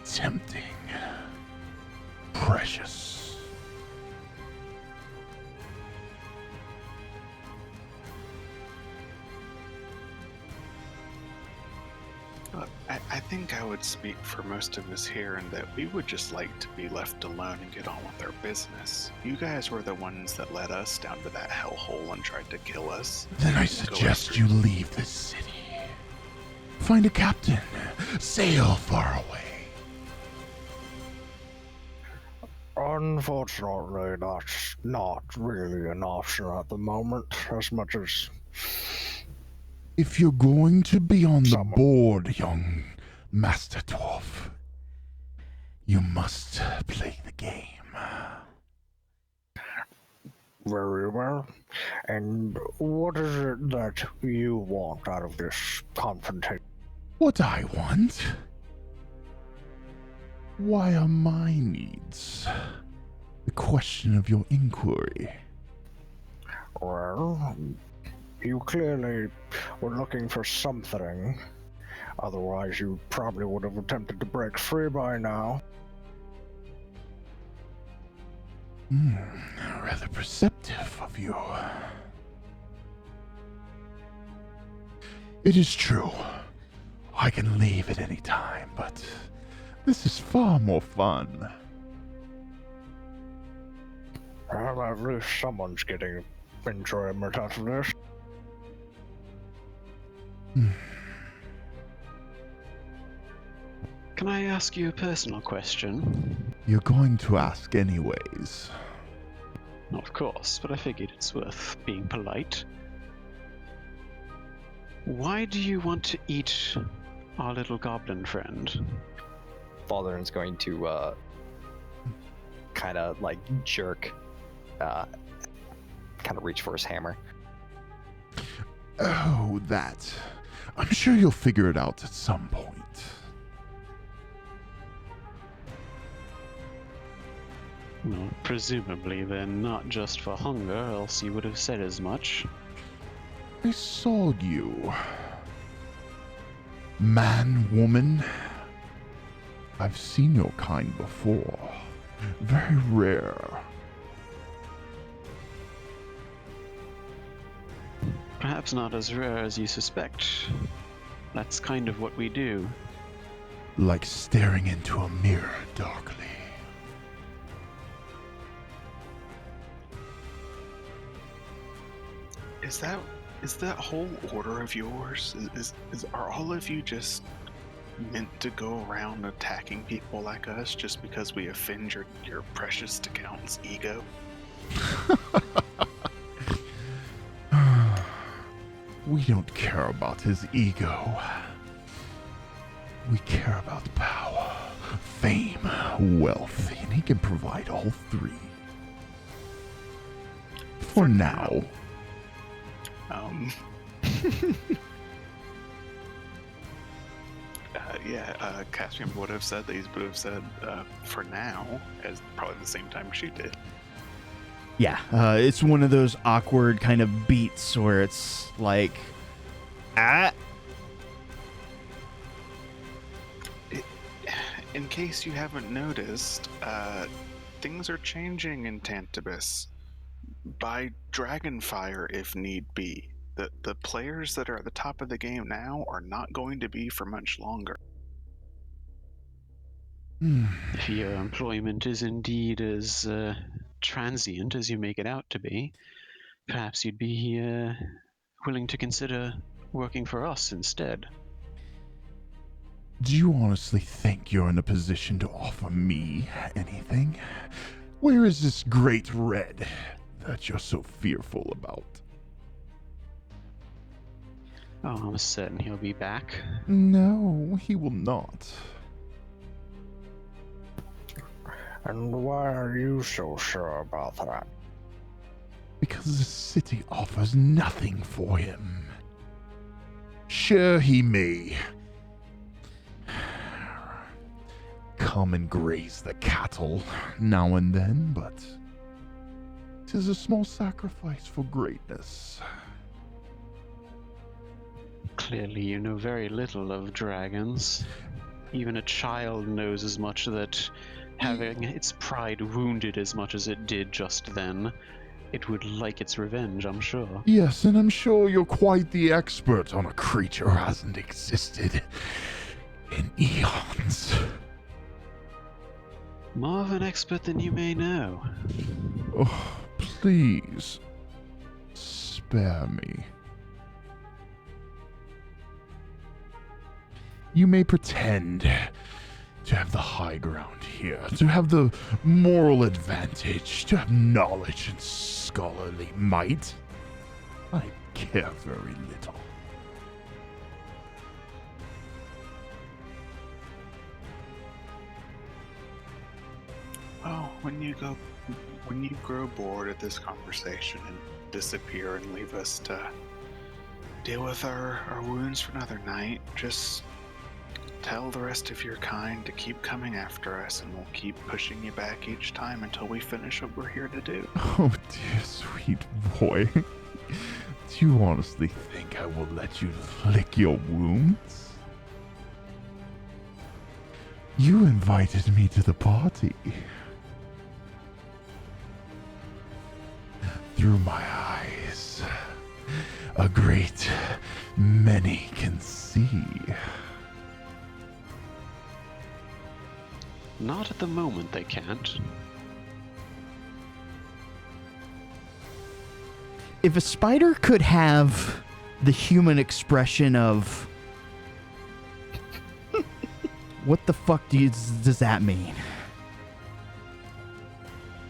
tempting, precious. I think I would speak for most of us here in that we would just like to be left alone and get on with our business. You guys were the ones that led us down to that hellhole and tried to kill us. Then I suggest you leave this city. Find a captain. Sail far away. Unfortunately, that's not really an option at the moment, as much as... If you're going to be on the board, young Master Dwarf, you must play the game. Very well. And what is it that you want out of this confrontation? What I want? Why are my needs the question of your inquiry? Well, you clearly were looking for something. Otherwise, you probably would have attempted to break free by now. Rather perceptive of you. It is true. I can leave at any time, but this is far more fun. Well, at least someone's getting enjoyment out of this. Can I ask you a personal question? You're going to ask anyways. Of course, but I figured it's worth being polite. Why do you want to eat our little goblin friend? Baldurin's going to kind of like jerk, kind of reach for his hammer. Oh, that. I'm sure you'll figure it out at some point. Well, presumably then not just for hunger, else you would have said as much. I saw you. Man, woman. I've seen your kind before. Very rare. Perhaps not as rare as you suspect. That's kind of what we do. Like staring into a mirror darkly. Is that whole order of yours? Are all of you just meant to go around attacking people like us just because we offend your precious accountant's ego? We don't care about his ego. We care about power, fame, wealth, and he can provide all three. For now. Caspian would have said for now, as probably the same time she did. Yeah, it's one of those awkward kind of beats where it's like, In case you haven't noticed, things are changing in Tantibus. By Dragonfire, if need be. The players that are at the top of the game now are not going to be for much longer. If your employment is indeed as transient as you make it out to be, perhaps you'd be willing to consider working for us instead. Do you honestly think you're in a position to offer me anything? Where is this great red that you're so fearful about? Oh, I'm certain he'll be back. No, he will not. And why are you so sure about that? Because the city offers nothing for him. Sure, he may come and graze the cattle now and then, but 'tis a small sacrifice for greatness. Clearly you know very little of dragons. Even a child knows as much that having its pride wounded as much as it did just then, it would like its revenge, I'm sure. Yes, and I'm sure you're quite the expert on a creature who hasn't existed in eons. More of an expert than you may know. Oh, please, spare me. You may pretend to have the high ground here, to have the moral advantage, to have knowledge and scholarly might. I care very little. Well, when you grow bored at this conversation and disappear and leave us to deal with our wounds for another night, just tell the rest of your kind to keep coming after us, and we'll keep pushing you back each time until we finish what we're here to do. Oh, dear sweet boy. Do you honestly think I will let you lick your wounds? You invited me to the party. Through my eyes, a great many can see. Not at the moment, they can't. If a spider could have the human expression of what the fuck does that mean?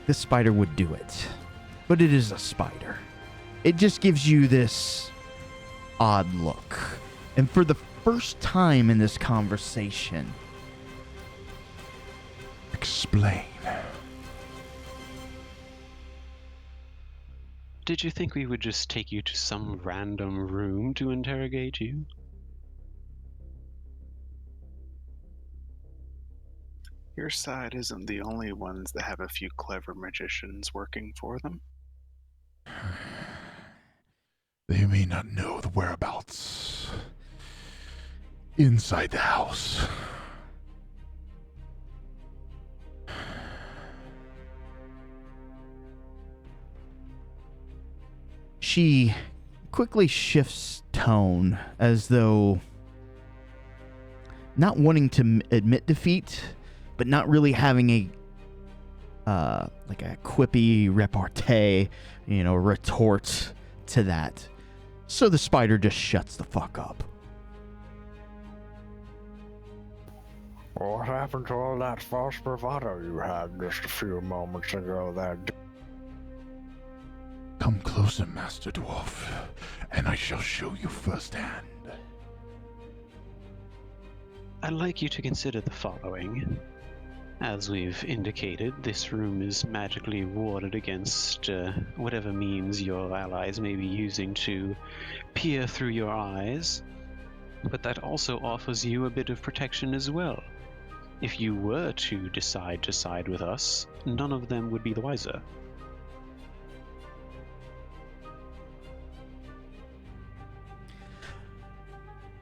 This spider would do it. But it is a spider. It just gives you this odd look. And for the first time in this conversation, explain. Did you think we would just take you to some random room to interrogate you? Your side isn't the only ones that have a few clever magicians working for them. They may not know the whereabouts inside the house. she quickly shifts tone, as though not wanting to admit defeat, but not really having a like a quippy repartee, retort to that. So the spider just shuts the fuck up. What happened to all that false bravado you had just a few moments ago there? Come closer, Master Dwarf, and I shall show you firsthand. I'd like you to consider the following. As we've indicated, this room is magically warded against whatever means your allies may be using to peer through your eyes, but that also offers you a bit of protection as well. If you were to decide to side with us, none of them would be the wiser.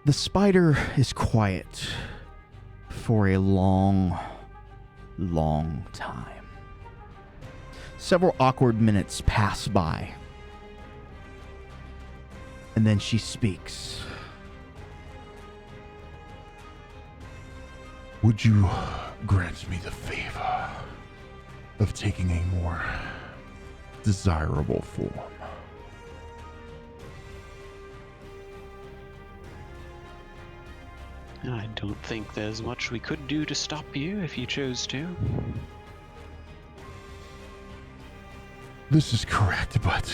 The spider is quiet for a long time. Several awkward minutes pass by. And then she speaks. Would you grant me the favor of taking a more desirable form? I don't think there's much we could do to stop you if you chose to. This is correct, but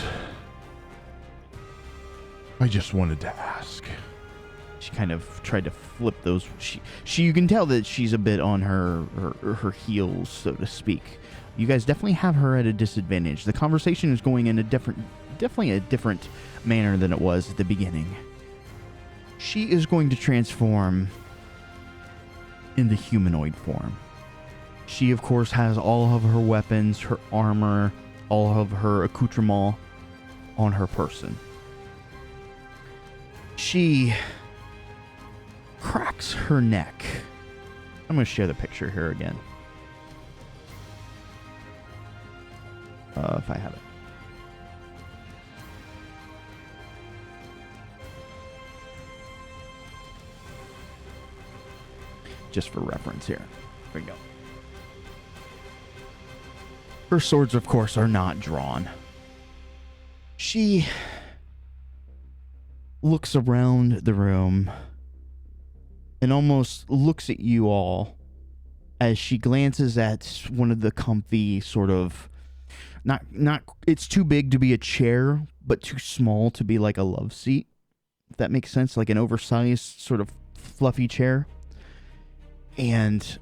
I just wanted to ask. She kind of tried to flip those. She you can tell that she's a bit on her heels, so to speak. You guys definitely have her at a disadvantage. The conversation is going in definitely a different manner than it was at the beginning. She is going to transform into humanoid form. She, of course, has all of her weapons, her armor, all of her accoutrement on her person. She cracks her neck. I'm going to share the picture here again. If I have it. Just for reference here. There we go. Her swords, of course, are not drawn. She looks around the room and almost looks at you all as she glances at one of the comfy sort of not it's too big to be a chair, but too small to be like a love seat. If that makes sense, like an oversized sort of fluffy chair. And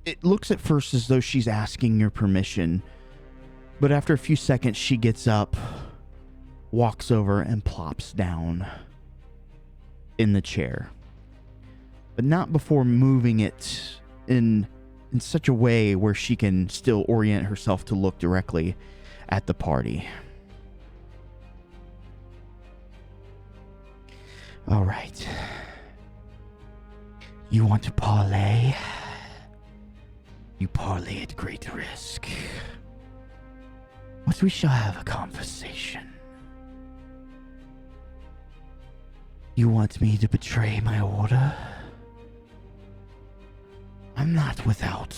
it looks at first as though she's asking your permission, but after a few seconds, she gets up, walks over, and plops down in the chair. But not before moving it in such a way where she can still orient herself to look directly at the party. All right. You want to parlay? You parlay at great risk. But we shall have a conversation. You want me to betray my order? I'm not without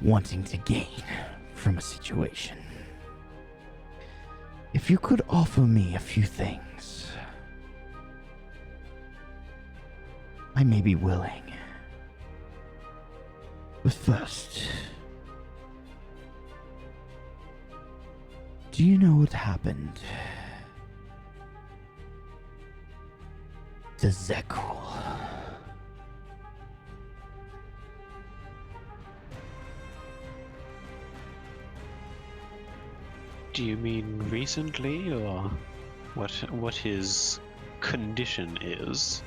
wanting to gain from a situation. If you could offer me a few things, I may be willing. But first, do you know what happened to Zekul? Do you mean recently, or what his condition is?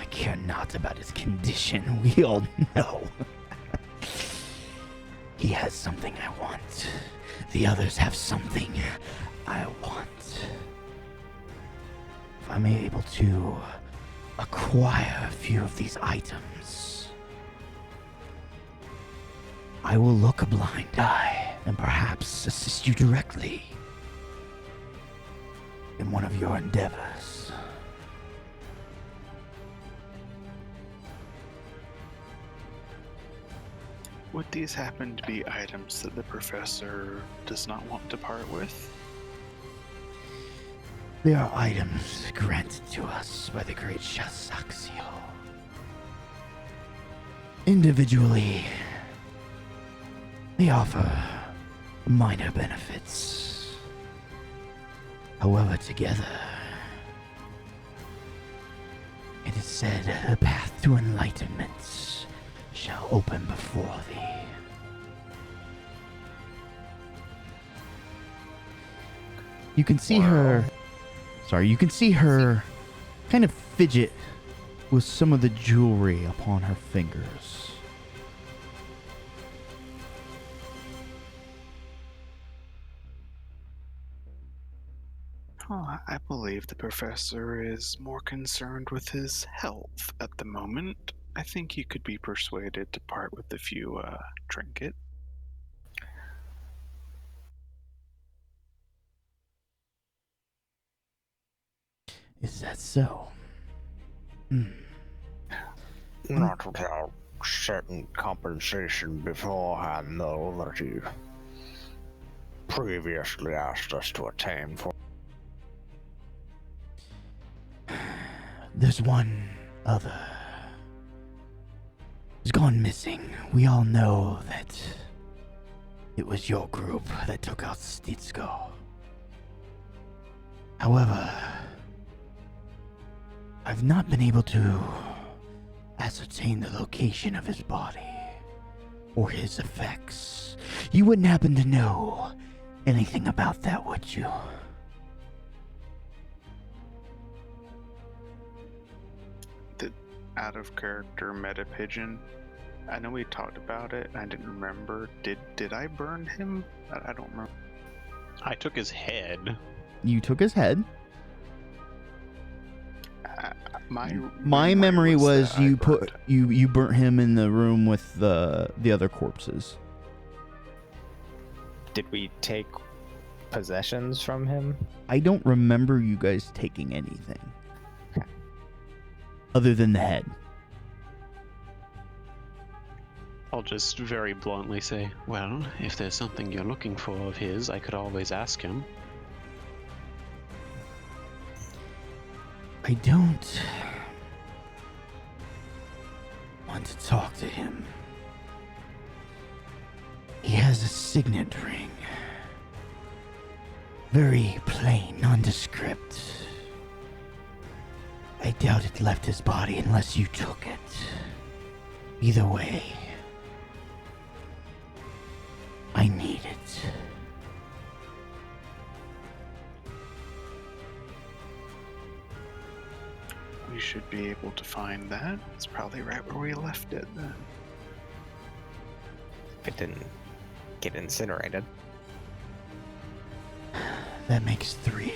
I care not about his condition. We all know. He has something I want. The others have something I want. If I'm able to acquire a few of these items, I will look a blind eye and perhaps assist you directly in one of your endeavors. Would these happen to be items that the professor does not want to part with? They are items granted to us by the great Shasaxio. Individually, they offer minor benefits. However, together, it is said the path to enlightenment shall open before thee. You can see her... Sorry, you can see her kind of fidget with some of the jewelry upon her fingers. Oh, I believe the professor is more concerned with his health at the moment. I think he could be persuaded to part with a few trinket. Is that so? Hmm. Not without certain compensation beforehand, though, that you previously asked us to attain for. There's one other. He's gone missing. We all know that it was your group that took out Stitsko. However, I've not been able to ascertain the location of his body or his effects. You wouldn't happen to know anything about that, would you? The out of character meta pigeon. I know we talked about it. I didn't remember. Did I burn him? I don't remember. I took his head. You took his head. My memory was that you burnt him in the room with the other corpses. Did we take possessions from him? I don't remember you guys taking anything other than the head. I'll just very bluntly say, well, if there's something you're looking for of his, I could always ask him. I don't want to talk to him. He has a signet ring. Very plain, nondescript. I doubt it left his body unless you took it. Either way, I need it. We should be able to find that. It's probably right where we left it then. If it didn't get incinerated. That makes 3.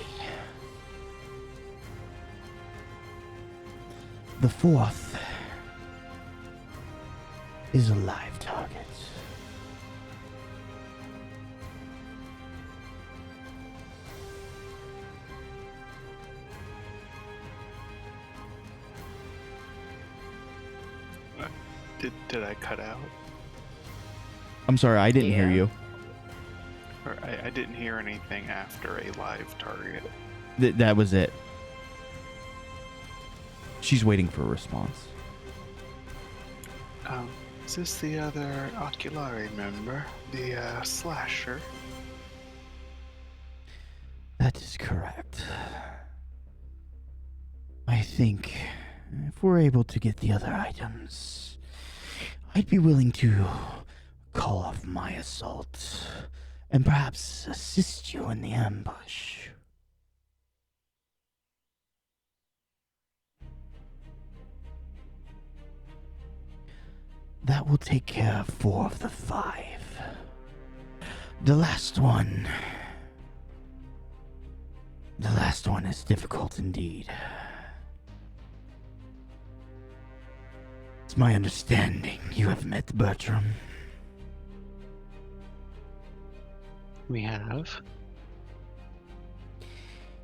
The 4th is a live target. Did I cut out? I'm sorry, I didn't hear you. Or I didn't hear anything after a live target. That was it. She's waiting for a response. Is this the other Oculari member? The slasher? That is correct. I think if we're able to get the other items, I'd be willing to call off my assault and perhaps assist you in the ambush. That will take care of 4 of the 5. The last one is difficult indeed. It's my understanding you have met Bertram. We have.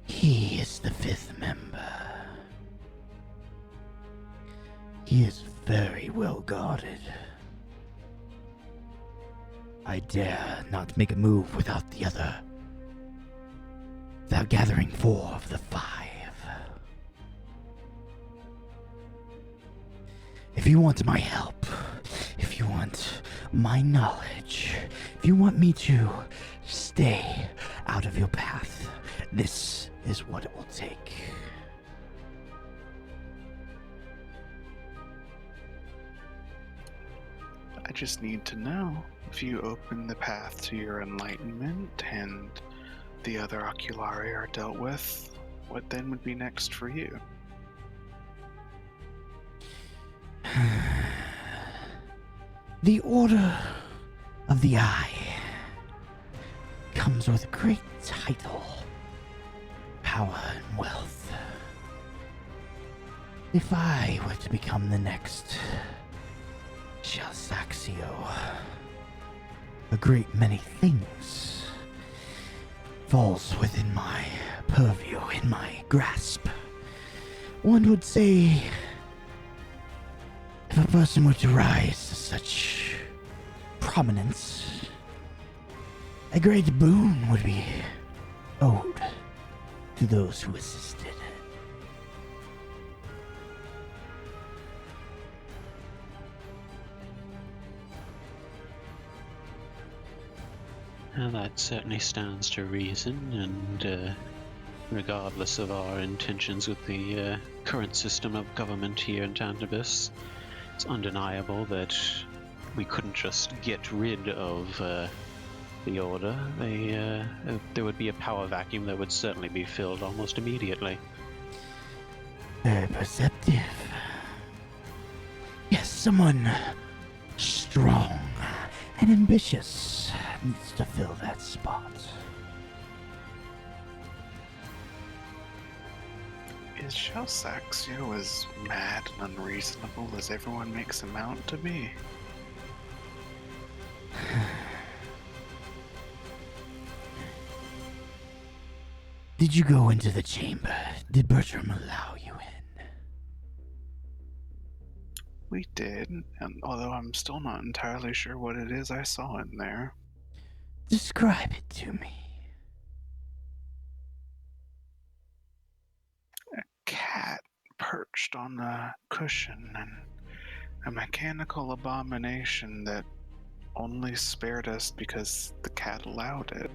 He is the 5th member. He is very well guarded. I dare not make a move without the other. Without gathering 4 of the 5. If you want my help, if you want my knowledge, if you want me to stay out of your path, this is what it will take. I just need to know if you open the path to your enlightenment and the other Oculari are dealt with, what then would be next for you? The Order of the Eye comes with a great title, power, and wealth. If I were to become the next Shalsaxio, a great many things falls within my purview, in my grasp. One would say, if a person were to rise to such prominence, a great boon would be owed to those who assisted. Well, that certainly stands to reason, and regardless of our intentions with the current system of government here in Tantibus, it's undeniable that we couldn't just get rid of the Order. There would be a power vacuum that would certainly be filled almost immediately. Very perceptive. Yes, someone strong and ambitious needs to fill that spot. Is Shalsaxio as mad and unreasonable as everyone makes him out to be? Did you go into the chamber? Did Bertram allow you in? We did, and although I'm still not entirely sure what it is I saw in there. Describe it to me. A cat perched on a cushion and a mechanical abomination that only spared us because the cat allowed it.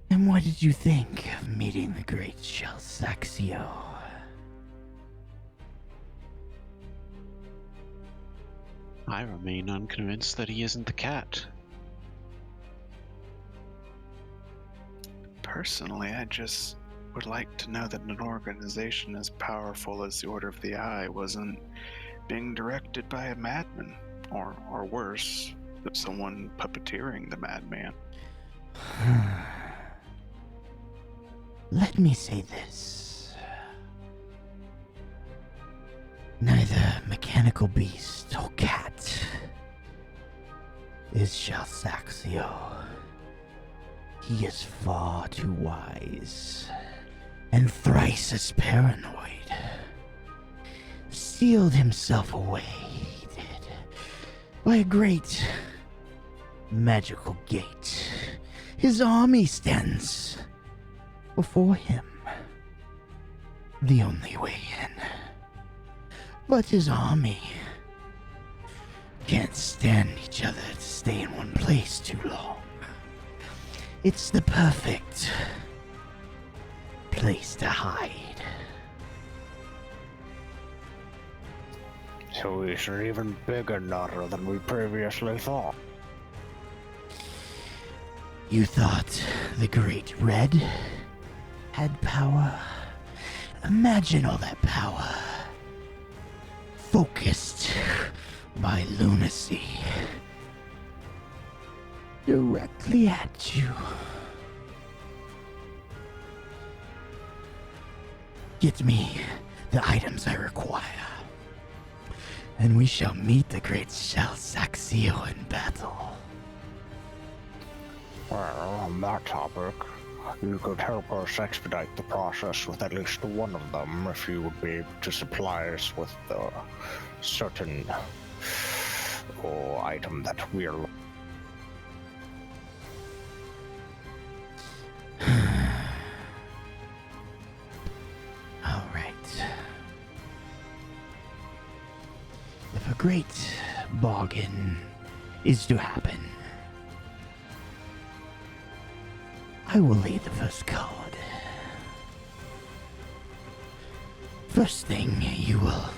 And what did you think of meeting the great Shalsaxio? I remain unconvinced that he isn't the cat. Personally, I just would like to know that an organization as powerful as the Order of the Eye wasn't being directed by a madman, or worse, someone puppeteering the madman. Let me say this. Neither mechanical beast or cat is Shalsaxio. He is far too wise and thrice as paranoid. Sealed himself away, he did, by a great magical gate. His army stands before him, the only way in. But his army can't stand each other to stay in one place too long. It's the perfect place to hide. So he's an even bigger nutter than we previously thought. You thought the Great Red had power? Imagine all that power focused by lunacy directly at you. Get me the items I require. and we shall meet the great Saxio in battle. Well, on that topic, you could help us expedite the process with at least one of them if you would be able to supply us with a certain item that we're. All right. If a great bargain is to happen, I will lay the first card. First thing you will